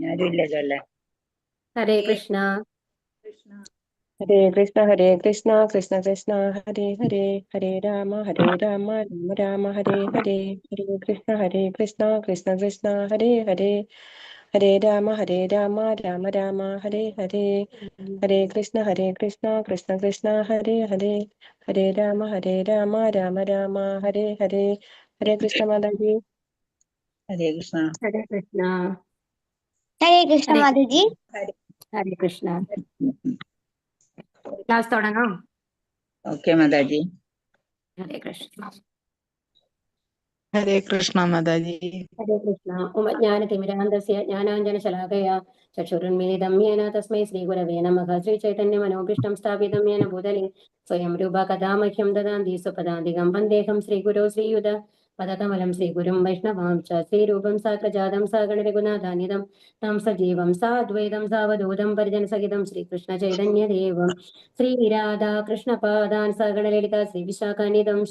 ആരും ഇല്ലല്ലോ അല്ലേ? ഹരേ കൃഷ്ണ. ഹരേ കൃഷ്ണ ഹരേ കൃഷ്ണ കൃഷ്ണ കൃഷ്ണ ഹരേ ഹരേ ഹരേ രാമ രാമ രാമ ഹരേ ഹരേ ഹരേ കൃഷ്ണ കൃഷ്ണ കൃഷ്ണ ഹരേ ഹരേ ഹരേ രാമ രാമ രാമ ഹരേ ഹരേ ഹരേ കൃഷ്ണ കൃഷ്ണ കൃഷ്ണ ഹരേ ഹരേ ഹരേ രാമ രാമ രാമ ഹരേ ഹരേ ഹരേ കൃഷ്ണ മാതാജി. ഹരേ കൃഷ്ണ. ഹരേ കൃഷ്ണ. ഹരേ കൃഷ്ണ മാതാജി. ഹരേ കൃഷ്ണ. ക്ലാസ് തുടങ്ങാം. ഓക്കെ മാതാജി. ഹരേ കൃഷ്ണ. ഹരേ കൃഷ്ണ മാതാജി. ഹരേ കൃഷ്ണ. ഉമജ്ഞാനതിമിരാന്തസ്യ ജ്ഞാനാഞ്ജനശലാകയാ ചക്ഷുരുന്മീലിതം യേന തസ്മൈ ശ്രീഗുരവേ നമഃ. ശ്രീചൈതന്യമനോഭീഷ്ടം സ്ഥാപിതം യേന ഭൂതലേ സ്വയം രൂപ കഥാ മഹ്യം ദദാന്തി സ്വപദാന്തികം വന്ദേഹം ശ്രീഗുരോ ശ്രീയുത പദകമലം ശ്രീഗുരും വൈഷ്ണവാം ച ശ്രീരൂപം സാഗ്രജാതം സഗണരഘുനാഥാനിതം തം സജീവം സാദ്വൈതം സാവധൂതം പരിജനസഹിതം ശ്രീകൃഷ്ണ ചൈതന്യദേവം ശ്രീരാധാ കൃഷ്ണപാദാൻ സഗണലളിത ശ്രീവിശാഖാനിതം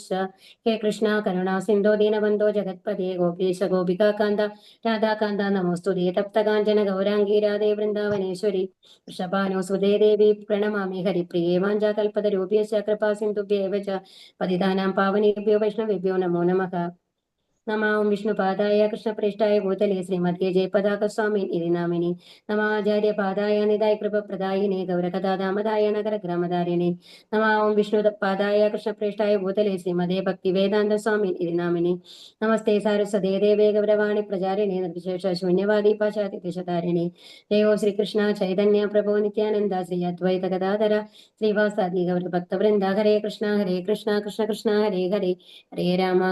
ഹേ കൃഷ്ണ കരുണാ സിന്ധോ ദീനബന്ധോ ജഗത്പതേ ഗോപേശ ഗോപികാകാന്ത രാധാകാന്ത നമോസ്തുതേ തപ്തകാഞ്ചന ഗൗരാംഗീ രാധേ വൃന്ദാവനേശ്വരി വൃഷഭാനുസുതേ ദേവി പ്രണമാമി ഹരിപ്രിയേ വാഞ്ചാകൽപതരൂപ്യസ്യ കൃപാ സിന്ധുഭ്യേവ ച പതിതാനാം പാവനേഭ്യോ വൈഷ്ണവേഭ്യോ നമോ നമഃ. നമാം വിഷ്ണുപാദായ കൃഷ്ണപ്രേഷ്ഠായ ഭൂതലേ ശ്രീമധ്യേ ജയപതാകസ്വാമിൻ ഇതി നാമിനി നമാചാര്യപാദായ നിതായ കൃപപ്രദായിനെ ഗൗരകഥാദാമദായ നഗരഗ്രാമധാരിണേ നമാം വിഷ്ണുപാദായ കൃഷ്ണപ്രേഷ്ഠായ ഭൂതലേ ശ്രീമദേ ഭക്തിവേദാന്ത സ്വാമിൻ ഇതി നാമിനി നമസ്തേ സാരസ്വതേ ദേവേ ഗൗരവാണി പ്രചാരിണേ നിർവിശേഷ ശൂന്യവാദി പാശ്ചാത്യദേശധാരിണേ ജയോ ശ്രീകൃഷ്ണ ചൈതന്യ പ്രഭോ നിത്യാനന്ദ ശ്രീ അദ്വൈത ഗദാധര ശ്രീവാസാദി ഗൗരഭക്തവൃന്ദ ഹരേ കൃഷ്ണ കൃഷ്ണ കൃഷ്ണ ഹരേ ഹരേ ഹരേ രാമ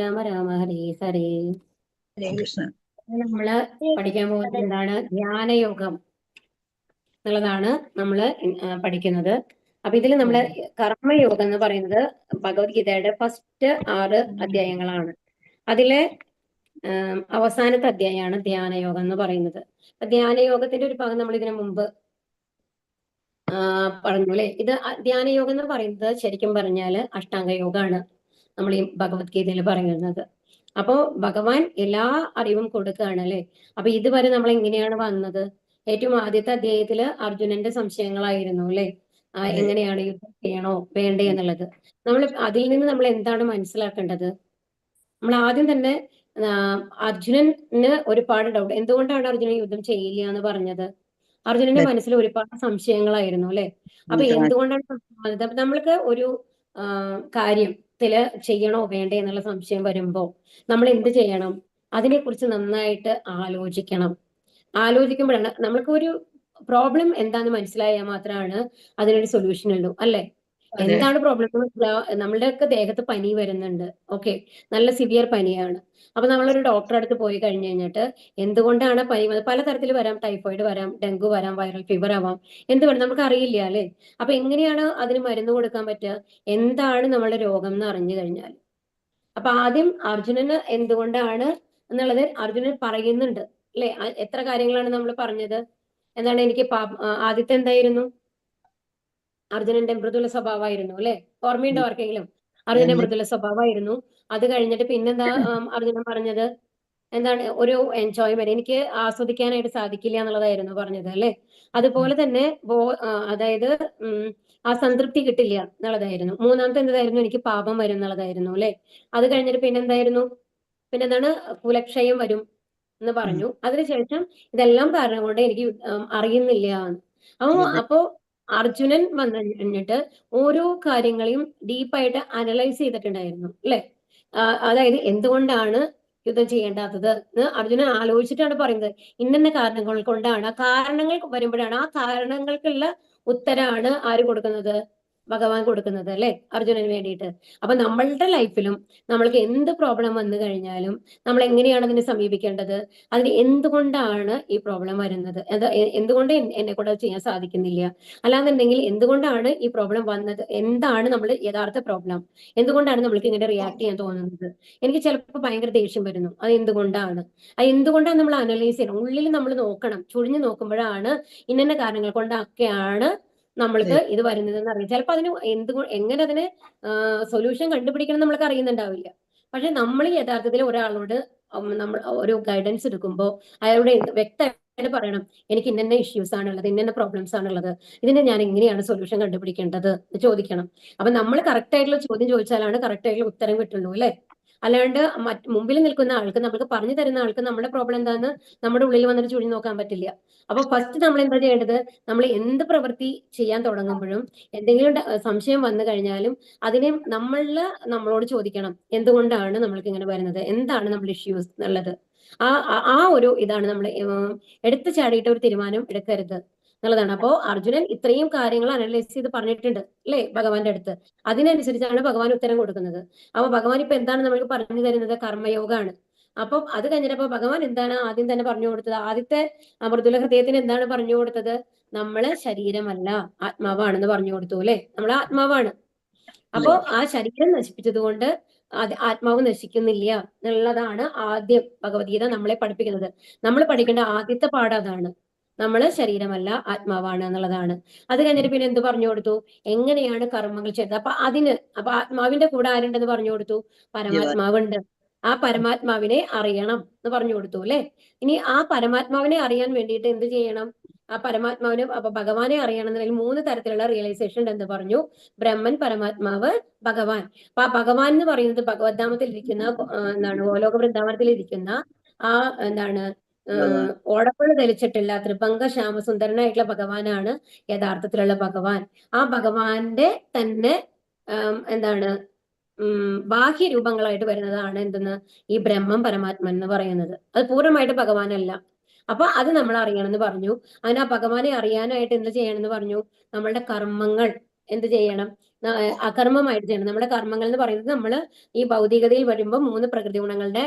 രാമ രാമ ഹരേ ഹരേ. ഹരേ കൃഷ്ണ. നമ്മള് പഠിക്കാൻ പോകുന്നത് എന്താണ്? ധ്യാനയോഗം എന്നുള്ളതാണ് നമ്മള് പഠിക്കുന്നത്. അപ്പൊ ഇതിൽ നമ്മള് കർമ്മയോഗം എന്ന് പറയുന്നത് ഭഗവത്ഗീതയുടെ ഫസ്റ്റ് 6 അധ്യായങ്ങളാണ്. അതിലെ അവസാനത്തെ അധ്യായമാണ് ധ്യാനയോഗം എന്ന് പറയുന്നത്. ധ്യാനയോഗത്തിന്റെ ഒരു ഭാഗം നമ്മൾ ഇതിനു മുമ്പ് പറഞ്ഞു അല്ലെ. ഇത് ധ്യാനയോഗം എന്ന് പറയുന്നത് ശരിക്കും പറഞ്ഞാല് അഷ്ടാംഗ യോഗമാണ് നമ്മൾ ഈ ഭഗവത്ഗീതയിൽ പറയുന്നത്. അപ്പോ ഭഗവാൻ എല്ലാ അറിവും കൊടുക്കുകയാണ് അല്ലെ. അപ്പൊ ഇതുവരെ നമ്മൾ എങ്ങനെയാണ് വന്നത്? ഏറ്റവും ആദ്യത്തെ അധ്യായത്തില് അർജുനന്റെ സംശയങ്ങളായിരുന്നു അല്ലെ. എങ്ങനെയാണ് യുദ്ധം ചെയ്യണോ വേണ്ടേ എന്നുള്ളത്. നമ്മൾ അതിൽ നിന്ന് നമ്മൾ എന്താണ് മനസ്സിലാക്കേണ്ടത്? നമ്മൾ ആദ്യം തന്നെ അർജുനന് ഒരുപാട് ഡൗട്ട്. എന്തുകൊണ്ടാണ് അർജുനൻ യുദ്ധം ചെയ്യില്ല എന്ന് പറഞ്ഞത്? അർജുനന്റെ മനസ്സിൽ ഒരുപാട് സംശയങ്ങളായിരുന്നു അല്ലെ. അപ്പൊ എന്തുകൊണ്ടാണ് നമ്മൾക്ക് ഒരു കാര്യത്തില് ചെയ്യണോ വേണ്ടേ എന്നുള്ള സംശയം വരുമ്പോ നമ്മൾ എന്ത് ചെയ്യണം? അതിനെക്കുറിച്ച് നന്നായിട്ട് ആലോചിക്കണം. ആലോചിക്കുമ്പോഴാണ് നമ്മൾക്ക് ഒരു പ്രോബ്ലം എന്താന്ന് മനസ്സിലായാൽ മാത്രമാണ് അതിനൊരു സൊല്യൂഷൻ ഉള്ളൂ അല്ലെ. എന്താണ് പ്രോബ്ലം? നമ്മളുടെയൊക്കെ ദേഹത്ത് പനി വരുന്നുണ്ട്. ഓക്കെ, നല്ല സിവിയർ പനിയാണ്. അപ്പൊ നമ്മളൊരു ഡോക്ടറെ അടുത്ത് പോയി കഴിഞ്ഞു കഴിഞ്ഞിട്ട് എന്തുകൊണ്ടാണ് പനി? പലതരത്തിൽ വരാം. ടൈഫോയിഡ് വരാം, ഡെങ്കു വരാം, വൈറൽ ഫീവർ ആവാം, എന്ത് വേണം നമുക്ക് അറിയില്ല അല്ലെ. അപ്പൊ എങ്ങനെയാണ് അതിന് മരുന്ന് കൊടുക്കാൻ പറ്റുക? എന്താണ് നമ്മളുടെ രോഗം എന്ന് അറിഞ്ഞു കഴിഞ്ഞാൽ. അപ്പൊ ആദ്യം അർജുനന് എന്തുകൊണ്ടാണ് എന്നുള്ളത് അർജുനൻ പറയുന്നുണ്ട് അല്ലെ. എത്ര കാര്യങ്ങളാണ് നമ്മൾ പറഞ്ഞത്? എന്താണ് എനിക്ക് ആദ്യത്തെ എന്തായിരുന്നു? അർജുനന്റെ മൃദുല സ്വഭാവമായിരുന്നു അല്ലെ. ഓർമ്മയുണ്ടോ ആർക്കെങ്കിലും? അർജുനന്റെ മൃദുല സ്വഭാവമായിരുന്നു. അത് കഴിഞ്ഞിട്ട് പിന്നെന്താ അർജുനൻ പറഞ്ഞത്? എന്താണ്? ഒരു എൻജോയ്മെന്റ്, എനിക്ക് ആസ്വദിക്കാനായിട്ട് സാധിക്കില്ല എന്നുള്ളതായിരുന്നു പറഞ്ഞത് അല്ലെ. അതുപോലെ തന്നെ അതായത് ആ സംതൃപ്തി കിട്ടില്ല എന്നുള്ളതായിരുന്നു. മൂന്നാമത്തെ എന്തായിരുന്നു? എനിക്ക് പാപം വരും എന്നുള്ളതായിരുന്നു അല്ലെ. അത് കഴിഞ്ഞിട്ട് പിന്നെന്തായിരുന്നു? പിന്നെന്താണ്? കുലക്ഷയം വരും എന്ന് പറഞ്ഞു. അതിനുശേഷം ഇതെല്ലാം കാരണം കൊണ്ട് എനിക്ക് അറിയുന്നില്ല. അപ്പോ അർജുനൻ വന്നു കഴിഞ്ഞിട്ട് ഓരോ കാര്യങ്ങളെയും ഡീപ്പായിട്ട് അനലൈസ് ചെയ്തിട്ടുണ്ടായിരുന്നു അല്ലെ. അതായത് എന്തുകൊണ്ടാണ് യുദ്ധം ചെയ്യേണ്ടാത്തത് എന്ന് അർജുനൻ ആലോചിച്ചിട്ടാണ് പറയുന്നത്. ഇന്ന കാരണങ്ങൾ കൊണ്ടാണ്. ആ കാരണങ്ങൾ വരുമ്പോഴാണ് ആ കാരണങ്ങൾക്കുള്ള ഉത്തരമാണ് ആര് കൊടുക്കുന്നത്? ഭഗവാൻ കൊടുക്കുന്നത് അല്ലെ, അർജുനന് വേണ്ടിയിട്ട്. അപ്പൊ നമ്മളുടെ ലൈഫിലും നമ്മൾക്ക് എന്ത് പ്രോബ്ലം വന്നു കഴിഞ്ഞാലും നമ്മൾ എങ്ങനെയാണ് അതിനെ സമീപിക്കേണ്ടത്? അതിന് എന്തുകൊണ്ടാണ് ഈ പ്രോബ്ലം വരുന്നത്? എന്തുകൊണ്ട് എന്നെ കൊണ്ട് ചെയ്യാൻ സാധിക്കുന്നില്ല? അല്ലാന്നുണ്ടെങ്കിൽ എന്തുകൊണ്ടാണ് ഈ പ്രോബ്ലം വന്നത്? എന്താണ് നമ്മൾ യഥാർത്ഥ പ്രോബ്ലം? എന്തുകൊണ്ടാണ് നമ്മൾക്ക് ഇങ്ങനെ റിയാക്ട് ചെയ്യാൻ തോന്നുന്നത്? എനിക്ക് ചിലപ്പോൾ ഭയങ്കര ദേഷ്യം വരുന്നു. അത് എന്തുകൊണ്ടാണ്? അത് എന്തുകൊണ്ടാണ് നമ്മൾ അനലൈസ് ചെയ്യണം. ഉള്ളിൽ നമ്മൾ നോക്കണം. ചുഴിഞ്ഞു നോക്കുമ്പോഴാണ് ഇന്ന കാരണങ്ങൾ കൊണ്ടൊക്കെയാണ് നമ്മൾക്ക് ഇത് വരുന്നതെന്ന് അറിയാം. ചിലപ്പോൾ അതിന് എങ്ങനെ അതിന് സൊല്യൂഷൻ കണ്ടുപിടിക്കണം നമ്മൾക്ക് അറിയുന്നുണ്ടാവില്ല. പക്ഷെ നമ്മൾ യഥാർത്ഥത്തിൽ ഒരാളോട് നമ്മൾ ഒരു ഗൈഡൻസ് എടുക്കുമ്പോൾ അയാളുടെ വ്യക്തമായിട്ട് പറയണം, എനിക്ക് ഇന്ന ഇഷ്യൂസ് ആണുള്ളത്, ഇന്ന പ്രോബ്ലംസ് ആണുള്ളത്, ഇതിന് ഞാൻ എങ്ങനെയാണ് സൊല്യൂഷൻ കണ്ടുപിടിക്കേണ്ടത് എന്ന് ചോദിക്കണം. അപ്പൊ നമ്മൾ കറക്റ്റ് ആയിട്ടുള്ള ചോദ്യം ചോദിച്ചാലാണ് കറക്റ്റ് ആയിട്ടുള്ള ഉത്തരം കിട്ടുള്ളൂ അല്ലെ. അല്ലാണ്ട് മുമ്പിൽ നിൽക്കുന്ന ആൾക്ക്, നമുക്ക് പറഞ്ഞു തരുന്ന ആൾക്ക് നമ്മുടെ പ്രോബ്ലം എന്താന്ന് നമ്മുടെ ഉള്ളിൽ വന്നിട്ട് ചുഴി നോക്കാൻ പറ്റില്ല. അപ്പൊ ഫസ്റ്റ് നമ്മൾ എന്താ ചെയ്യേണ്ടത്, നമ്മൾ എന്ത് പ്രവൃത്തി ചെയ്യാൻ തുടങ്ങുമ്പോഴും എന്തെങ്കിലും സംശയം വന്നു കഴിഞ്ഞാലും അതിനെ നമ്മളോട് ചോദിക്കണം, എന്തുകൊണ്ടാണ് നമ്മൾക്ക് ഇങ്ങനെ വരുന്നത്, എന്താണ് നമ്മുടെ ഇഷ്യൂസ് എന്നുള്ളത്. ആ ഒരു ഇതാണ് നമ്മൾ എടുത്തു ചാടിയിട്ട് ഒരു തീരുമാനം എടുക്കരുത് എന്നുള്ളതാണ്. അപ്പോ അർജുനൻ ഇത്രയും കാര്യങ്ങൾ അനലൈസ് ചെയ്ത് പറഞ്ഞിട്ടുണ്ട് അല്ലെ ഭഗവാന്റെ അടുത്ത്. അതിനനുസരിച്ചാണ് ഭഗവാൻ ഉത്തരം കൊടുക്കുന്നത്. അപ്പൊ ഭഗവാൻ ഇപ്പൊ എന്താണ് നമ്മൾക്ക് പറഞ്ഞു തരുന്നത്, കർമ്മയോഗമാണ്. അപ്പം അത് കഴിഞ്ഞപ്പോ ഭഗവാൻ എന്താണ് ആദ്യം തന്നെ പറഞ്ഞു കൊടുത്തത്, ആദ്യത്തെ മൃദുല ഹൃദയത്തിന് എന്താണ് പറഞ്ഞു കൊടുത്തത്, നമ്മള് ശരീരമല്ല ആത്മാവാണെന്ന് പറഞ്ഞു കൊടുത്തു അല്ലെ. നമ്മൾ ആത്മാവാണ്. അപ്പോ ആ ശരീരം നശിപ്പിച്ചത് കൊണ്ട് ആത്മാവ് നശിക്കുന്നില്ല എന്നുള്ളതാണ് ആദ്യം ഭഗവത്ഗീത നമ്മളെ പഠിപ്പിക്കുന്നത്. നമ്മൾ പഠിക്കേണ്ട ആദ്യത്തെ പാഠം അതാണ്, നമ്മള് ശരീരമല്ല ആത്മാവാണ് എന്നുള്ളതാണ്. അത് കഴിഞ്ഞിട്ട് പിന്നെ എന്ത് പറഞ്ഞു കൊടുത്തു, എങ്ങനെയാണ് കർമ്മങ്ങൾ ചെയ്തത്. അപ്പൊ ആത്മാവിന്റെ കൂടെ ആരുണ്ടെന്ന് പറഞ്ഞു കൊടുത്തു, പരമാത്മാവുണ്ട്. ആ പരമാത്മാവിനെ അറിയണം എന്ന് പറഞ്ഞു കൊടുത്തു അല്ലെ. ഇനി ആ പരമാത്മാവിനെ അറിയാൻ വേണ്ടിയിട്ട് എന്ത് ചെയ്യണം, ആ പരമാത്മാവിനെ അപ്പൊ ഭഗവാനെ അറിയണമെന്നുണ്ടെങ്കിൽ 3 തരത്തിലുള്ള റിയലൈസേഷൻ എന്ന് പറഞ്ഞു, ബ്രഹ്മൻ, പരമാത്മാവ്, ഭഗവാൻ. അപ്പൊ ആ ഭഗവാൻ എന്ന് പറയുന്നത് ഭഗവദ്ധാമത്തിൽ ഇരിക്കുന്ന ഗോലോക വൃന്ദാവനത്തിൽ ഇരിക്കുന്ന ആ ഓടപ്പുഴ ധരിച്ചിട്ടില്ല ത്രിഭംഗ ശ്യാമസുന്ദരനായിട്ടുള്ള ഭഗവാനാണ് യഥാർത്ഥത്തിലുള്ള ഭഗവാൻ. ആ ഭഗവാന്റെ തന്നെ ബാഹ്യ രൂപങ്ങളായിട്ട് വരുന്നതാണ് ഈ ബ്രഹ്മം, പരമാത്മൻ എന്ന് പറയുന്നത്. അത് പൂർണ്ണമായിട്ട് ഭഗവാനല്ല. അപ്പൊ അത് നമ്മൾ അറിയണമെന്ന് പറഞ്ഞു. അതിന് ആ ഭഗവാനെ അറിയാനായിട്ട് എന്ത് ചെയ്യണമെന്ന് പറഞ്ഞു, നമ്മളുടെ കർമ്മങ്ങൾ എന്ത് ചെയ്യണം, അകർമ്മമായിട്ട് ചെയ്യണം. നമ്മുടെ കർമ്മങ്ങൾ എന്ന് പറയുന്നത് നമ്മൾ ഈ ഭൗതികതയിൽ വരുമ്പോൾ 3 പ്രകൃതി ഗുണങ്ങളുടെ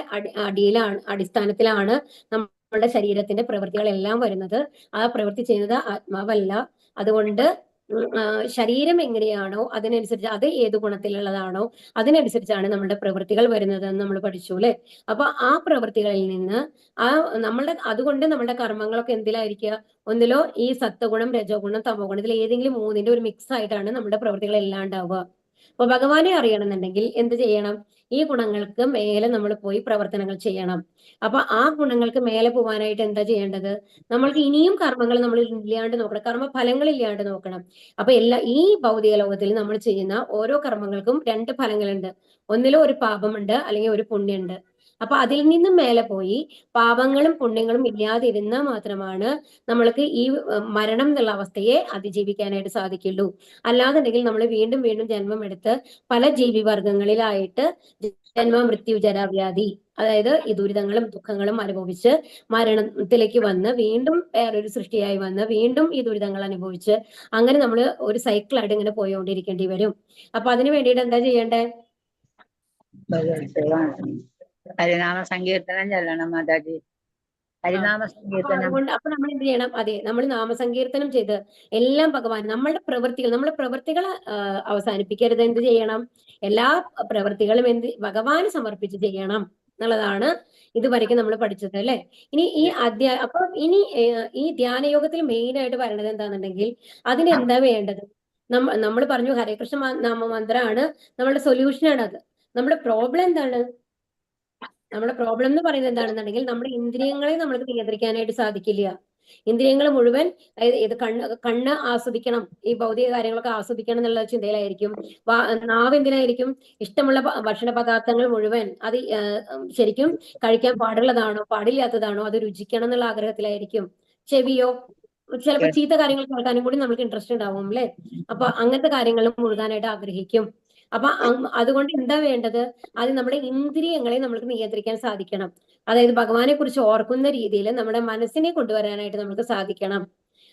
അടിസ്ഥാനത്തിലാണ് നമ്മളുടെ ശരീരത്തിന്റെ പ്രവൃത്തികളെല്ലാം വരുന്നത്. ആ പ്രവൃത്തി ചെയ്യുന്നത് ആത്മാവല്ല. അതുകൊണ്ട് ശരീരം എങ്ങനെയാണോ അതിനനുസരിച്ച്, അത് ഏത് ഗുണത്തിലുള്ളതാണോ അതിനനുസരിച്ചാണ് നമ്മുടെ പ്രവൃത്തികൾ വരുന്നത് എന്ന് നമ്മൾ പഠിച്ചു അല്ലെ. അപ്പൊ ആ പ്രവൃത്തികളിൽ നിന്ന് അതുകൊണ്ട് നമ്മുടെ കർമ്മങ്ങളൊക്കെ എന്തിലായിരിക്കുക, ഒന്നിലോ ഈ സത്വഗുണം, രജോഗുണം, തമോ ഗുണം, ഇതിൽ ഏതെങ്കിലും 3ന്റെ ഒരു മിക്സ് ആയിട്ടാണ് നമ്മുടെ പ്രവൃത്തികൾ എല്ലാം ഉണ്ടാവുക. അപ്പൊ ഭഗവാനെ അറിയണമെന്നുണ്ടെങ്കിൽ എന്ത് ചെയ്യണം, ഈ ഗുണങ്ങൾക്ക് മേലെ നമ്മൾ പോയി പ്രവർത്തനങ്ങൾ ചെയ്യണം. അപ്പൊ ആ ഗുണങ്ങൾക്ക് മേലെ പോകാനായിട്ട് എന്താ ചെയ്യേണ്ടത്, നമ്മൾക്ക് ഇനിയും കർമ്മങ്ങൾ നമ്മൾ ഇല്ലാണ്ട് നോക്കണം, കർമ്മഫലങ്ങൾ ഇല്ലാണ്ട് നോക്കണം. അപ്പൊ ഈ ഭൗതിക ലോകത്തിൽ നമ്മൾ ചെയ്യുന്ന ഓരോ കർമ്മങ്ങൾക്കും 2 ഫലങ്ങളുണ്ട്. ഒന്നിലോ ഒരു പാപമുണ്ട്, അല്ലെങ്കിൽ ഒരു പുണ്യമുണ്ട്. അപ്പൊ അതിൽ നിന്നും മേലെ പോയി പാപങ്ങളും പുണ്യങ്ങളും ഇല്ലാതിരുന്നാൽ മാത്രമാണ് നമ്മൾക്ക് ഈ മരണം എന്നുള്ള അവസ്ഥയെ അതിജീവിക്കാനായിട്ട് സാധിക്കുള്ളൂ. അല്ലാന്നുണ്ടെങ്കിൽ നമ്മൾ വീണ്ടും വീണ്ടും ജന്മം എടുത്ത് പല ജീവിവർഗങ്ങളിലായിട്ട് ജന്മ, മൃത്യു, ജരാവ്യാധി, അതായത് ഈ ദുരിതങ്ങളും ദുഃഖങ്ങളും അനുഭവിച്ച് മരണത്തിലേക്ക് വന്ന് വീണ്ടും വേറൊരു സൃഷ്ടിയായി വന്ന് വീണ്ടും ഈ ദുരിതങ്ങൾ അനുഭവിച്ച് അങ്ങനെ നമ്മൾ ഒരു സൈക്കിളായിട്ട് ഇങ്ങനെ പോയോണ്ടിരിക്കേണ്ടി വരും. അപ്പൊ അതിന് വേണ്ടിയിട്ട് എന്താ ചെയ്യണ്ടേ, ഹരിനാമ സങ്കീർത്തനം ചെല്ലണം മാതാജി. ഹരിനാമ സങ്കീർത്തനം. അതുകൊണ്ട് അപ്പൊ നമ്മൾ എന്ത് ചെയ്യണം, അതെ, നമ്മൾ നാമസങ്കീർത്തനം ചെയ്ത് എല്ലാം ഭഗവാൻ, നമ്മുടെ പ്രവൃത്തികൾ അവസാനിപ്പിക്കരുത്. എന്ത് ചെയ്യണം, എല്ലാ പ്രവൃത്തികളും ഭഗവാന് സമർപ്പിച്ച് ചെയ്യണം എന്നുള്ളതാണ് ഇതുവരെയ്ക്കും നമ്മൾ പഠിച്ചത് അല്ലെ. ഇനി ഈ ധ്യാനയോഗത്തിൽ മെയിൻ ആയിട്ട് പറയണത് എന്താണെന്നുണ്ടെങ്കിൽ അതിനെന്താ വേണ്ടത്, നമ്മൾ പറഞ്ഞു ഹരേ കൃഷ്ണ നാമ മന്ത്രമാണ് നമ്മളുടെ സൊല്യൂഷനാണ്. അത് നമ്മുടെ പ്രോബ്ലം എന്താണ്, നമ്മുടെ പ്രോബ്ലം എന്ന് പറയുന്നത് എന്താണെന്നുണ്ടെങ്കിൽ നമ്മുടെ ഇന്ദ്രിയങ്ങളെ നമ്മൾക്ക് നിയന്ത്രിക്കാനായിട്ട് സാധിക്കില്ല. ഇന്ദ്രിയങ്ങൾ മുഴുവൻ ഇത് കണ്ണ് ആസ്വദിക്കണം, ഈ ഭൗതിക കാര്യങ്ങളൊക്കെ ആസ്വദിക്കണം എന്നുള്ള ചിന്തയിലായിരിക്കും. നാവ് എന്തിനായിരിക്കും, ഇഷ്ടമുള്ള ഭക്ഷണ പദാർത്ഥങ്ങൾ മുഴുവൻ അത് ശരിക്കും കഴിക്കാൻ പാടുള്ളതാണോ പാടില്ലാത്തതാണോ അത് രുചിക്കണം എന്നുള്ള ആഗ്രഹത്തിലായിരിക്കും. ചെവിയോ ചിലപ്പോൾ ചീത്ത കാര്യങ്ങൾ കേൾക്കാനും കൂടി നമുക്ക് ഇൻട്രസ്റ്റ് ഉണ്ടാവും അല്ലെ. അപ്പൊ അങ്ങനത്തെ കാര്യങ്ങളും മുഴുകാനായിട്ട് ആഗ്രഹിക്കും. അപ്പൊ അതുകൊണ്ട് എന്താ വേണ്ടത്, അത് നമ്മുടെ ഇന്ദ്രിയങ്ങളെ നമ്മൾക്ക് നിയന്ത്രിക്കാൻ സാധിക്കണം. അതായത് ഭഗവാനെ കുറിച്ച് ഓർക്കുന്ന രീതിയിൽ നമ്മുടെ മനസ്സിനെ കൊണ്ടുവരാനായിട്ട് നമുക്ക് സാധിക്കണം.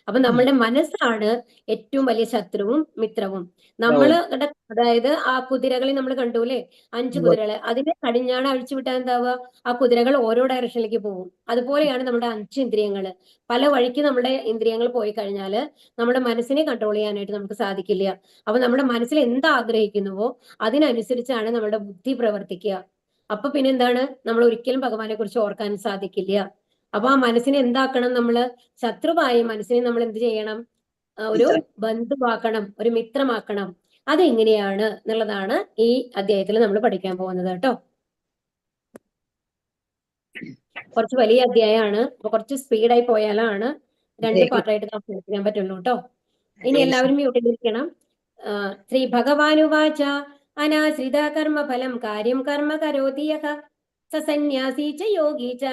അപ്പൊ നമ്മളുടെ മനസ്സാണ് ഏറ്റവും വലിയ ശത്രുവും മിത്രവും. അതായത് ആ കുതിരകളെ നമ്മൾ കണ്ടു അല്ലെ, 5 കുതിരകള്, അതിനെ കടിഞ്ഞാണ് അഴിച്ചുവിട്ടാൽ എന്താവുക, ആ കുതിരകൾ ഓരോ ഡയറക്ഷനിലേക്ക് പോകും. അതുപോലെയാണ് നമ്മുടെ 5 ഇന്ദ്രിയങ്ങള്. പല വഴിക്ക് നമ്മുടെ ഇന്ദ്രിയങ്ങൾ പോയി കഴിഞ്ഞാല് നമ്മുടെ മനസ്സിനെ കൺട്രോൾ ചെയ്യാനായിട്ട് നമുക്ക് സാധിക്കില്ല. അപ്പൊ നമ്മുടെ മനസ്സിൽ എന്ത് ആഗ്രഹിക്കുന്നുവോ അതിനനുസരിച്ചാണ് നമ്മുടെ ബുദ്ധി പ്രവർത്തിക്കുക. അപ്പൊ പിന്നെ എന്താണ്, നമ്മൾ ഒരിക്കലും ഭഗവാനെ കുറിച്ച് ഓർക്കാൻ സാധിക്കില്ല. അപ്പൊ ആ മനസ്സിനെ എന്താക്കണം, നമ്മള് ശത്രുവായ മനസ്സിനെ നമ്മൾ എന്ത് ചെയ്യണം, ഒരു ബന്ധുവാക്കണം, ഒരു മിത്രമാക്കണം. അതെങ്ങനെയാണ് എന്നുള്ളതാണ് ഈ അധ്യായത്തിൽ നമ്മൾ പഠിക്കാൻ പോകുന്നത് കേട്ടോ. കുറച്ച് വലിയ അധ്യായമാണ്. അപ്പൊ കുറച്ച് സ്പീഡായി പോയാലാണ് രണ്ട് പാർട്ടായിട്ട് സംസാരിക്കാൻ പറ്റുള്ളൂ കേട്ടോ. ഇനി എല്ലാവരും മ്യൂട്ടിലിരിക്കണം. ശ്രീ ഭഗവാനുവാച അനാശ്രിത കർമ്മഫലം കാര്യം കർമ്മ കരോതി യഃ സ സന്യാസി ച യോഗി ച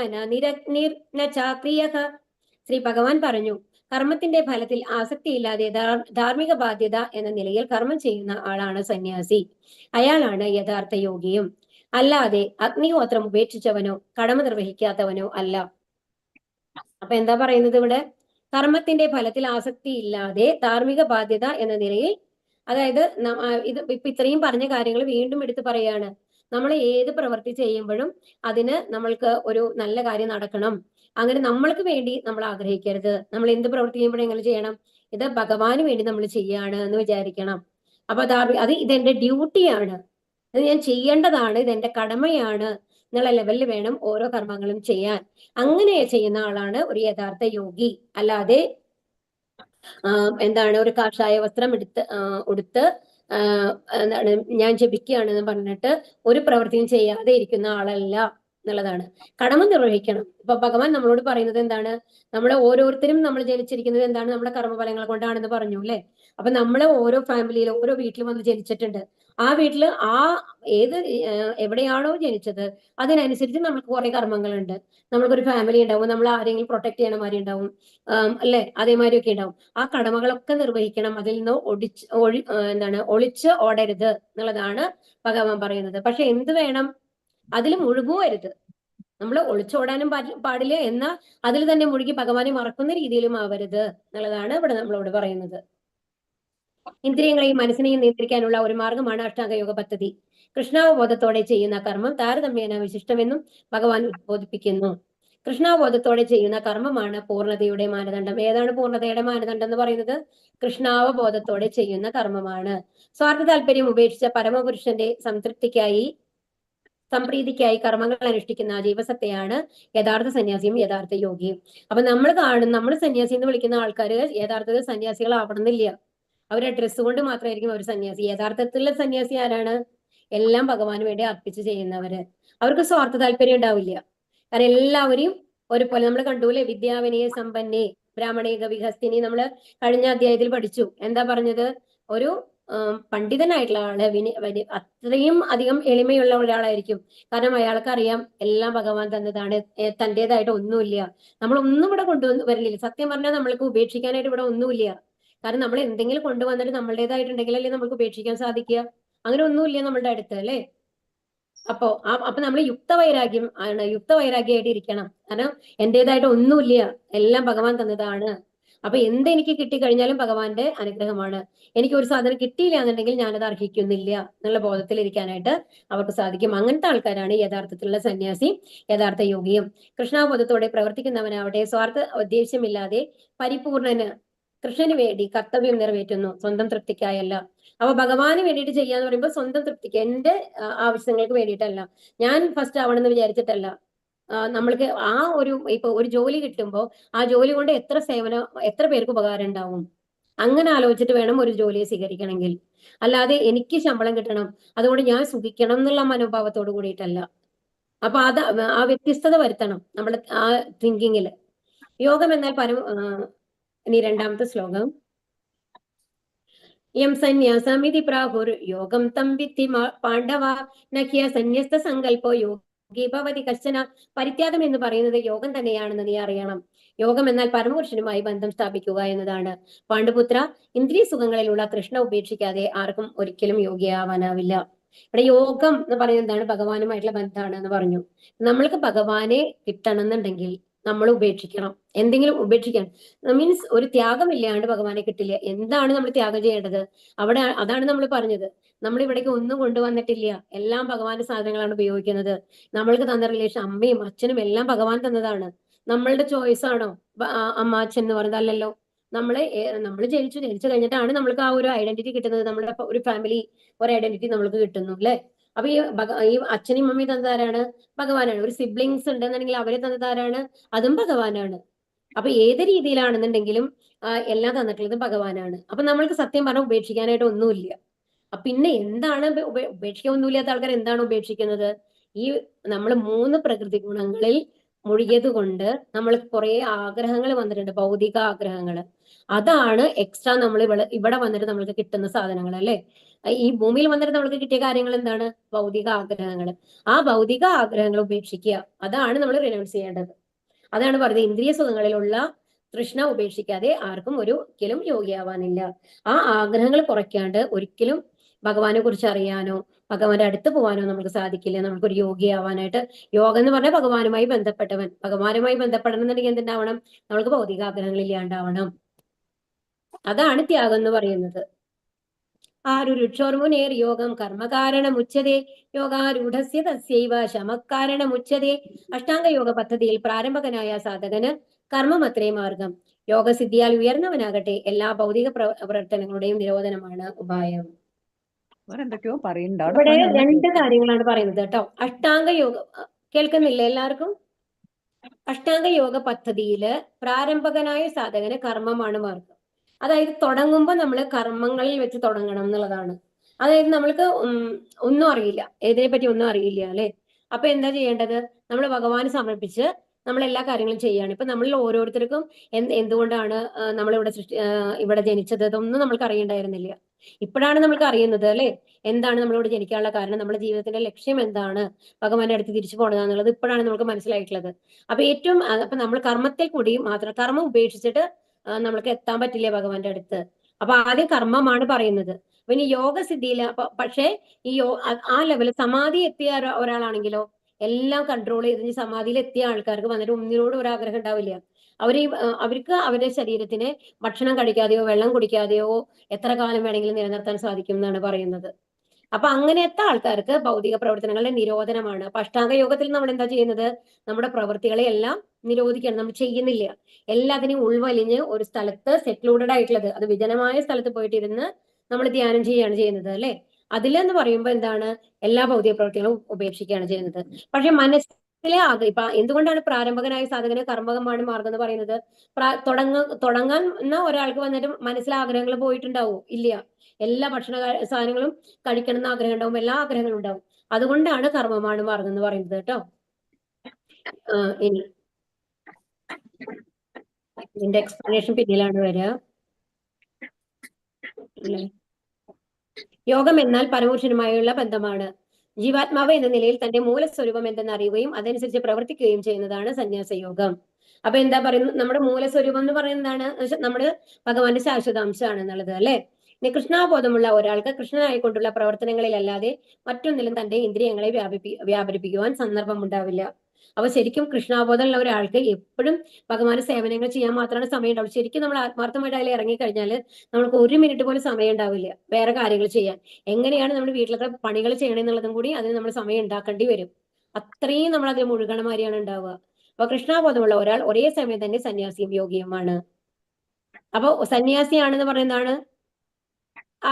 ന ചാക്രിയഃ. ശ്രീ ഭഗവാൻ പറഞ്ഞു, കർമ്മത്തിന്റെ ഫലത്തിൽ ആസക്തിയില്ലാതെ ധാർമ്മിക ബാധ്യത എന്ന നിലയിൽ കർമ്മം ചെയ്യുന്ന ആളാണ് സന്യാസി. അയാളാണ് യഥാർത്ഥ യോഗിയും. അല്ലാതെ അഗ്നിഹോത്രം ഉപേക്ഷിച്ചവനോ കടമ നിർവഹിക്കാത്തവനോ അല്ല. അപ്പൊ എന്താ പറയുന്നത് ഇവിടെ? കർമ്മത്തിന്റെ ഫലത്തിൽ ആസക്തി ഇല്ലാതെ ധാർമ്മിക ബാധ്യത എന്ന നിലയിൽ, അതായത് ഇത് ഇപ്പൊ ഇത്രയും പറഞ്ഞ കാര്യങ്ങൾ വീണ്ടും എടുത്ത് പറയാണ്. നമ്മൾ ഏത് പ്രവൃത്തി ചെയ്യുമ്പോഴും അതിന് നമ്മൾക്ക് ഒരു നല്ല കാര്യം നടക്കണം, അങ്ങനെ നമ്മൾക്ക് വേണ്ടി നമ്മൾ ആഗ്രഹിക്കരുത്. നമ്മൾ എന്ത് പ്രവൃത്തി ചെയ്യുമ്പോഴും എങ്ങനെ ചെയ്യണം? ഇത് ഭഗവാന് വേണ്ടി നമ്മൾ ചെയ്യാണ് എന്ന് വിചാരിക്കണം. അപ്പൊ അത് ഇതെന്റെ ഡ്യൂട്ടിയാണ്, ഇത് ഞാൻ ചെയ്യേണ്ടതാണ്, ഇതെന്റെ കടമയാണ് എന്നുള്ള ലെവലിൽ വേണം ഓരോ കർമ്മങ്ങളും ചെയ്യാൻ. അങ്ങനെ ചെയ്യുന്ന ആളാണ് ഒരു യഥാർത്ഥ യോഗി. അല്ലാതെ എന്താണ് ഒരു കാഷായ വസ്ത്രം ഉടുത്ത് എന്താണ് ഞാൻ ജപിക്കുകയാണെന്ന് പറഞ്ഞിട്ട് ഒരു പ്രവൃത്തിയും ചെയ്യാതെ ഇരിക്കുന്ന ആളല്ല എന്നുള്ളതാണ്. കടമ നിർവഹിക്കണം. ഇപ്പൊ ഭഗവാൻ നമ്മളോട് പറയുന്നത് എന്താണ്? നമ്മളെ ഓരോരുത്തരും നമ്മൾ ജനിച്ചിരിക്കുന്നത് എന്താണ്? നമ്മുടെ കർമ്മഫലങ്ങൾ കൊണ്ടാണെന്ന് പറഞ്ഞു അല്ലെ? അപ്പൊ നമ്മളെ ഓരോ ഫാമിലിയിലും ഓരോ വീട്ടിലും വന്ന് ജനിച്ചിട്ടുണ്ട്. ആ വീട്ടില് എവിടെയാണോ ജനിച്ചത് അതിനനുസരിച്ച് നമുക്ക് കുറെ കർമ്മങ്ങളുണ്ട്. നമ്മൾക്കൊരു ഫാമിലി ഉണ്ടാവും, നമ്മൾ ആരെങ്കിലും പ്രൊട്ടക്ട് ചെയ്യണമാതിരി ഉണ്ടാവും, അല്ലെ? അതേമാതിരി ഒക്കെ ഉണ്ടാവും. ആ കടമകളൊക്കെ നിർവഹിക്കണം. അതിൽ നിന്ന് ഒളിച്ച് ഓടരുത് എന്നുള്ളതാണ് ഭഗവാൻ പറയുന്നത്. പക്ഷെ എന്ത് വേണം? അതിൽ മുഴുകുവരുത്. നമ്മൾ ഒളിച്ചോടാനും പാടില്ല, എന്നാൽ അതിൽ തന്നെ മുഴുകി ഭഗവാനെ മറക്കുന്ന രീതിയിലും ആവരുത് എന്നുള്ളതാണ് ഇവിടെ നമ്മളോട് പറയുന്നത്. ഇന്ദ്രിയങ്ങളെയും മനസ്സിനെയും നിയന്ത്രിക്കാനുള്ള ഒരു മാർഗമാണ് അഷ്ടാംഗയോഗ പദ്ധതി. കൃഷ്ണാവബോധത്തോടെ ചെയ്യുന്ന കർമ്മം താരതമ്യേന വിശിഷ്ടമെന്നും ഭഗവാൻ ഉദ്ബോധിപ്പിക്കുന്നു. കൃഷ്ണാവബോധത്തോടെ ചെയ്യുന്ന കർമ്മമാണ് പൂർണ്ണതയുടെ മാനദണ്ഡം. ഏതാണ് പൂർണ്ണതയുടെ മാനദണ്ഡം എന്ന് പറയുന്നത്? കൃഷ്ണാവബോധത്തോടെ ചെയ്യുന്ന കർമ്മമാണ്. സ്വാർത്ഥ താല്പര്യം ഉപേക്ഷിച്ച പരമപുരുഷന്റെ സംപ്രീതിക്കായി കർമ്മങ്ങൾ അനുഷ്ഠിക്കുന്ന ജീവസത്തെയാണ് യഥാർത്ഥ സന്യാസിയും യഥാർത്ഥ യോഗിയും. അപ്പൊ നമ്മൾ സന്യാസി എന്ന് വിളിക്കുന്ന ആൾക്കാര് യഥാർത്ഥത്തിൽ സന്യാസികളാവണമെന്നില്ല. അവരുടെ ഡ്രസ്സ് കൊണ്ട് മാത്രമായിരിക്കും അവർ സന്യാസി. യഥാർത്ഥത്തിലുള്ള സന്യാസി ആരാണ്? എല്ലാം ഭഗവാന് വേണ്ടി അർപ്പിച്ച് ചെയ്യുന്നവര്. അവർക്ക് സ്വാർത്ഥ താല്പര്യം ഉണ്ടാവില്ല. കാരണം എല്ലാവരെയും ഒരുപോലെ നമ്മൾ കണ്ടൂല്ലേ? വിദ്യാവിനയ സമ്പന്നേ ബ്രാഹ്മണേക വിഹസ്തിനി. നമ്മള് കഴിഞ്ഞ അധ്യായത്തിൽ പഠിച്ചു. എന്താ പറഞ്ഞത്? ഒരു പണ്ഡിതനായിട്ടുള്ള ആള് അത്രയും അധികം എളിമയുള്ള ഒരാളായിരിക്കും. കാരണം അയാൾക്ക് അറിയാം എല്ലാം ഭഗവാൻ തന്നതാണ്, തന്റേതായിട്ട് ഒന്നുമില്ല. നമ്മളൊന്നും ഇവിടെ കൊണ്ടുവരില്ല. സത്യം പറഞ്ഞാൽ നമ്മൾക്ക് ഉപേക്ഷിക്കാനായിട്ട് ഇവിടെ ഒന്നുമില്ല. കാരണം നമ്മൾ എന്തെങ്കിലും കൊണ്ടുവന്നിട്ട് നമ്മളുടേതായിട്ടുണ്ടെങ്കിലല്ലേ നമുക്ക് ഉപേക്ഷിക്കാൻ സാധിക്കുക. അങ്ങനെ ഒന്നുമില്ല നമ്മളുടെ അടുത്ത്, അല്ലെ? അപ്പൊ നമ്മൾ യുക്തവൈരാഗ്യമായിട്ട് ഇരിക്കണം. കാരണം എന്റേതായിട്ട് ഒന്നുമില്ല, എല്ലാം ഭഗവാൻ തന്നതാണ്. അപ്പൊ എന്തെനിക്ക് കിട്ടിക്കഴിഞ്ഞാലും ഭഗവാന്റെ അനുഗ്രഹമാണ്. എനിക്ക് ഒരു സാധനം കിട്ടിയില്ല എന്നുണ്ടെങ്കിൽ ഞാനത് അർഹിക്കുന്നില്ല എന്നുള്ള ബോധത്തിൽ ഇരിക്കാനായിട്ട് അവർക്ക് സാധിക്കും. അങ്ങനത്തെ ആൾക്കാരാണ് യഥാർത്ഥത്തിലുള്ള സന്യാസി, യഥാർത്ഥ യോഗിയും. കൃഷ്ണാബോധത്തോടെ പ്രവർത്തിക്കുന്നവനാവട്ടെ സ്വാർത്ഥ ഉദ്ദേശ്യമില്ലാതെ പരിപൂർണന് കൃഷ്ണന് വേണ്ടി കർത്തവ്യം നിറവേറ്റുന്നു, സ്വന്തം തൃപ്തിക്കായല്ല. അപ്പൊ ഭഗവാന് വേണ്ടിയിട്ട് ചെയ്യാന്ന് പറയുമ്പോൾ സ്വന്തം തൃപ്തിക്ക്, എന്റെ ആവശ്യങ്ങൾക്ക് വേണ്ടിയിട്ടല്ല, ഞാൻ ഫസ്റ്റ് ആവണമെന്ന് വിചാരിച്ചിട്ടല്ല. നമ്മൾക്ക് ഇപ്പൊ ഒരു ജോലി കിട്ടുമ്പോൾ ആ ജോലി കൊണ്ട് എത്ര പേർക്ക് ഉപകാരം ഉണ്ടാവും, അങ്ങനെ ആലോചിച്ചിട്ട് വേണം ഒരു ജോലിയെ സ്വീകരിക്കണമെങ്കിൽ. അല്ലാതെ എനിക്ക് ശമ്പളം കിട്ടണം അതുകൊണ്ട് ഞാൻ സുഖിക്കണം എന്നുള്ള മനോഭാവത്തോട് കൂടിയിട്ടല്ല. അപ്പൊ ആ വ്യത്യസ്തത വരുത്തണം നമ്മുടെ ആ തിങ്കിങ്ങില്. യോഗം എന്നാൽ ഇനി രണ്ടാമത്തെ ശ്ലോകം. യം സന്യാസമിതി പ്രാഹുർ യോഗം തം വിദ്ധി പാണ്ഡവ നഹ്യ സന്യസ്ത സങ്കല്പോ യോഗി ഭവതി കശ്ചന. പരിത്യാഗം എന്ന് പറയുന്നത് യോഗം തന്നെയാണെന്ന് നീ അറിയണം. യോഗം എന്നാൽ പരമപുരുഷനുമായി ബന്ധം സ്ഥാപിക്കുക എന്നതാണ്. പാണ്ഡുപുത്ര, ഇന്ദ്രിയ സുഖങ്ങളിലുള്ള തൃഷ്ണ ഉപേക്ഷിക്കാതെ ആർക്കും ഒരിക്കലും യോഗിയാവാനാവില്ല. ഇവിടെ യോഗം എന്ന് പറയുന്നത് എന്താണ്? ഭഗവാനുമായിട്ടുള്ള ബന്ധമാണ് എന്ന് പറഞ്ഞു. നമ്മൾക്ക് ഭഗവാനെ കിട്ടണം എന്നുണ്ടെങ്കിൽ നമ്മൾ ഉപേക്ഷിക്കണം. എന്തെങ്കിലും ഉപേക്ഷിക്കണം മീൻസ് ഒരു ത്യാഗമില്ലാണ്ട് ഭഗവാനെ കിട്ടില്ല. എന്താണ് നമ്മൾ ത്യാഗം ചെയ്യേണ്ടത്? അതാണ് നമ്മൾ പറഞ്ഞത്. നമ്മൾ ഇവിടേക്ക് ഒന്നും കൊണ്ടുവന്നിട്ടില്ല, എല്ലാം ഭഗവാന്റെ സാധനങ്ങളാണ് ഉപയോഗിക്കുന്നത്. നമ്മൾക്ക് തന്ന റിലേഷൻ, അമ്മയും അച്ഛനും എല്ലാം ഭഗവാൻ തന്നതാണ്. നമ്മളുടെ ചോയ്സ് ആണോ അമ്മ അച്ഛൻ എന്ന് പറയുന്നത്? അല്ലല്ലോ. നമ്മൾ ജനിച്ചു കഴിഞ്ഞിട്ടാണ് നമ്മൾക്ക് ആ ഒരു ഐഡന്റിറ്റി കിട്ടുന്നത്. നമ്മുടെ ഒരു ഫാമിലി, ഒരു ഐഡന്റിറ്റി നമ്മൾക്ക് കിട്ടുന്നു, അല്ലെ? അപ്പൊ ഈ അച്ഛനും അമ്മയും തന്നതാരാണ്? ഭഗവാനാണ്. ഒരു സിബ്ലിങ്സ് ഉണ്ടെന്നുണ്ടെങ്കിൽ അവരെ തന്നതാരാണ്? അതും ഭഗവാനാണ്. അപ്പൊ ഏത് രീതിയിലാണെന്നുണ്ടെങ്കിലും എല്ലാം തന്നിട്ടുള്ളത് ഭഗവാനാണ്. അപ്പൊ നമ്മൾക്ക് സത്യം പറഞ്ഞാൽ ഉപേക്ഷിക്കാനായിട്ട് ഒന്നുമില്ല. പിന്നെ എന്താണ് ഉപേക്ഷിക്കാൻ ഒന്നുമില്ലാത്ത ആൾക്കാർ എന്താണ് ഉപേക്ഷിക്കുന്നത്? ഈ നമ്മൾ 3 പ്രകൃതി ഗുണങ്ങളിൽ മുഴുകിയത് കൊണ്ട് നമ്മൾ കുറെ ആഗ്രഹങ്ങൾ വന്നിട്ടുണ്ട്, ഭൗതിക ആഗ്രഹങ്ങൾ. അതാണ് എക്സ്ട്രാ നമ്മൾ ഇവിടെ വന്നിട്ട് നമ്മൾക്ക് കിട്ടുന്ന സാധനങ്ങൾ അല്ലെ. ഈ ഭൂമിയിൽ വന്നിട്ട് നമ്മൾക്ക് കിട്ടിയ കാര്യങ്ങൾ എന്താണ്? ഭൗതിക ആഗ്രഹങ്ങൾ. ആ ഭൗതിക ആഗ്രഹങ്ങൾ ഉപേക്ഷിക്കുക, അതാണ് നമ്മൾ റിനൗൺസ് ചെയ്യേണ്ടത്. അതാണ് പറയുന്നത്, ഇന്ദ്രിയ സുഖങ്ങളിലുള്ള തൃഷ്ണ ഉപേക്ഷിക്കാതെ ആർക്കും ഒരിക്കലും യോഗിയാവാനില്ല. ആ ആഗ്രഹങ്ങൾ കുറയ്ക്കാണ്ട് ഒരിക്കലും ഭഗവാനെ കുറിച്ച് അറിയാനോ ഭഗവാന്റെ അടുത്ത് പോകാനോ നമുക്ക് സാധിക്കില്ല. നമുക്കൊരു യോഗിയാവാനായിട്ട്, യോഗം എന്ന് പറഞ്ഞാൽ ഭഗവാനുമായി ബന്ധപ്പെട്ടവൻ. ഭഗവാനുമായി ബന്ധപ്പെടണം എന്നുണ്ടെങ്കിൽ എന്തുണ്ടാവണം? നമ്മൾക്ക് ഭൗതികാഗ്രഹങ്ങൾ ഇല്ലാണ്ടാവണം. അതാണ് ത്യാഗം എന്ന് പറയുന്നത്. ആരുരുക്ഷോർമുനേർ യോഗം കർമ്മകാരണമുച്യതേ യോഗാരൂഢസ്യ തസ്യൈവ ശമകാരണമുച്യതേ. അഷ്ടാംഗയോഗ പദ്ധതിയിൽ പ്രാരംഭകനായ സാധകന് കർമ്മമത്രേ മാർഗം. യോഗസിദ്ധിയാൽ ഉയർന്നവനാകട്ടെ എല്ലാ ഭൗതിക പ്രവർത്തനങ്ങളുടെയും നിരോധനമാണ് ഉപായം. എന്തൊക്കെയോ പറയുന്നുണ്ട് ഇവിടെ രണ്ട് കാര്യങ്ങളാണ് പറയുന്നത് കേട്ടോ. അഷ്ടാംഗ യോഗം കേൾക്കുന്നില്ല എല്ലാവർക്കും? അഷ്ടാംഗ യോഗ പദ്ധതിയില് പ്രാരംഭകനായ സാധകന് കർമ്മമാണ് മാർഗം. അതായത് തുടങ്ങുമ്പോൾ നമ്മൾ കർമ്മങ്ങളിൽ വെച്ച് തുടങ്ങണം എന്നുള്ളതാണ്. അതായത് നമ്മൾക്ക് ഒന്നും അറിയില്ല, ഇതിനെ പറ്റി ഒന്നും അറിയില്ല അല്ലെ. അപ്പൊ എന്താ ചെയ്യേണ്ടത്? നമ്മൾ ഭഗവാന് സമർപ്പിച്ച് നമ്മൾ എല്ലാ കാര്യങ്ങളും ചെയ്യാണ്. ഇപ്പൊ നമ്മളിൽ ഓരോരുത്തർക്കും എന്തുകൊണ്ടാണ് നമ്മളിവിടെ ഇവിടെ ജനിച്ചത് ഇതൊന്നും നമ്മൾക്ക് അറിയണ്ടായിരുന്നില്ല. ഇപ്പോഴാണ് നമ്മൾക്ക് അറിയുന്നത് അല്ലെ, എന്താണ് നമ്മളിവിടെ ജനിക്കാനുള്ള കാരണം, നമ്മുടെ ജീവിതത്തിന്റെ ലക്ഷ്യം എന്താണ്, ഭഗവാന്റെ അടുത്ത് തിരിച്ചു പോകണമെന്നുള്ളത് ഇപ്പോഴാണ് നമുക്ക് മനസ്സിലായിട്ടുള്ളത്. അപ്പൊ അപ്പൊ നമ്മൾ കർമ്മത്തിൽ കൂടി മാത്രം, കർമ്മം ഉപേക്ഷിച്ചിട്ട് നമ്മൾക്ക് എത്താൻ പറ്റില്ല ഭഗവാന്റെ അടുത്ത്. അപ്പൊ ആദ്യം കർമ്മമാണ് പറയുന്നത്. പിന്നെ യോഗസിദ്ധിയില്ല. പക്ഷേ ആ ലെവലിൽ സമാധി എത്തിയ ഒരാളാണെങ്കിലോ എല്ലാം കൺട്രോൾ ചെയ്ത് സമാധിയിൽ എത്തിയ ആൾക്കാർക്ക് വന്നിട്ട് ഒന്നിനോട് ഒരു ആഗ്രഹം ഉണ്ടാവില്ല. അവർക്ക് അവരുടെ ശരീരത്തിനെ ഭക്ഷണം കഴിക്കാതെയോ വെള്ളം കുടിക്കാതെയോ എത്ര കാലം വേണമെങ്കിലും നിലനിർത്താൻ സാധിക്കും എന്നാണ് പറയുന്നത്. അപ്പൊ അങ്ങനത്തെ ആൾക്കാർക്ക് ഭൗതിക പ്രവർത്തനങ്ങളുടെ നിരോധനമാണ്. അപ്പൊ അഷ്ടാംഗ യോഗത്തിൽ നമ്മൾ എന്താ ചെയ്യുന്നത്? നമ്മുടെ പ്രവൃത്തികളെ എല്ലാം നിരോധിക്കണം, നമ്മൾ ചെയ്യുന്നില്ല. എല്ലാത്തിനെയും ഉൾവലിഞ്ഞ് ഒരു സ്ഥലത്ത് സെക്ലൂഡഡ് ആയിട്ടുള്ളത്, അത് വിജനമായ സ്ഥലത്ത് പോയിട്ടിരുന്ന് നമ്മൾ ധ്യാനം ചെയ്യുകയാണ് ചെയ്യുന്നത് അല്ലെ. അതിലെന്ന് പറയുമ്പോൾ എന്താണ്? എല്ലാ ഭൗതിക പ്രവൃത്തികളും ഉപേക്ഷിക്കുകയാണ് ചെയ്യുന്നത്. പക്ഷെ മനസ്സിലെ ഇപ്പൊ എന്തുകൊണ്ടാണ് പ്രാരംഭകനായ സാധകന് കർമ്മകമാണ് മാർഗം എന്ന് പറയുന്നത്? തുടങ്ങാൻ ഒരാൾക്ക് വന്നിട്ട് മനസ്സിലെ ആഗ്രഹങ്ങൾ പോയിട്ടുണ്ടാവോ? ഇല്ല. എല്ലാ ഭക്ഷണ സാധനങ്ങളും കഴിക്കണം എന്ന് ആഗ്രഹം ഉണ്ടാവും, എല്ലാ ആഗ്രഹങ്ങളും ഉണ്ടാവും. അതുകൊണ്ടാണ് കർമ്മമാണ് മാർഗം എന്ന് പറയുന്നത് കേട്ടോ. ഇനി ഇതിന്റെ എക്സ്പ്ലനേഷൻ പിന്നിലാണ് വരിക. യോഗം എന്നാൽ പരമപുരുഷനുമായുള്ള ബന്ധമാണ്. ജീവാത്മാവ് എന്ന നിലയിൽ തന്റെ മൂലസ്വരൂപം എന്തെന്ന് അറിയുകയും അതനുസരിച്ച് പ്രവർത്തിക്കുകയും ചെയ്യുന്നതാണ് സന്യാസയോഗം. അപ്പൊ എന്താ പറയുന്നത്? നമ്മുടെ മൂലസ്വരൂപം എന്ന് പറയുന്നതാണ് നമ്മുടെ ഭഗവാന്റെ ശാശ്വതാംശമാണ് എന്നുള്ളത് അല്ലെ. കൃഷ്ണാബോധമുള്ള ഒരാൾക്ക് കൃഷ്ണനായിക്കൊണ്ടുള്ള പ്രവർത്തനങ്ങളിലല്ലാതെ മറ്റൊന്നിലും തന്റെ ഇന്ദ്രിയങ്ങളെ വ്യാപരിപ്പിക്കുവാൻ സന്ദർഭം ഉണ്ടാവില്ല. അപ്പൊ ശരിക്കും കൃഷ്ണാബോധമുള്ള ഒരാൾക്ക് എപ്പോഴും ഭഗവാന്റെ സേവനങ്ങൾ ചെയ്യാൻ മാത്രമാണ് സമയം ഉണ്ടാവും. ശരിക്കും നമ്മൾ ആത്മാർത്ഥമായിട്ട് അതിൽ ഇറങ്ങിക്കഴിഞ്ഞാൽ നമ്മൾക്ക് ഒരു മിനിറ്റ് പോലും സമയം ഉണ്ടാവില്ല വേറെ കാര്യങ്ങൾ ചെയ്യാൻ. എങ്ങനെയാണ് നമ്മുടെ വീട്ടിലൊക്കെ പണികൾ ചെയ്യണമെന്നുള്ളതും കൂടി അതിന് നമ്മൾ സമയം ഉണ്ടാക്കേണ്ടി വരും. അത്രയും നമ്മൾ അതിൽ മുഴുകണമാരിയാണ് ഉണ്ടാവുക. അപ്പൊ കൃഷ്ണാബോധമുള്ള ഒരാൾ ഒരേ സമയം തന്നെ സന്യാസിയും യോഗിയുമാണ്. അപ്പൊ സന്യാസിയാണെന്ന് പറയുന്നതാണ്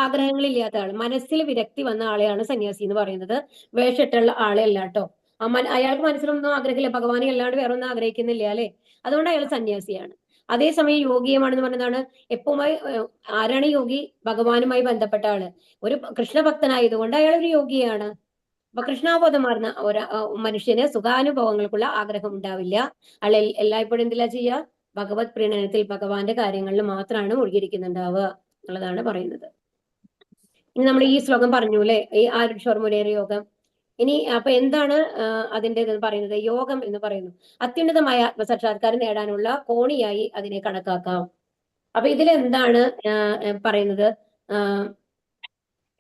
ആഗ്രഹങ്ങളില്ലാത്ത ആൾ, മനസ്സിൽ വിരക്തി വന്ന ആളെയാണ് സന്യാസി എന്ന് പറയുന്നത്. വേഷിട്ടുള്ള ആളെ അല്ല കേട്ടോ. അയാൾക്ക് മനസ്സിലൊന്നും ആഗ്രഹമില്ല, ഭഗവാനെ അല്ലാണ്ട് വേറെ ഒന്നും ആഗ്രഹിക്കുന്നില്ല അല്ലെ. അതുകൊണ്ട് അയാൾ സന്യാസിയാണ്. അതേസമയം യോഗീയമാണെന്ന് പറഞ്ഞതാണ് എപ്പോഴുമായി ആരാണ് യോഗി? ഭഗവാനുമായി ബന്ധപ്പെട്ട ആള്. ഒരു കൃഷ്ണഭക്തനായതുകൊണ്ട് അയാൾ ഒരു യോഗിയാണ്. അപ്പൊ കൃഷ്ണാബോധമാർന്ന മനുഷ്യന് സുഖാനുഭവങ്ങൾക്കുള്ള ആഗ്രഹം ഉണ്ടാവില്ല. അയാൾ എല്ലായ്പ്പോഴും എന്തിലാ ചെയ്യുക? ഭഗവത് പ്രീണനത്തിൽ ഭഗവാന്റെ കാര്യങ്ങളിൽ മാത്രമാണ് മുഴുകിയിരിക്കുന്നുണ്ടാവുക എന്നുള്ളതാണ് പറയുന്നത്. ഇനി നമ്മൾ ഈ ശ്ലോകം പറഞ്ഞു അല്ലെ, ഈ ആരുഷോർമുരേർ യോഗം. ഇനി അപ്പൊ എന്താണ് അതിന്റെ ഇത് പറയുന്നത്? യോഗം എന്ന് പറയുന്നു അത്യുന്നതമായ ആത്മസാക്ഷാത്കാരം നേടാനുള്ള കോണിയായി അതിനെ കണക്കാക്കാം. അപ്പൊ ഇതിലെന്താണ് പറയുന്നത്?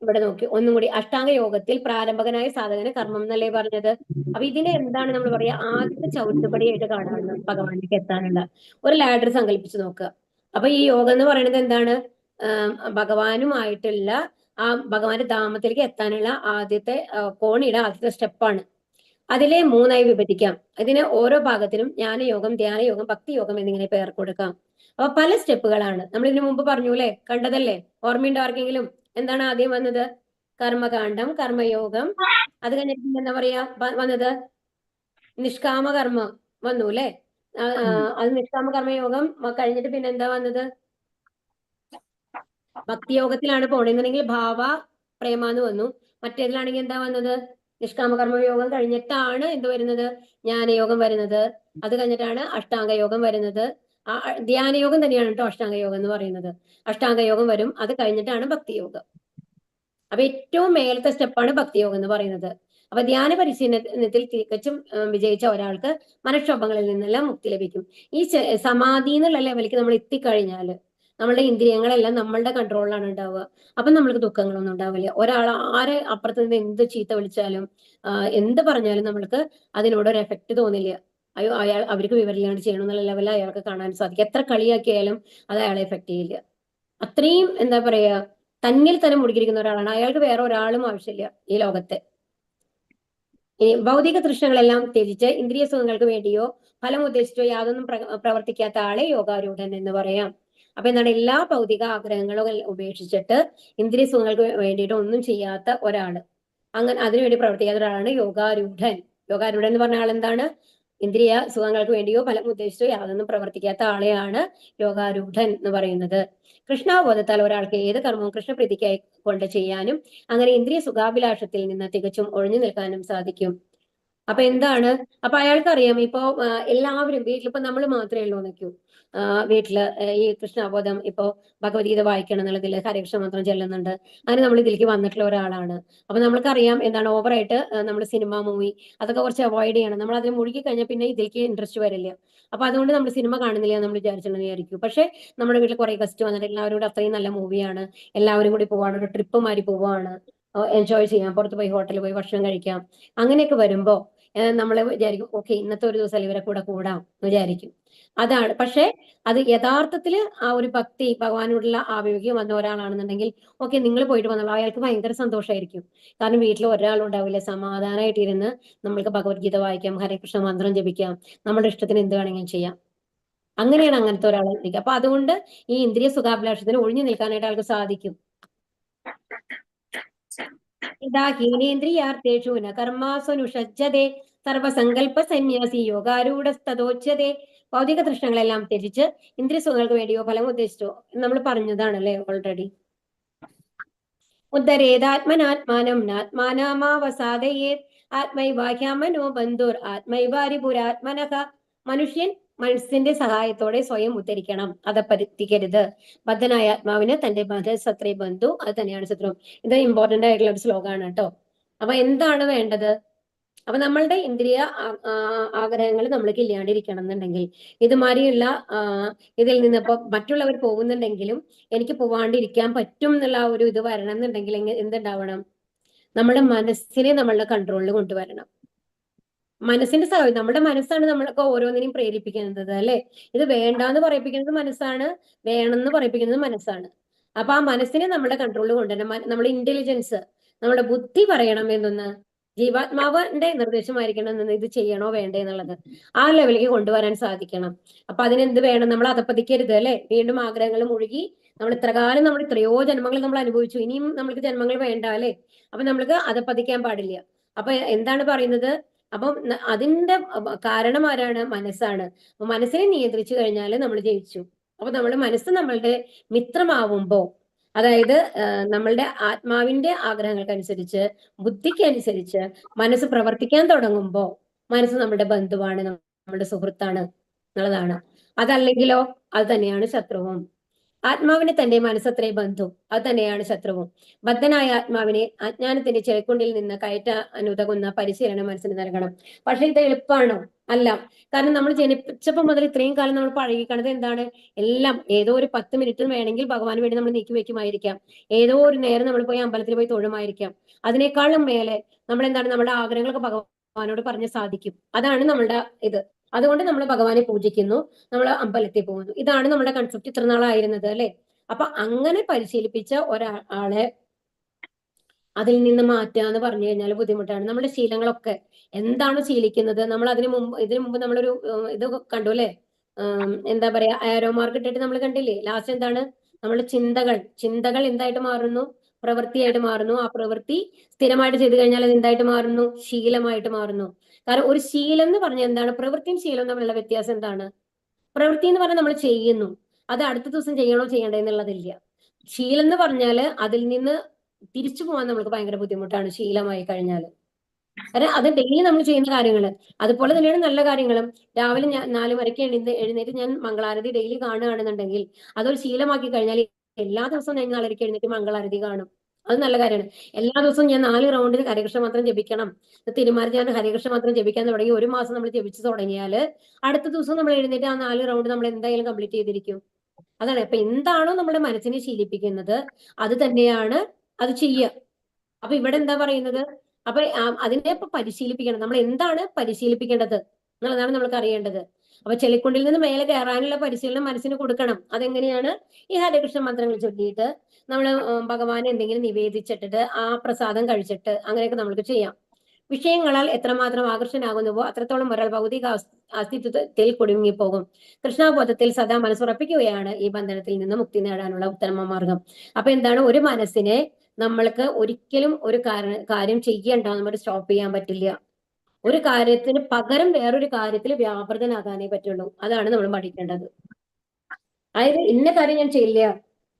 ഇവിടെ നോക്കി ഒന്നും കൂടി, അഷ്ടാംഗ യോഗത്തിൽ പ്രാരംഭകനായ സാധകന് കർമ്മം എന്നല്ലേ പറഞ്ഞത്. അപ്പൊ ഇതിനെ എന്താണ് നമ്മൾ പറയാ? ആദ്യത്തെ ചവിട്ടുപടിയായിട്ട് കാണാണ് ഭഗവാനിലേക്ക് എത്താനുള്ള ഒരു ലാഡർ സങ്കല്പിച്ച് നോക്കുക. അപ്പൊ ഈ യോഗം എന്ന് പറയുന്നത് എന്താണ്? ഭഗവാനുമായിട്ടുള്ള ആ ഭഗവാന്റെ ധാമത്തിലേക്ക് എത്താനുള്ള ആദ്യത്തെ കോണിയുടെ ആദ്യത്തെ സ്റ്റെപ്പാണ്. അതിലെ 3ആയി വിഭജിക്കാം. ഇതിന് ഓരോ ഭാഗത്തിനും ജ്ഞാനയോഗം, ധ്യാനയോഗം, ഭക്തിയോഗം എന്നിങ്ങനെ പേർ കൊടുക്കാം. അപ്പൊ പല സ്റ്റെപ്പുകളാണ്. നമ്മൾ ഇതിനു മുമ്പ് പറഞ്ഞു അല്ലെ, കണ്ടതല്ലേ? ഓർമ്മയുണ്ടോ ആർക്കെങ്കിലും? എന്താണ് ആദ്യം വന്നത്? കർമ്മകാന്ഡം, കർമ്മയോഗം. അത് കഴിഞ്ഞിട്ട് എന്താ പറയാ വന്നത്? നിഷ്കാമ കർമ്മം വന്നു അല്ലെ. അത് നിഷ്കാമ കർമ്മയോഗം കഴിഞ്ഞിട്ട് പിന്നെ എന്താ വന്നത്? ഭക്തിയോഗത്തിലാണ് പോണെന്നുണ്ടെങ്കിൽ ഭാവ പ്രേമാന്ന് വന്നു. മറ്റേതിലാണെങ്കിൽ എന്താ വന്നത്? നിഷ്കാമകർമ്മ യോഗം കഴിഞ്ഞിട്ടാണ് എന്ത് വരുന്നത്? ജ്ഞാനയോഗം വരുന്നത്. അത് കഴിഞ്ഞിട്ടാണ് അഷ്ടാംഗ യോഗം വരുന്നത്. ധ്യാനയോഗം തന്നെയാണ് കേട്ടോ അഷ്ടാംഗ യോഗം എന്ന് പറയുന്നത്. അഷ്ടാംഗ യോഗം വരും, അത് കഴിഞ്ഞിട്ടാണ് ഭക്തിയോഗം. അപ്പൊ ഏറ്റവും മേലത്തെ സ്റ്റെപ്പാണ് ഭക്തിയോഗം എന്ന് പറയുന്നത്. അപ്പൊ ധ്യാന പരിശീലനത്തിൽ തികച്ചും വിജയിച്ച ഒരാൾക്ക് മനഃക്ഷോഭങ്ങളിൽ നിന്നെല്ലാം മുക്തി ലഭിക്കും. ഈ സമാധി എന്നുള്ള ലെവലിലേക്ക് നമ്മൾ എത്തിക്കഴിഞ്ഞാല് നമ്മളുടെ ഇന്ദ്രിയങ്ങളെല്ലാം നമ്മളുടെ കൺട്രോളിലാണ് ഉണ്ടാവുക. അപ്പൊ നമ്മൾക്ക് ദുഃഖങ്ങളൊന്നും ഉണ്ടാവില്ല. ഒരാൾ ആരെ അപ്പുറത്ത് നിന്ന് എന്ത് ചീത്ത വിളിച്ചാലും എന്ത് പറഞ്ഞാലും നമ്മൾക്ക് അതിനോടൊരു എഫക്റ്റ് തോന്നില്ല. അയ്യോ അവർക്ക് വിവരമില്ലാണ്ട് ചെയ്യണം എന്നുള്ള ലെവലിൽ അയാൾക്ക് കാണാൻ സാധിക്കും. എത്ര കളിയാക്കിയാലും അത് അയാളെ എഫക്ട് ചെയ്യില്ല. അത്രയും എന്താ പറയാ, തന്നിൽ തന്നെ മുഴുകിയിരിക്കുന്ന ഒരാളാണ്. അയാൾക്ക് വേറെ ഒരാളും ആവശ്യമില്ല ഈ ലോകത്തെ. ഇനി ഭൗതിക തൃഷ്ണകളെല്ലാം ത്യജിച്ച് ഇന്ദ്രിയ സുഖങ്ങൾക്ക് വേണ്ടിയോ ഫലം ഉദ്ദേശിച്ചോ യാതൊന്നും പ്രവർത്തിക്കാത്ത ആളെ യോഗാരൂഢൻ എന്ന് പറയാം. അപ്പൊ എന്താണ്, എല്ലാ ഭൗതിക ആഗ്രഹങ്ങളും ഉപേക്ഷിച്ചിട്ട് ഇന്ദ്രിയ സുഖങ്ങൾക്ക് വേണ്ടിയിട്ട് ഒന്നും ചെയ്യാത്ത ഒരാള്, അങ്ങനെ അതിനുവേണ്ടി പ്രവർത്തിക്കാത്ത ഒരാളാണ് യോഗാരൂഢൻ. യോഗാരൂഢൻ എന്ന് പറഞ്ഞ ആൾ എന്താണ്? ഇന്ദ്രിയ സുഖങ്ങൾക്ക് വേണ്ടിയോ ഫലം ഉദ്ദേശിച്ചോ യാതൊന്നും പ്രവർത്തിക്കാത്ത ആളെയാണ് യോഗാരൂഢൻ എന്ന് പറയുന്നത്. കൃഷ്ണാബോധത്താൽ ഒരാൾക്ക് ഏത് കർമ്മവും കൃഷ്ണപ്രീതിക്കായി കൊണ്ട് ചെയ്യാനും അങ്ങനെ ഇന്ദ്രിയ സുഖാഭിലാഷത്തിൽ നിന്ന് തികച്ചും ഒഴിഞ്ഞു നിൽക്കാനും സാധിക്കും. അപ്പൊ എന്താണ്, അപ്പൊ അയാൾക്കറിയാം ഇപ്പോ എല്ലാവരും വീട്ടിലിപ്പോ നമ്മൾ മാത്രമേ ഉള്ളൂ നിൽക്കൂ. വീട്ടില് ഈ കൃഷ്ണാബോധം ഇപ്പോ ഭഗവത്ഗീത വായിക്കണം എന്നുള്ളതിൽ ഹരകൃഷ്ണ മന്ത്രം ചെല്ലുന്നുണ്ട്. അങ്ങനെ നമ്മൾ ഇതിലേക്ക് വന്നിട്ടുള്ള ഒരാളാണ്. അപ്പൊ നമ്മൾക്കറിയാം എന്താണ്, ഓവറായിട്ട് നമ്മൾ സിനിമ മൂവി അതൊക്കെ കുറച്ച് അവോയ്ഡ് ചെയ്യണം. നമ്മൾ അതിൽ മുഴുകി കഴിഞ്ഞാൽ പിന്നെ ഇതിലേക്ക് ഇൻട്രസ്റ്റ് വരില്ല. അപ്പൊ അതുകൊണ്ട് നമ്മൾ സിനിമ കാണുന്നില്ല നമ്മൾ വിചാരിച്ചിട്ടുണ്ടെന്ന് വിചാരിക്കും. പക്ഷെ നമ്മുടെ വീട്ടിൽ കുറെ ഗസ്റ്റ് വന്നിട്ട് എല്ലാവരോടും അത്രയും നല്ല മൂവിയാണ്, എല്ലാവരും കൂടി പോവാണ്, ഒരു ട്രിപ്പ് മാതിരി പോവാണ്, എൻജോയ് ചെയ്യാം, പുറത്ത് പോയി ഹോട്ടലിൽ പോയി ഭക്ഷണം കഴിക്കാം. അങ്ങനെയൊക്കെ വരുമ്പോ നമ്മൾ വിചാരിക്കും ഓക്കെ ഇന്നത്തെ ഒരു ദിവസം ഇവരെ കൂടെ കൂടാം എന്ന് വിചാരിക്കും. അതാണ്. പക്ഷെ അത് യഥാർത്ഥത്തിൽ ആ ഒരു ഭക്തി ഭഗവാനോടുള്ള ആഭിമുഖ്യം വന്ന ഒരാളാണെന്നുണ്ടെങ്കിൽ ഓക്കെ നിങ്ങൾ പോയിട്ട് വന്നുള്ള അയാൾക്ക് ഭയങ്കര സന്തോഷമായിരിക്കും. കാരണം വീട്ടിൽ ഒരാളും ഉണ്ടാവില്ല, സമാധാനമായിട്ടിരുന്ന് നമ്മൾക്ക് ഭഗവത്ഗീത വായിക്കാം, ഹരകൃഷ്ണ മന്ത്രം ജപിക്കാം, നമ്മുടെ ഇഷ്ടത്തിന് എന്ത് വേണമെങ്കിലും ചെയ്യാം. അങ്ങനെയാണ് അങ്ങനത്തെ ഒരാളെ ഇരിക്കുക. അപ്പൊ അതുകൊണ്ട് ഈ ഇന്ദ്രിയ സുഖാഭിലാഷത്തിന് ഒഴിഞ്ഞു നിൽക്കാനായിട്ട് ആൾക്ക് സാധിക്കും. ഇതാ ഹീനേന്ദ്രിയാർത്ഥേഷു ന കർമാസ്വനുഷജ്ജതേ സർവസങ്കല്പ സന്യാസി യോഗാരൂഢസ്തോച്യതേ. ഭൗതിക തൃഷ്ണങ്ങളെല്ലാം ത്യജിച്ച് ഇന്ദ്രിയ സുഖങ്ങൾക്ക് വേണ്ടിയോ ഫലം ഉദ്ദേശിച്ചോ നമ്മൾ പറഞ്ഞതാണല്ലേ ഓൾറെഡി. ഉദ്ധരേതാത്മനാത്മാനം നാത്മാനാമാവസാദയേത് ആത്മൈവാഹ്യാമനോ ബന്ധുർ ആത്മൈവാരിപുരാത്മനഃ. മനുഷ്യൻ മനസ്സിന്റെ സഹായത്തോടെ സ്വയം ഉദ്ധരിക്കണം, അതപ്പതിക്കരുത്. ബദ്ധനായ ആത്മാവിന് തന്റെ മനസ്സത്രേ ബന്ധു, അത് തന്നെയാണ് ശത്രു. ഇത് ഇമ്പോർട്ടന്റ് ആയിട്ടുള്ള ഒരു ശ്ലോകമാണ് കേട്ടോ. അപ്പൊ എന്താണ് വേണ്ടത്? അപ്പൊ നമ്മളുടെ ഇന്ദ്രിയ ആഗ്രഹങ്ങൾ നമ്മൾക്ക് ഇല്ലാണ്ടിരിക്കണം എന്നുണ്ടെങ്കിൽ ഇതുമാതിരിയുള്ള ഇതിൽ നിന്ന് ഇപ്പൊ മറ്റുള്ളവർ പോകുന്നുണ്ടെങ്കിലും എനിക്ക് പോവാണ്ടിരിക്കാൻ പറ്റും എന്നുള്ള ഒരു ഇത് വരണം എന്നുണ്ടെങ്കിൽ എന്തുണ്ടാവണം? നമ്മുടെ മനസ്സിനെ നമ്മളുടെ കൺട്രോളിൽ കൊണ്ടുവരണം. മനസ്സിന്റെ സഹായം, നമ്മുടെ മനസ്സാണ് നമ്മളൊക്കെ ഓരോന്നിനെയും പ്രേരിപ്പിക്കുന്നത് അല്ലെ. ഇത് വേണ്ടാന്ന് പറയിപ്പിക്കുന്നത് മനസ്സാണ്, വേണമെന്ന് പറയിപ്പിക്കുന്നത് മനസ്സാണ്. അപ്പൊ ആ മനസ്സിനെ നമ്മുടെ കൺട്രോളിൽ കൊണ്ടുവരണം. നമ്മുടെ ഇന്റലിജൻസ്, നമ്മുടെ ബുദ്ധി പറയണം എന്നൊന്ന്, ജീവാത്മാവിന്റെ നിർദ്ദേശമായിരിക്കണം എന്ന്, ഇത് ചെയ്യണോ വേണ്ടേ എന്നുള്ളത് ആ ലെവലിലേക്ക് കൊണ്ടുവരാൻ സാധിക്കണം. അപ്പൊ അതിനെന്ത് വേണം? നമ്മൾ അതപ്പതിക്കരുത് അല്ലെ. വീണ്ടും ആഗ്രഹങ്ങൾ മുഴുകി നമ്മൾ ഇത്രകാലം നമ്മൾ എത്രയോ ജന്മങ്ങൾ നമ്മൾ അനുഭവിച്ചു, ഇനിയും നമ്മൾക്ക് ജന്മങ്ങൾ വേണ്ട അല്ലെ. അപ്പൊ നമ്മൾക്ക് അതപ്പതിക്കാൻ പാടില്ല. അപ്പൊ എന്താണ് പറയുന്നത്? അപ്പം അതിന്റെ കാരണം ആരാണ്? മനസ്സാണ്. അപ്പൊ മനസ്സിനെ നിയന്ത്രിച്ചു കഴിഞ്ഞാൽ നമ്മൾ ജയിച്ചു. അപ്പൊ നമ്മുടെ മനസ്സ് നമ്മളുടെ മിത്രമാവുമ്പോ, അതായത് നമ്മളുടെ ആത്മാവിന്റെ ആഗ്രഹങ്ങൾക്കനുസരിച്ച് ബുദ്ധിക്ക് അനുസരിച്ച് മനസ്സ് പ്രവർത്തിക്കാൻ തുടങ്ങുമ്പോ മനസ്സ് നമ്മുടെ ബന്ധുവാണ്, നമ്മുടെ സുഹൃത്താണ് എന്നുള്ളതാണ്. അതല്ലെങ്കിലോ അത് തന്നെയാണ് ശത്രുവും. ആത്മാവിന് തന്റെ മനസ്സത്രേ ബന്ധു, അത് തന്നെയാണ് ശത്രുവും. ബദ്ധനായ ആത്മാവിനെ അജ്ഞാനത്തിന്റെ ചെളിക്കുണ്ടിൽ നിന്ന് കയറ്റാനുതകുന്ന പരിശീലനം മനസ്സിന് നൽകണം. പക്ഷെ ഇത് എളുപ്പമാണോ? അല്ല. കാരണം നമ്മൾ ജനിച്ചപ്പോൾ മുതൽ ഇത്രയും കാലം നമ്മൾ പഴകിക്കണത് എന്താണ്? എല്ലാം ഏതോ ഒരു 10 മിനിറ്റ് വേണമെങ്കിൽ ഭഗവാന് വേണ്ടി നമ്മൾ നീക്കി വെക്കുമായിരിക്കാം, ഏതോ ഒരു നേരം നമ്മൾ പോയി അമ്പലത്തിൽ പോയി തൊഴുമായിരിക്കാം. അതിനേക്കാളും മേലെ നമ്മൾ എന്താണ്, നമ്മുടെ ആഗ്രഹങ്ങളൊക്കെ ഭഗവാനോട് പറഞ്ഞ് സാധിക്കും. അതാണ് നമ്മളുടെ ഇത്. അതുകൊണ്ട് നമ്മൾ ഭഗവാനെ പൂജിക്കുന്നു, നമ്മൾ അമ്പലത്തിൽ പോകുന്നു. ഇതാണ് നമ്മുടെ കൺസെപ്റ്റ് ഇത്ര നാളായിരുന്നത് അല്ലെ. അപ്പൊ അങ്ങനെ പരിശീലിപ്പിച്ച ഒരാളെ അതിൽ നിന്ന് മാറ്റുക എന്ന് പറഞ്ഞു കഴിഞ്ഞാൽ ബുദ്ധിമുട്ടാണ്. നമ്മുടെ ശീലങ്ങളൊക്കെ എന്താണ് ശീലിക്കുന്നത്? നമ്മൾ ഇതിനു മുമ്പ് നമ്മളൊരു ഇത് കണ്ടു അല്ലെ, എന്താ പറയാ, ആരോ മാർക്ക് ഇട്ടിട്ട് നമ്മൾ കണ്ടില്ലേ. ലാസ്റ്റ് എന്താണ്? നമ്മുടെ ചിന്തകൾ എന്തായിട്ട് മാറുന്നു? പ്രവൃത്തിയായിട്ട് മാറുന്നു. ആ പ്രവൃത്തി സ്ഥിരമായിട്ട് ചെയ്തു കഴിഞ്ഞാൽ അത് എന്തായിട്ട് മാറുന്നു? ശീലമായിട്ട് മാറുന്നു. കാരണം ഒരു ശീലം എന്ന് പറഞ്ഞാൽ എന്താണ്? പ്രവൃത്തിയും ശീലവും തമ്മിലുള്ള വ്യത്യാസം എന്താണ്? പ്രവൃത്തി എന്ന് പറഞ്ഞാൽ നമ്മൾ ചെയ്യുന്നു, അത് അടുത്ത ദിവസം ചെയ്യണോ ചെയ്യണ്ടേ എന്നുള്ളതില്ല. ശീലം എന്ന് പറഞ്ഞാല് അതിൽ നിന്ന് തിരിച്ചു പോകാൻ നമ്മൾക്ക് ഭയങ്കര ബുദ്ധിമുട്ടാണ് ശീലമായി കഴിഞ്ഞാൽ. കാരണം അത് ഡെയിലി നമ്മൾ ചെയ്യുന്ന കാര്യങ്ങൾ. അതുപോലെ തന്നെയാണ് നല്ല കാര്യങ്ങളും. രാവിലെ ഞാൻ 4 മണിക്ക് എഴുന്നേറ്റ് ഞാൻ മംഗളാരതി ഡെയിലി കാണുകയാണെന്നുണ്ടെങ്കിൽ അതൊരു ശീലമാക്കി കഴിഞ്ഞാൽ എല്ലാ ദിവസവും ഞാൻ 4:30 എഴുന്നേറ്റ് മംഗളാരതി കാണും. അത് നല്ല കാര്യമാണ്. എല്ലാ ദിവസവും ഞാൻ 4 റൗണ്ടിന് ഹരികൃഷ്ണ മന്ത്രം ജപിക്കണം. തീരുമാനിച്ച് ഞാൻ ഹരികൃഷ്ണ മന്ത്രം ജപിക്കാൻ തുടങ്ങി 1 മാസം നമ്മൾ ജപിച്ചു തുടങ്ങിയാൽ അടുത്ത ദിവസം നമ്മൾ എഴുന്നേറ്റ് ആ 4 റൗണ്ട് നമ്മൾ എന്തായാലും കംപ്ലീറ്റ് ചെയ്തിരിക്കും. അതാണ്. അപ്പൊ എന്താണോ നമ്മുടെ മനസ്സിനെ ശീലിപ്പിക്കുന്നത് അത് തന്നെയാണ് അത് ചെയ്യുക. അപ്പൊ ഇവിടെ എന്താ പറയുന്നത്? അപ്പൊ അതിനെ ഇപ്പൊ പരിശീലിപ്പിക്കണം. നമ്മൾ എന്താണ് പരിശീലിപ്പിക്കേണ്ടത് എന്നുള്ളതാണ് നമ്മൾക്ക് അറിയേണ്ടത്. അപ്പൊ ചെളിക്കുണ്ടിൽ നിന്ന് മേലെ കയറാനുള്ള പരിശീലനം മനസ്സിന് കൊടുക്കണം. അതെങ്ങനെയാണ്? ഈ ഹരികൃഷ്ണ മന്ത്രങ്ങൾ ചൊല്ലിയിട്ട് നമ്മൾ ഭഗവാനെ എന്തെങ്കിലും നിവേദിച്ചിട്ടിട്ട് ആ പ്രസാദം കഴിച്ചിട്ട് അങ്ങനെയൊക്കെ നമ്മൾക്ക് ചെയ്യാം. വിഷയങ്ങളാൽ എത്രമാത്രം ആകർഷനാകുന്നുവോ അത്രത്തോളം ഒരാൾ ഭൗതിക അസ്തിത്വത്തിൽ കുടുങ്ങിപ്പോകും. കൃഷ്ണബോധത്തിൽ സദാ മനസ്സുറപ്പിക്കുകയാണ് ഈ ബന്ധനത്തിൽ നിന്ന് മുക്തി നേടാനുള്ള ഉത്തമ മാർഗം. അപ്പൊ എന്താണ്? ഒരു മനസ്സിനെ നമ്മൾക്ക് ഒരിക്കലും ഒരു കാര്യം ചെയ്യണ്ട, നമ്മൾ സ്റ്റോപ്പ് ചെയ്യാൻ പറ്റില്ല. ഒരു കാര്യത്തിന് പകരം വേറൊരു കാര്യത്തിൽ വ്യാപൃതനാകാനേ പറ്റുള്ളൂ. അതാണ് നമ്മൾ പഠിക്കേണ്ടത്. അതായത് ഇന്ന കാര്യം ഞാൻ ചെയ്യില്ല,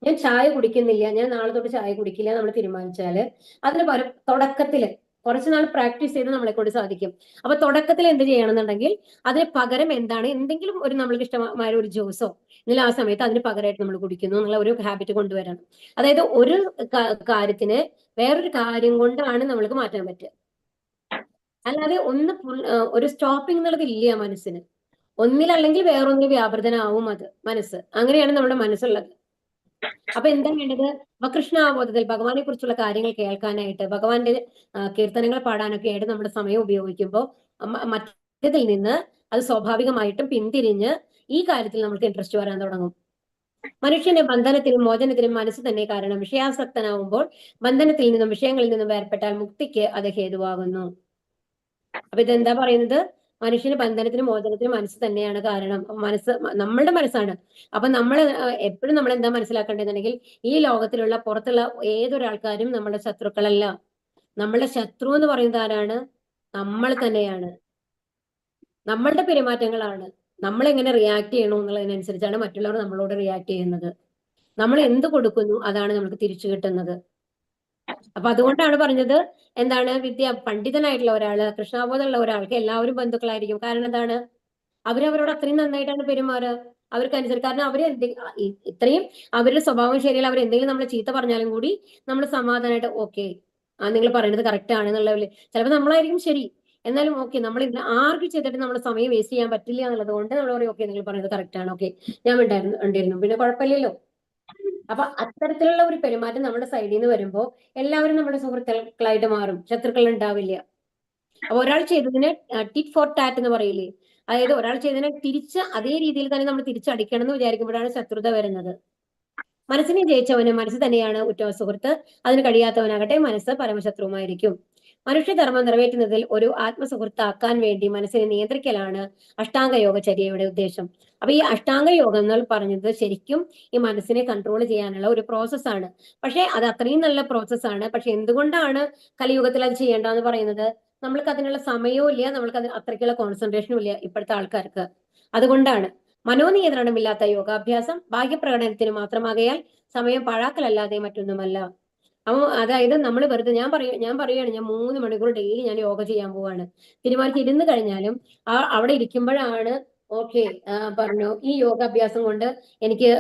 ഞാൻ ചായ കുടിക്കുന്നില്ല, ഞാൻ നാളെ തൊട്ട് ചായ കുടിക്കില്ല നമ്മൾ തീരുമാനിച്ചാല് അതിന് പകരം തുടക്കത്തില് കുറച്ചുനാൾ പ്രാക്ടീസ് ചെയ്ത് നമ്മളെ കൊണ്ട് സാധിക്കും. അപ്പൊ തുടക്കത്തിൽ എന്ത് ചെയ്യണമെന്നുണ്ടെങ്കിൽ അതിന് പകരം എന്താണ്, എന്തെങ്കിലും ഒരു നമ്മൾക്ക് ഇഷ്ടമായ ഒരു ജ്യൂസോ എന്നാൽ ആ സമയത്ത് അതിന് പകരമായിട്ട് നമ്മൾ കുടിക്കുന്നു എന്നുള്ള ഒരു ഹാബിറ്റ് കൊണ്ടുവരണം. അതായത് ഒരു കാര്യത്തിന് വേറൊരു കാര്യം കൊണ്ടാണ് നമ്മൾക്ക് മാറ്റാൻ പറ്റുക. അല്ലാതെ ഒരു സ്റ്റോപ്പിംഗ് എന്നുള്ളത് ഇല്ല മനസ്സിന്. ഒന്നിലല്ലെങ്കിൽ വേറൊന്നിൽ വ്യാപൃതനാവും അത് മനസ്സ്. അങ്ങനെയാണ് നമ്മുടെ മനസ്സുള്ളത്. അപ്പൊ എന്താ വേണ്ടത്? കൃഷ്ണാബോധത്തിൽ ഭഗവാനെ കുറിച്ചുള്ള കാര്യങ്ങൾ കേൾക്കാനായിട്ട് ഭഗവാന്റെ കീർത്തനങ്ങൾ പാടാനൊക്കെ ആയിട്ട് നമ്മുടെ സമയം ഉപയോഗിക്കുമ്പോൾ മറ്റതിൽ നിന്ന് അത് സ്വാഭാവികമായിട്ടും പിന്തിരിഞ്ഞ് ഈ കാര്യത്തിൽ നമുക്ക് ഇൻട്രസ്റ്റ് വരാൻ തുടങ്ങും. മനുഷ്യന്റെ ബന്ധനത്തിനും മോചനത്തിനും മനസ്സ് തന്നെ കാരണം. വിഷയാസക്തനാവുമ്പോൾ ബന്ധനത്തിൽ നിന്നും വിഷയങ്ങളിൽ നിന്നും വേർപെട്ടാൽ മുക്തിക്ക് അത് ഹേതുവാകുന്നു. അപ്പൊ ഇതെന്താ പറയുന്നത്? മനുഷ്യന് ബന്ധനത്തിനും മോചനത്തിനും മനസ്സ് തന്നെയാണ് കാരണം. മനസ്സ് നമ്മളുടെ മനസ്സാണ്. അപ്പൊ നമ്മൾ എപ്പോഴും നമ്മൾ എന്താ മനസ്സിലാക്കേണ്ടതെന്നുണ്ടെങ്കിൽ ഈ ലോകത്തിലുള്ള പുറത്തുള്ള ഏതൊരാൾക്കാരും നമ്മുടെ ശത്രുക്കളല്ല. നമ്മളുടെ ശത്രു എന്ന് പറയുന്നത് ആരാണ്? നമ്മൾ തന്നെയാണ്. നമ്മളുടെ പെരുമാറ്റങ്ങളാണ്. നമ്മൾ എങ്ങനെ റിയാക്ട് ചെയ്യണോ എന്നുള്ളതിനനുസരിച്ചാണ് മറ്റുള്ളവർ നമ്മളോട് റിയാക്ട് ചെയ്യുന്നത്. നമ്മൾ എന്ത് കൊടുക്കുന്നു അതാണ് നമുക്ക് തിരിച്ചു കിട്ടുന്നത്. അപ്പൊ അതുകൊണ്ടാണ് പറഞ്ഞത് എന്താണ്? പണ്ഡിതനായിട്ടുള്ള ഒരാള്, കൃഷ്ണാബോധമുള്ള ഒരാൾക്ക് എല്ലാവരും ബന്ധുക്കളായിരിക്കും. കാരണം എന്താണ്? അവരവരോട് അത്രയും നന്നായിട്ടാണ് പെരുമാറുക. അവർക്കനുസരിച്ച്. കാരണം അവര് ഇത്രയും അവരുടെ സ്വഭാവം ശരിയല്ല, അവർ എന്തെങ്കിലും നമ്മളെ ചീത്ത പറഞ്ഞാലും കൂടി നമ്മൾ സമാധാനമായിട്ട് ഓക്കെ നിങ്ങൾ പറയുന്നത് കറക്റ്റ് ആണ് എന്നുള്ള ചിലപ്പോൾ നമ്മളായിരിക്കും ശരി, എന്നാലും ഓക്കെ നമ്മൾ ആർക്കും ചെയ്തിട്ട് നമ്മൾ സമയം വേസ്റ്റ് ചെയ്യാൻ പറ്റില്ല എന്നുള്ളത് കൊണ്ട് നമ്മൾ പറയും ഓക്കെ നിങ്ങൾ പറയുന്നത് കറക്റ്റ് ആണ്, ഓക്കെ ഞാൻ ഉണ്ടായിരുന്നു പിന്നെ കുഴപ്പമില്ലല്ലോ. അപ്പൊ അത്തരത്തിലുള്ള ഒരു പെരുമാറ്റം നമ്മുടെ സൈഡിൽ നിന്ന് വരുമ്പോൾ എല്ലാവരും നമ്മുടെ സുഹൃത്തുക്കളായിട്ട് മാറും, ശത്രുക്കൾ ഉണ്ടാവില്ല. അപ്പൊ ഒരാൾ ചെയ്തതിന് ടിറ്റ് ഫോർ ടാറ്റ് എന്ന് പറയില്ലേ? അതായത് ഒരാൾ ചെയ്തതിനെ തിരിച്ച് അതേ രീതിയിൽ തന്നെ നമ്മൾ തിരിച്ചടിക്കണം എന്ന് വിചാരിക്കുമ്പോഴാണ് ശത്രുത വരുന്നത്. മനസ്സിനെ ജയിച്ചവന് മനസ്സ് തന്നെയാണ് ഉറ്റ സുഹൃത്ത്. അതിന് കഴിയാത്തവനാകട്ടെ മനസ്സ് പരമശത്രുവുമായിരിക്കും. മനുഷ്യധർമ്മം നിറവേറ്റുന്നതിൽ ഒരു ആത്മസുഹൃത്താക്കാൻ വേണ്ടി മനസ്സിനെ നിയന്ത്രിക്കലാണ് അഷ്ടാംഗ യോഗചര്യയുടെ ഉദ്ദേശം. അപ്പൊ ഈ അഷ്ടാംഗ യോഗം എന്ന് പറഞ്ഞത് ശരിക്കും ഈ മനസ്സിനെ കൺട്രോൾ ചെയ്യാനുള്ള ഒരു പ്രോസസ്സാണ്. പക്ഷെ അത് അത്രയും നല്ല പ്രോസസ്സാണ്. പക്ഷെ എന്തുകൊണ്ടാണ് കലിയുഗത്തിൽ അത് ചെയ്യേണ്ടെന്ന് പറയുന്നത്? നമ്മൾക്ക് അതിനുള്ള സമയവും ഇല്ല, നമ്മൾക്ക് അത്രയ്ക്കുള്ള കോൺസെൻട്രേഷനും ഇല്ല ഇപ്പോഴത്തെ ആൾക്കാർക്ക്. അതുകൊണ്ടാണ് മനോനിയന്ത്രണമില്ലാത്ത യോഗാഭ്യാസം ബാഹ്യപ്രകടനത്തിന് മാത്രമാകയാൽ സമയം പാഴാക്കലല്ലാതെ മറ്റൊന്നുമല്ല. അപ്പൊ അതായത് നമ്മൾ വെറുതെ ഞാൻ പറയുകയാണ് ഞാൻ 3 മണിക്കൂർ ഡെയിലി ഞാൻ യോഗ ചെയ്യാൻ പോവാണ് തീരുമാനിച്ച് ഇരുന്ന് കഴിഞ്ഞാലും അവിടെ ഇരിക്കുമ്പോഴാണ് ഓക്കെ പറഞ്ഞു ഈ യോഗാഭ്യാസം കൊണ്ട് എനിക്ക്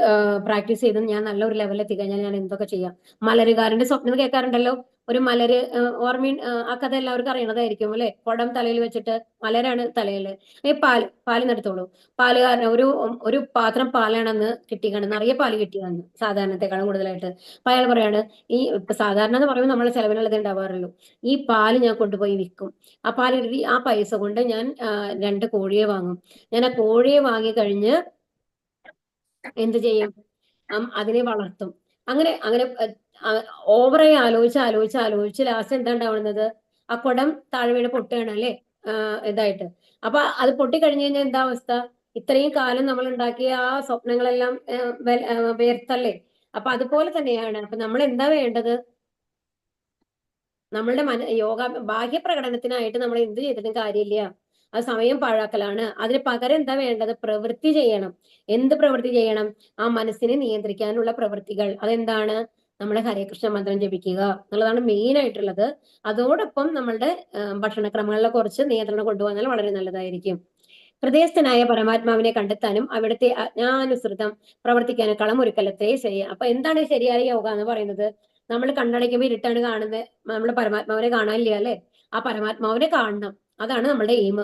പ്രാക്ടീസ് ചെയ്ത് ഞാൻ നല്ലൊരു ലെവലിൽ എത്തിക്കഴിഞ്ഞാൽ ഞാൻ എന്തൊക്കെ ചെയ്യാം. മലരുകാരന്റെ സ്വപ്നം കേൾക്കാറുണ്ടല്ലോ, ഒരു മലര് ഓർമ്മ ആ കഥ എല്ലാവർക്കും അറിയണതായിരിക്കും അല്ലെ? കുടം തലയിൽ വെച്ചിട്ട് മലരാണ് തലയില് പാലിനെടുത്തോളൂ. പാലുകാരൻ ഒരു പാത്രം പാലാണെന്ന് കിട്ടിയാണ്, നിറയെ പാല് കിട്ടിയാണ് സാധാരണത്തെക്കാളും കൂടുതലായിട്ട്. അപ്പൊ അയാൾ പറയാണ് ഈ സാധാരണ എന്ന് പറയുമ്പോൾ നമ്മളെ ചെലവിനുള്ളത് ഉണ്ടാവാറുള്ളൂ. ഈ പാല് ഞാൻ കൊണ്ടുപോയി വിൽക്കും. ആ പൈസ കൊണ്ട് ഞാൻ 2 കോഴിയെ വാങ്ങും. ഞാൻ ആ കോഴിയെ വാങ്ങി കഴിഞ്ഞ് എന്ത് ചെയ്യും? അതിനെ വളർത്തും. അങ്ങനെ അങ്ങനെ ഓവറായി ആലോചിച്ച് ലാസ്റ്റ് എന്താ ഉണ്ടാവുന്നത്? ആ കുടം താഴെ വീണ് പൊട്ടുകയാണ് അല്ലെ? ഇതായിട്ട്. അപ്പൊ അത് പൊട്ടിക്കഴിഞ്ഞു കഴിഞ്ഞാൽ എന്താ അവസ്ഥ? ഇത്രയും കാലം നമ്മൾ ഉണ്ടാക്കിയ ആ സ്വപ്നങ്ങളെല്ലാം വ്യർത്ഥല്ലേ? അപ്പൊ അതുപോലെ തന്നെയാണ്. അപ്പൊ നമ്മൾ എന്താ വേണ്ടത്? നമ്മളുടെ ബാഹ്യ പ്രകടനത്തിനായിട്ട് നമ്മൾ എന്ത് ചെയ്തിട്ടും കാര്യമില്ല, അത് സമയം പാഴാക്കലാണ്. അതിന് പകരം എന്താ വേണ്ടത്? പ്രവൃത്തി ചെയ്യണം. എന്ത് പ്രവൃത്തി ചെയ്യണം? ആ മനസ്സിനെ നിയന്ത്രിക്കാനുള്ള പ്രവൃത്തികൾ. അതെന്താണ്? നമ്മൾ ഹരേ കൃഷ്ണ മന്ത്രം ജപിക്കുക എന്നുള്ളതാണ് മെയിൻ ആയിട്ടുള്ളത്. അതോടൊപ്പം നമ്മളുടെ ഭക്ഷണക്രമങ്ങളിലെ കുറച്ച് നിയന്ത്രണം കൊണ്ടുവന്നാൽ വളരെ നല്ലതായിരിക്കും. ഹൃദയസ്ഥനായ പരമാത്മാവിനെ കണ്ടെത്താനും അവിടുത്തെ അജ്ഞാനുസൃതം പ്രവർത്തിക്കാനും കളമൊരുക്കലത്തെ ശരിയ. അപ്പൊ എന്താണ് ശരിയായ യോഗ എന്ന് പറയുന്നത്? നമ്മൾ കണ്ണടയ്ക്കുമ്പോൾ ഇരുട്ടാണ് കാണുന്നത്, നമ്മൾ പരമാത്മാവിനെ കാണാനില്ല അല്ലെ? ആ പരമാത്മാവിനെ കാണണം, അതാണ് നമ്മുടെ എയിം.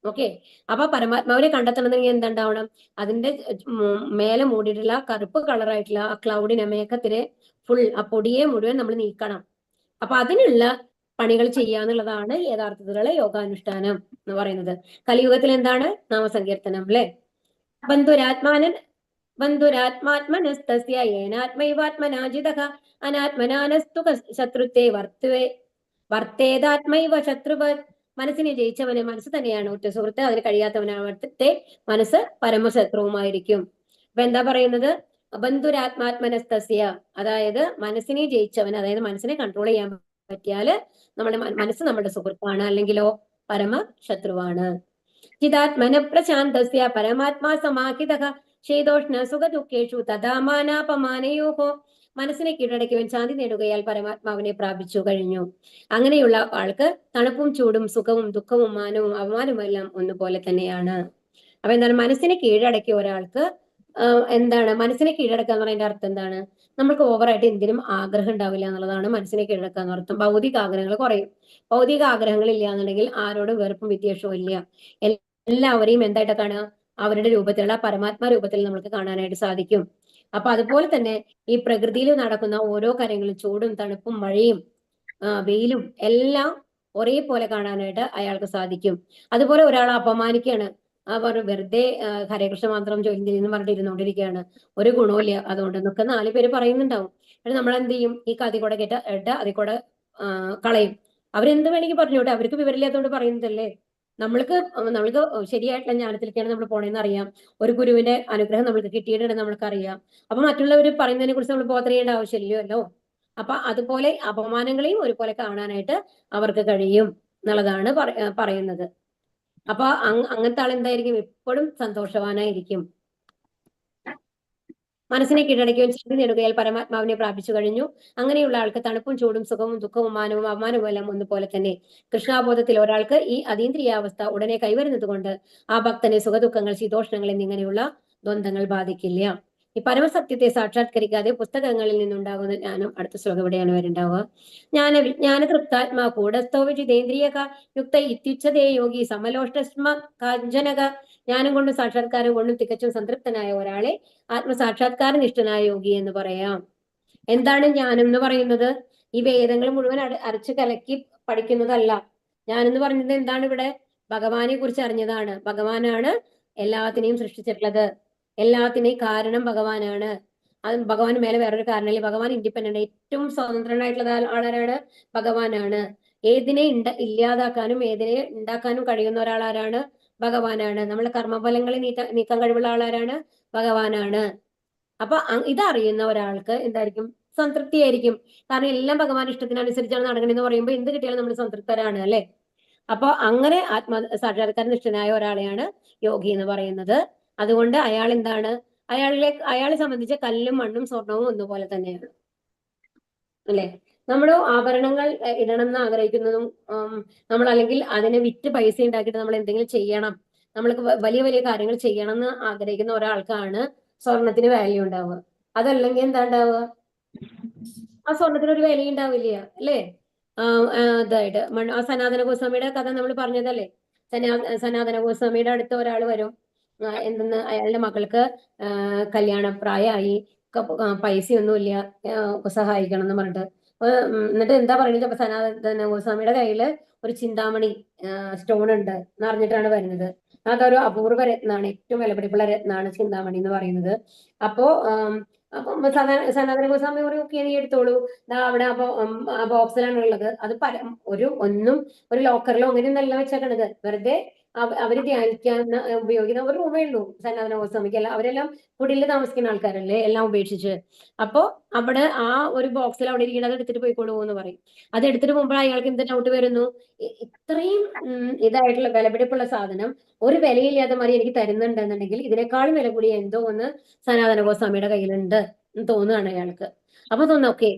ഓക്കെ. അപ്പൊ പരമാത്മാവിനെ കണ്ടെത്തണമെങ്കിൽ എന്തുണ്ടാവണം? അതിന്റെ മേലെ മൂടിയിട്ടുള്ള കറുപ്പ് കളറായിട്ടുള്ള ആ ക്ലൗഡിനെ, മേഘത്തിനെ ആ പൊടിയെ മുഴുവൻ നമ്മൾ നീക്കണം. അപ്പൊ അതിനുള്ള പണികൾ ചെയ്യാന്നുള്ളതാണ് യഥാർത്ഥത്തിലുള്ള യോഗാനുഷ്ഠാനം എന്ന് പറയുന്നത്. കലിയുഗത്തിൽ എന്താണ്? നാമസങ്കീർത്തനം അല്ലെ? ബന്ധുരാത്മാത്മനസ്തസ്യ യേനാത്മൈവാത്മനാജിതഃ അനാത്മനാനസ്തു ശത്രുത്തെ വർത്തേതാത്മൈവ ശത്രുവത്. മനസ്സിനെ ജയിച്ചവന് മനസ്സ് തന്നെയാണ് ഉറ്റ സുഹൃത്ത്, അതിന് കഴിയാത്തവനാവത്തെ മനസ്സ് പരമശത്രുവുമായിരിക്കും. അപ്പൊ എന്താ പറയുന്നത്? ബന്ധുരാത്മാത്മനസ്തസ്യ, അതായത് മനസ്സിനെ ജയിച്ചവൻ, അതായത് മനസ്സിനെ കൺട്രോൾ ചെയ്യാൻ പറ്റിയാല് നമ്മുടെ മനസ്സ് നമ്മുടെ സുഹൃത്താണ്, അല്ലെങ്കിലോ പരമ ശത്രുവാണ്. ചിതാത്മന പ്രശാന്തസ്യ പരമാത്മാ സമാഹിതഃ ശീതോഷ്ണ സുഖ ദുഃഖേഷു തഥാമാനാപമാനയോഹോ. മനസ്സിനെ കീഴടക്കിയവൻ ശാന്തി നേടുകയാൽ പരമാത്മാവിനെ പ്രാപിച്ചു കഴിഞ്ഞു. അങ്ങനെയുള്ള ആൾക്ക് തണുപ്പും ചൂടും സുഖവും ദുഃഖവും മാനവും അവമാനവും എല്ലാം ഒന്നുപോലെ തന്നെയാണ്. അപ്പൊ എന്താണ് മനസ്സിനെ കീഴടക്കിയ ഒരാൾക്ക് എന്താണ് മനസ്സിനെ കീഴടക്കുക എന്ന് പറയുന്നതിന്റെ അർത്ഥം എന്താണ്? നമുക്ക് ഓവറായിട്ട് എന്തിനും ആഗ്രഹം ഉണ്ടാവില്ല എന്നുള്ളതാണ് മനസ്സിനെ കീഴടക്കുക എന്ന് അർത്ഥം. ഭൗതിക ആഗ്രഹങ്ങൾ കുറയും. ഭൗതിക ആഗ്രഹങ്ങൾ ഇല്ല എന്നുണ്ടെങ്കിൽ ആരോടും വെറുപ്പും വിദ്വേഷവും ഇല്ല. എല്ലാവരെയും എന്തായിട്ട് കാണുക? അവരുടെ രൂപത്തിലുള്ള പരമാത്മാ രൂപത്തിൽ നമുക്ക് കാണാനായിട്ട് സാധിക്കും. അപ്പൊ അതുപോലെ തന്നെ ഈ പ്രകൃതിയിൽ നടക്കുന്ന ഓരോ കാര്യങ്ങളും, ചൂടും തണുപ്പും മഴയും വെയിലും എല്ലാം ഒരേപോലെ കാണാനായിട്ട് അയാൾക്ക് സാധിക്കും. അതുപോലെ ഒരാളെ അപമാനിക്കുകയാണ്, അവർ വെറുതെ ഹരേകൃഷ്ണ മാത്രം ചൊല്ലിന്ന് പറഞ്ഞിട്ട് ഇരുന്നോണ്ടിരിക്കുകയാണ്, ഒരു ഗുണവും ഇല്ല അതുകൊണ്ടെന്നൊക്കെ 4 പേര് പറയുന്നുണ്ടാവും. പക്ഷെ നമ്മൾ എന്ത് ചെയ്യും? ഈ കഥ കൂടെ കേട്ട അതിൽ കൂടെ കളയും. അവരെന്ത് വേണമെങ്കിൽ പറഞ്ഞോട്ടെ, അവർക്ക് വിവരമില്ലാത്തതുകൊണ്ട് പറയുന്നതല്ലേ. നമ്മൾക്ക് ശരിയായിട്ടുള്ള ജ്ഞാനത്തിലേക്കാണ് നമ്മൾ പോണേന്ന് അറിയാം. ഒരു ഗുരുവിന്റെ അനുഗ്രഹം നമ്മൾക്ക് കിട്ടിയിട്ടുണ്ട്, നമ്മൾക്ക് അറിയാം. അപ്പൊ മറ്റുള്ളവർ പറയുന്നതിനെ കുറിച്ച് നമ്മൾ ബോധർ ചെയ്യേണ്ട ആവശ്യമില്ലല്ലോ. അപ്പൊ അതുപോലെ അപമാനങ്ങളെയും ഒരുപോലെ കാണാനായിട്ട് അവർക്ക് കഴിയും എന്നുള്ളതാണ് പറയുന്നത്. അപ്പൊ അങ്ങനത്തെ ആൾ എന്തായിരിക്കും? എപ്പോഴും സന്തോഷവാനായിരിക്കും. മനസ്സിനെ കീഴടക്കുകയും ശക്തി നേടുകയാൽ പരമാത്മാവിനെ പ്രാപിച്ചു കഴിഞ്ഞു. അങ്ങനെയുള്ള ആൾക്ക് തണുപ്പും ചൂടും സുഖവും ദുഃഖവും മാനവും അവമാനവും എല്ലാം ഒന്നുപോലെ തന്നെ. കൃഷ്ണാബോധത്തിൽ ഒരാൾക്ക് ഈ അതീന്ദ്രിയാവസ്ഥ ഉടനെ കൈവരുന്നത് കൊണ്ട് ആ ഭക്തനെ സുഖദുഃഖങ്ങൾ, ശീതോഷ്ണങ്ങൾ എന്നിങ്ങനെയുള്ള ദ്വന്ദ്ങ്ങൾ ബാധിക്കില്ല. ഈ പരമസത്യത്തെ സാക്ഷാത്കരിക്കാതെ പുസ്തകങ്ങളിൽ നിന്നുണ്ടാകുന്ന ജ്ഞാനം, അടുത്ത ശ്ലോകം എവിടെയാണ് വരുന്നുണ്ടാവുക? വിജ്ഞാന തൃപ്താത്മാ കൂടസ്ഥോ വിജിതേന്ദ്രിയക യുക്ത ഇത്യുച്ഛതേ യോഗി സമലോഷ്ടസ്മ കാഞ്ചനക. ജ്ഞാനം കൊണ്ടും സാക്ഷാത്കാരം കൊണ്ടും തികച്ചും സംതൃപ്തനായ ഒരാളെ ആത്മസാക്ഷാത്കാര നിഷ്ഠനായ യോഗി എന്ന് പറയാം. എന്താണ് ജ്ഞാനം എന്ന് പറയുന്നത്? ഈ വേദങ്ങൾ മുഴുവൻ അരച്ചു കലക്കി പഠിക്കുന്നതല്ല. ജ്ഞാനം എന്ന് പറയുന്നത് എന്താണ്? ഇവിടെ ഭഗവാനെ കുറിച്ച് അറിഞ്ഞതാണ്. ഭഗവാനാണ് എല്ലാത്തിനെയും സൃഷ്ടിച്ചിട്ടുള്ളത്. എല്ലാത്തിനെയും കാരണം ഭഗവാനാണ്. അത് ഭഗവാന് മേലെ വേറൊരു കാരണമില്ല. ഭഗവാൻ ഇൻഡിപെൻഡന്റ്, ഏറ്റവും സ്വതന്ത്രനായിട്ടുള്ള ആളാരാണ്? ഭഗവാനാണ്. ഏതിനെ ഇല്ലാതാക്കാനും ഏതിനെ ഉണ്ടാക്കാനും കഴിയുന്ന ഒരാളാരാണ്? ഭഗവാനാണ്. നമ്മളെ കർമ്മഫലങ്ങളെ നീക്കാൻ കഴിവുള്ള ആളാരാണ്? ഭഗവാനാണ്. അപ്പൊ ഇതറിയുന്ന ഒരാൾക്ക് എന്തായിരിക്കും? സംതൃപ്തിയായിരിക്കും. കാരണം എല്ലാം ഭഗവാൻ ഇഷ്ടത്തിനനുസരിച്ചാണ് നടക്കണെന്ന് പറയുമ്പോൾ എന്ത് കിട്ടിയാലും നമ്മൾ സംതൃപ്തരാണ് അല്ലെ? അപ്പൊ അങ്ങനെ സാക്ഷാത്കാര നിഷ്ഠനായ ഒരാളെയാണ് യോഗി എന്ന് പറയുന്നത്. അതുകൊണ്ട് അയാൾ എന്താണ്? അയാളെ സംബന്ധിച്ച് കല്ലും മണ്ണും സ്വർണവും ഒന്നുപോലെ തന്നെയാണ് അല്ലെ? നമ്മൾ ആഭരണങ്ങൾ ഇടണം എന്ന് ആഗ്രഹിക്കുന്നതും നമ്മൾ അല്ലെങ്കിൽ അതിനെ വിറ്റ് പൈസ ഉണ്ടാക്കിയിട്ട് നമ്മൾ എന്തെങ്കിലും ചെയ്യണം, നമ്മൾക്ക് വലിയ വലിയ കാര്യങ്ങൾ ചെയ്യണം എന്ന് ആഗ്രഹിക്കുന്ന ഒരാൾക്കാണ് സ്വർണത്തിന് വാല്യൂ ഉണ്ടാവുക. അതല്ലെങ്കിൽ എന്താ ഉണ്ടാവുക? ആ സ്വർണത്തിന് ഒരു വില ഉണ്ടാവില്ല അല്ലേ? ഇതായിട്ട് ആ സനാതന ഗോസ്വാമിയുടെ കഥ നമ്മൾ പറഞ്ഞതല്ലേ? സനാതന ഗോസ്വാമിയുടെ അടുത്ത ഒരാൾ വരും, എന്തെന്ന് അയാളുടെ മകൾക്ക് കല്യാണപ്രായമായി, പൈസയൊന്നുമില്ല, സഹായിക്കണം എന്ന് പറഞ്ഞിട്ട്. എന്നിട്ട് എന്താ പറയുന്നത്? അപ്പൊ സനാതന ഗോസ്വാമിയുടെ കയ്യില് ഒരു ചിന്താമണി സ്റ്റോൺ ഉണ്ട് എന്ന് പറഞ്ഞിട്ടാണ് വരുന്നത്. അതൊരു അപൂർവ രത്നാണ്, ഏറ്റവും വിലപിടിപ്പുള്ള രത്നാണ് ചിന്താമണി എന്ന് പറയുന്നത്. അപ്പോ സനാതന ഗോസ്വാമി പറയും, ഓക്കെ നീ എടുത്തോളൂ, അവിടെ ആ ബോക്സിലാണ് ഉള്ളത്. അത് ഒരു ലോക്കറിലോ അങ്ങനെയൊന്നല്ല വെച്ചേക്കണത്, വെറുതെ അവര് ധ്യാനിക്കാൻ ഉപയോഗിക്കുന്ന ഒരു റൂമേ ഉള്ളൂ സനാതന ഗോസ്വാമിക്ക്. അവരെല്ലാം കുടിയിൽ താമസിക്കുന്ന ആൾക്കാരല്ലേ, എല്ലാം ഉപേക്ഷിച്ച്. അപ്പോ അവിടെ ആ ഒരു ബോക്സിൽ അവിടെ ഇരിക്കുന്നത് അത് എടുത്തിട്ട് പോയിക്കോളൂ എന്ന് പറയും. അത് എടുത്തിട്ട് പോകുമ്പോൾ അയാൾക്ക് എന്ത് ഡൗട്ട് വരുന്നു? ഇത്രയും ഇതായിട്ടുള്ള വിലപിടിപ്പുള്ള സാധനം ഒരു വിലയില്ലാത്ത മാതിരി എനിക്ക് തരുന്നുണ്ടെന്നുണ്ടെങ്കിൽ ഇതിനേക്കാളും വില കൂടി എന്തോ ഒന്ന് സനാതന ഗോസ്വാമിയുടെ കയ്യിലുണ്ട് തോന്നുകയാണ് അയാൾക്ക്. അപ്പൊ തോന്നുന്നു ഓക്കെ,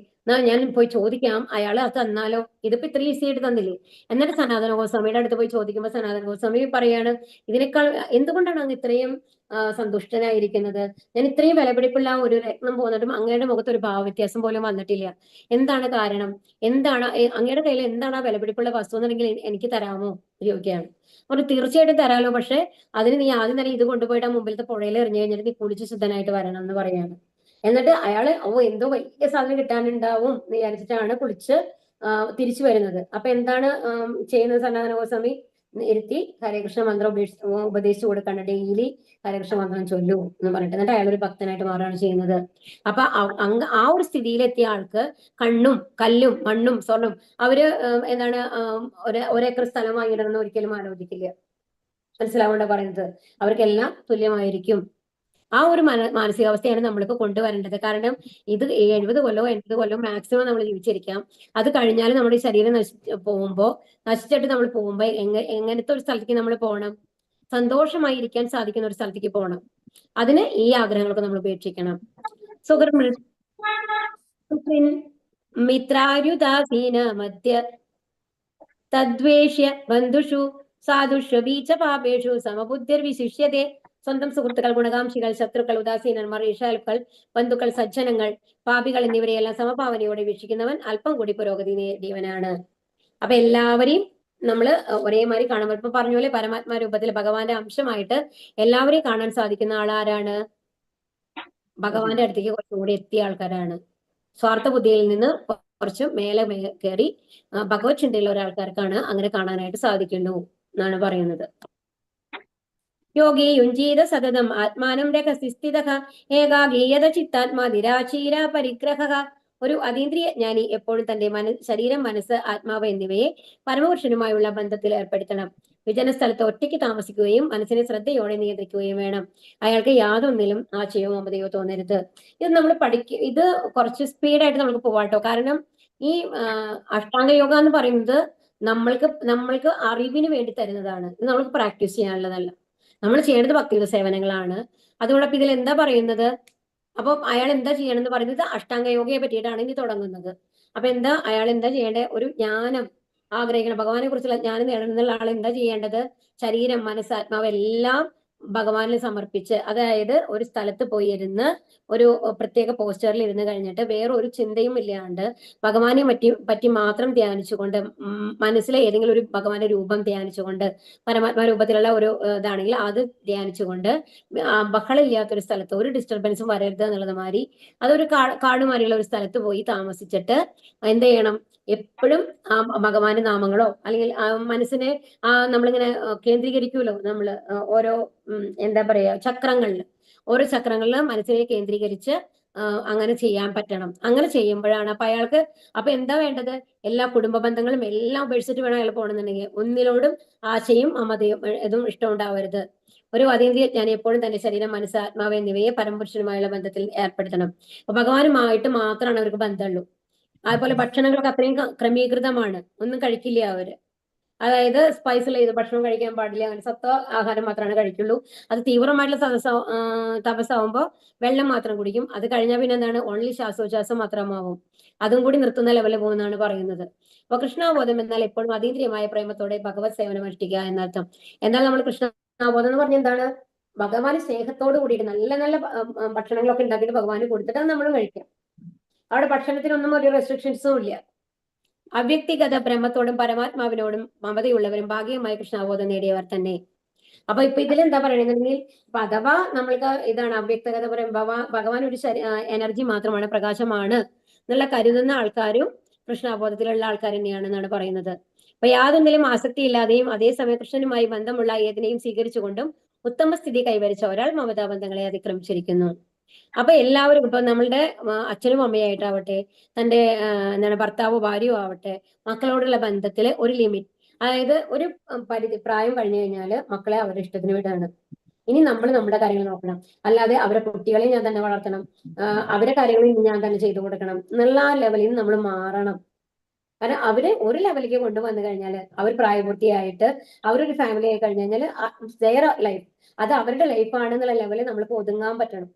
ഞാൻ പോയി ചോദിക്കാം, അയാൾ അത് തന്നാലോ, ഇതിപ്പോ ഇത്ര ഈസി ആയിട്ട് തന്നില്ലേ. എന്നിട്ട് സനാതന ഗോസ്വാമിയുടെ അടുത്ത് പോയി ചോദിക്കുമ്പോൾ സനാതന ഗോസ്വാമി പറയാണ്, ഇതിനേക്കാൾ എന്തുകൊണ്ടാണ് അങ്ങ് ഇത്രയും സന്തുഷ്ടനായിരിക്കുന്നത്? ഞാൻ ഇത്രയും വിലപിടിപ്പുള്ള ഒരു രത്നം പോന്നിട്ടും അങ്ങയുടെ മുഖത്ത് ഒരു ഭാവവ്യത്യാസം പോലും വന്നിട്ടില്ല. എന്താണ് കാരണം? എന്താണ് അങ്ങയുടെ കയ്യിൽ എന്താണ് ആ വിലപിടിപ്പുള്ള വസ്തു എന്നുണ്ടെങ്കിൽ എനിക്ക് തരാമോ ചോദിക്കുകയാണ്. അവർ തീർച്ചയായിട്ടും തരാമല്ലോ, പക്ഷെ അതിന് നീ ആദ്യം തന്നെ ഇത് കൊണ്ടുപോയിട്ട് ആ മുമ്പിലത്തെ പുഴയിൽ എറിഞ്ഞു കഴിഞ്ഞിട്ട് നീ കുളിച്ച് ശുദ്ധനായിട്ട് വരണം എന്ന് പറയാണ്. എന്നിട്ട് അയാള് എന്തോ വലിയ സാധനം കിട്ടാനുണ്ടാവും എന്ന് വിചാരിച്ചിട്ടാണ് കുളിച്ച് തിരിച്ചു വരുന്നത്. അപ്പൊ എന്താണ് ചെയ്യുന്നത്? സനാതന ഗോസ്വാമി ഇരുത്തി ഹരേകൃഷ്ണ മന്ത്രം ഉപദേശിച്ചു കൊടുക്കാണ്. ഡെയിലി ഹരേകൃഷ്ണ മന്ത്രം ചൊല്ലൂ എന്ന് പറഞ്ഞിട്ട്. എന്നിട്ട് അയാൾ ഒരു ഭക്തനായിട്ട് മാറുകയാണ് ചെയ്യുന്നത്. അപ്പൊ ആ ഒരു സ്ഥിതിയിലെത്തിയ ആൾക്ക് കണ്ണും കല്ലും മണ്ണും സ്വർണം അവര് എന്താണ് ഒരേക്കർ സ്ഥലം വാങ്ങിയിടണമെന്ന് ഒരിക്കലും ആലോചിക്കില്ല. മനസ്സിലാവേണ്ട പറയുന്നത്, അവർക്കെല്ലാം തുല്യമായിരിക്കും. ആ ഒരു മാനസികാവസ്ഥയാണ് നമ്മൾക്ക് കൊണ്ടുവരേണ്ടത്. കാരണം ഇത് 70 കൊല്ലമോ 80 കൊല്ലമോ മാക്സിമം നമ്മൾ ജീവിച്ചിരിക്കാം. അത് കഴിഞ്ഞാൽ നമ്മുടെ ശരീരം നശിച്ചിട്ട് നമ്മൾ പോകുമ്പോ എങ്ങനത്തെ ഒരു സ്ഥലത്തേക്ക് നമ്മൾ പോകണം? സന്തോഷമായിരിക്കാൻ സാധിക്കുന്ന ഒരു സ്ഥലത്തേക്ക് പോകണം. അതിന് ഈ ആഗ്രഹങ്ങളൊക്കെ നമ്മൾ ഉപേക്ഷിക്കണം. മിത്രാരുദാസീന മധ്യ തദ്വേഷ്യ ബന്ധുഷു സാധുഷു ബീച്ച പാപേഷു സമബുദ്ധിർ വിശിഷ്യതേ. സ്വന്തം സുഹൃത്തുക്കൾ, ഗുണകാംക്ഷികൾ, ശത്രുക്കൾ, ഉദാസീനന്മാർ, ഈശാലുക്കൾ, ബന്ധുക്കൾ, സജ്ജനങ്ങൾ, പാപികൾ എന്നിവരെയെല്ലാം സമഭാവനയോടെ വീക്ഷിക്കുന്നവൻ അല്പം കൂടി പുരോഗതി നേടിയവനാണ്. അപ്പൊ എല്ലാവരെയും നമ്മൾ ഒരേമാതിരി കാണാൻ, ഇപ്പൊ പറഞ്ഞ പോലെ പരമാത്മാ രൂപത്തിൽ ഭഗവാന്റെ അംശമായിട്ട് എല്ലാവരെയും കാണാൻ സാധിക്കുന്ന ആളാരാണ്? ഭഗവാന്റെ അടുത്തേക്ക് കുറച്ചുകൂടി എത്തിയ ആൾക്കാരാണ്. സ്വാർത്ഥ ബുദ്ധിയിൽ നിന്ന് കുറച്ച് മേലെ കയറി ഭഗവത് ചിന്തയുള്ള ഒരാൾക്കാർക്കാണ് അങ്ങനെ കാണാനായിട്ട് സാധിക്കുന്നു എന്നാണ് പറയുന്നത്. യോഗി യുഞ്ജീത സതതം ആത്മാനം രഹസിസ്ഥിത ഏകാഗീയത ചിത്താത്മാ നിരാശീര പരിഗ്രഹ. ഒരു അതീന്ദ്രിയ ജ്ഞാനി എപ്പോഴും തന്റെ ശരീരം, മനസ്സ്, ആത്മാവ് എന്നിവയെ പരമപുരുഷനുമായുള്ള ബന്ധത്തിൽ ഏർപ്പെടുത്തണം. വിജന സ്ഥലത്ത് ഒറ്റയ്ക്ക് താമസിക്കുകയും മനസ്സിനെ ശ്രദ്ധയോടെ നിയന്ത്രിക്കുകയും വേണം. അയാൾക്ക് യാതൊന്നിലും ആശയോ മമതയോ തോന്നരുത്. ഇത് നമ്മൾ ഇത് കുറച്ച് സ്പീഡായിട്ട് നമുക്ക് പോവാട്ടോ. കാരണം ഈ അഷ്ടാംഗ യോഗ എന്ന് പറയുന്നത് നമ്മൾക്ക് അറിവിന് വേണ്ടി തരുന്നതാണ്. ഇത് നമ്മൾക്ക് പ്രാക്ടീസ് ചെയ്യാനുള്ളതല്ല. നമ്മൾ ചെയ്യേണ്ടത് ഭക്തിയുടെ സേവനങ്ങളാണ്. അതോടൊപ്പം ഇതിൽ എന്താ പറയുന്നത്? അപ്പൊ അയാൾ എന്താ ചെയ്യണം എന്ന് പറയുന്നത് അഷ്ടാംഗ യോഗയെ പറ്റിയിട്ടാണ് ഇനി തുടങ്ങുന്നത്. അപ്പൊ അയാൾ എന്താ ചെയ്യേണ്ടത്? ഒരു ജ്ഞാനം ആഗ്രഹിക്കണം, ഭഗവാനെ കുറിച്ചുള്ള ജ്ഞാനം നേടുന്ന ആൾ എന്താ ചെയ്യേണ്ടത്? ശരീരം, മനസ്സ്, ആത്മാവ് എല്ലാം ഭഗവാനിൽ സമർപ്പിച്ച്, അതായത് ഒരു സ്ഥലത്ത് പോയി ഇരുന്ന് ഒരു പ്രത്യേക പോസ്റ്ററിൽ ഇരുന്ന് കഴിഞ്ഞിട്ട് വേറെ ഒരു ചിന്തയും ഇല്ലാണ്ട് ഭഗവാനെ പറ്റി മാത്രം ധ്യാനിച്ചുകൊണ്ട്, മനസ്സിലെ ഏതെങ്കിലും ഒരു ഭഗവാന്റെ രൂപം ധ്യാനിച്ചുകൊണ്ട്, പരമാത്മാ രൂപത്തിലുള്ള ഒരു ഇതാണെങ്കിൽ അത് ധ്യാനിച്ചുകൊണ്ട് ബഹളമില്ലാത്തൊരു സ്ഥലത്ത്, ഒരു ഡിസ്റ്റർബൻസും വരരുത് എന്നുള്ളത് മാതിരി, അതൊരു കാടുമാരിയുള്ള ഒരു സ്ഥലത്ത് പോയി താമസിച്ചിട്ട് എന്ത് ചെയ്യണം? എപ്പോഴും ഭഗവാന്റെ നാമങ്ങളോ അല്ലെങ്കിൽ മനസ്സിനെ നമ്മളിങ്ങനെ കേന്ദ്രീകരിക്കുമല്ലോ, നമ്മള് ഓരോ എന്താ പറയാ ഓരോ ചക്രങ്ങളിൽ മനസ്സിനെ കേന്ദ്രീകരിച്ച് അങ്ങനെ ചെയ്യാൻ പറ്റണം. അങ്ങനെ ചെയ്യുമ്പോഴാണ് അപ്പൊ എന്താ വേണ്ടത്? എല്ലാ കുടുംബ ബന്ധങ്ങളും എല്ലാം ഉപേക്ഷിച്ചിട്ട് വേണം അയാൾ പോകണമെന്നുണ്ടെങ്കിൽ. ഒന്നിനോടും ആശയും മമതയും ഇതും ഇഷ്ടം ഉണ്ടാവരുത്. ഒരു അതീന്ദ്രിയ ജ്ഞാനി എപ്പോഴും തന്റെ ശരീരം, മനസ്സ്, ആത്മാവ് എന്നിവയെ പരമപുരുഷനുമായുള്ള ബന്ധത്തിൽ ഏർപ്പെടുത്തണം. അപ്പൊ ഭഗവാനുമായിട്ട് മാത്രമാണ് അവർക്ക് ബന്ധമുള്ളൂ. അതുപോലെ ഭക്ഷണങ്ങളൊക്കെ അത്രയും ക്രമീകൃതമാണ്. ഒന്നും കഴിക്കില്ല അവര്. അതായത് സ്പൈസുള്ള ഇത് ഭക്ഷണം കഴിക്കാൻ പാടില്ല. അങ്ങനെ സത്വ ആഹാരം മാത്രമാണ് കഴിക്കുള്ളൂ. അത് തീവ്രമായിട്ടുള്ള തപസ്സാവുമ്പോൾ വെള്ളം മാത്രം കുടിക്കും. അത് കഴിഞ്ഞാൽ പിന്നെ എന്താണ്? ഓൺലി ശ്വാസോച്ഛ്വാസം മാത്രമാവും. അതും കൂടി നിർത്തുന്ന ലെവലിൽ പോകുന്നതാണ് പറയുന്നത്. അപ്പൊ കൃഷ്ണാബോധം എന്നാൽ എപ്പോഴും അതീന്ദ്രിയമായ പ്രേമത്തോടെ ഭഗവത് സേവനം അനുഷ്ഠിക്കുക എന്നർത്ഥം. എന്നാൽ നമ്മൾ കൃഷ്ണാബോധം എന്ന് പറഞ്ഞാൽ എന്താണ്? ഭഗവാന് സ്നേഹത്തോട് കൂടിയിട്ട് നല്ല നല്ല ഭക്ഷണങ്ങളൊക്കെ ഉണ്ടാക്കിയിട്ട് ഭഗവാന് കൊടുത്തിട്ട് അത് നമ്മൾ കഴിക്കാം. അവിടെ ഭക്ഷണത്തിനൊന്നും ഒരു റെസ്ട്രിക്ഷൻസും ഇല്ല. അവ്യക്തിഗത ബ്രഹ്മത്തോടും പരമാത്മാവിനോടും മമതയുള്ളവരും ഭാഗികമായി കൃഷ്ണാബോധം നേടിയവർ തന്നെ. അപ്പൊ ഇതിലെന്താ പറയണെന്നുണ്ടെങ്കിൽ, അഥവാ നമ്മൾക്ക് ഇതാണ് അവ്യക്തഗത ഭഗവാൻ ഒരു എനർജി മാത്രമാണ്, പ്രകാശമാണ് എന്നുള്ള കരുതുന്ന ആൾക്കാരും കൃഷ്ണാബോധത്തിലുള്ള ആൾക്കാർ തന്നെയാണെന്നാണ് പറയുന്നത്. അപ്പൊ യാതൊന്നിലും ആസക്തി ഇല്ലാതെയും അതേസമയം കൃഷ്ണനുമായി ബന്ധമുള്ള ഏതിനെയും സ്വീകരിച്ചുകൊണ്ടും ഉത്തമ സ്ഥിതി കൈവരിച്ച ഒരാൾ മമതാബന്ധങ്ങളെ അതിക്രമിച്ചിരിക്കുന്നു. അപ്പൊ എല്ലാവരും ഇപ്പൊ നമ്മളുടെ അച്ഛനും അമ്മയായിട്ടാവട്ടെ, തന്റെ എന്താണ് ഭർത്താവോ ഭാര്യയോ ആവട്ടെ, മക്കളോടുള്ള ബന്ധത്തില് ഒരു ലിമിറ്റ്, അതായത് ഒരു പ്രായം കഴിഞ്ഞു കഴിഞ്ഞാല് മക്കളെ അവരുടെ ഇഷ്ടത്തിന് വിടാണ്. ഇനി നമ്മൾ നമ്മുടെ കാര്യങ്ങൾ നോക്കണം. അല്ലാതെ അവരെ കുട്ടികളെ ഞാൻ തന്നെ വളർത്തണം, അവരെ കാര്യങ്ങൾ ഞാൻ തന്നെ ചെയ്തു കൊടുക്കണം എന്നുള്ള ആ ലെവലിൽ നമ്മൾ മാറണം. കാരണം അവരെ ഒരു ലെവലിലേക്ക് കൊണ്ടുവന്നു കഴിഞ്ഞാല് അവർ പ്രായപൂർത്തിയായിട്ട് അവരൊരു ഫാമിലി ആയി കഴിഞ്ഞു കഴിഞ്ഞാൽ ലൈഫ് അത് അവരുടെ ലൈഫാണെന്നുള്ള ലെവലിൽ നമ്മൾക്ക് ഒതുങ്ങാൻ പറ്റണം.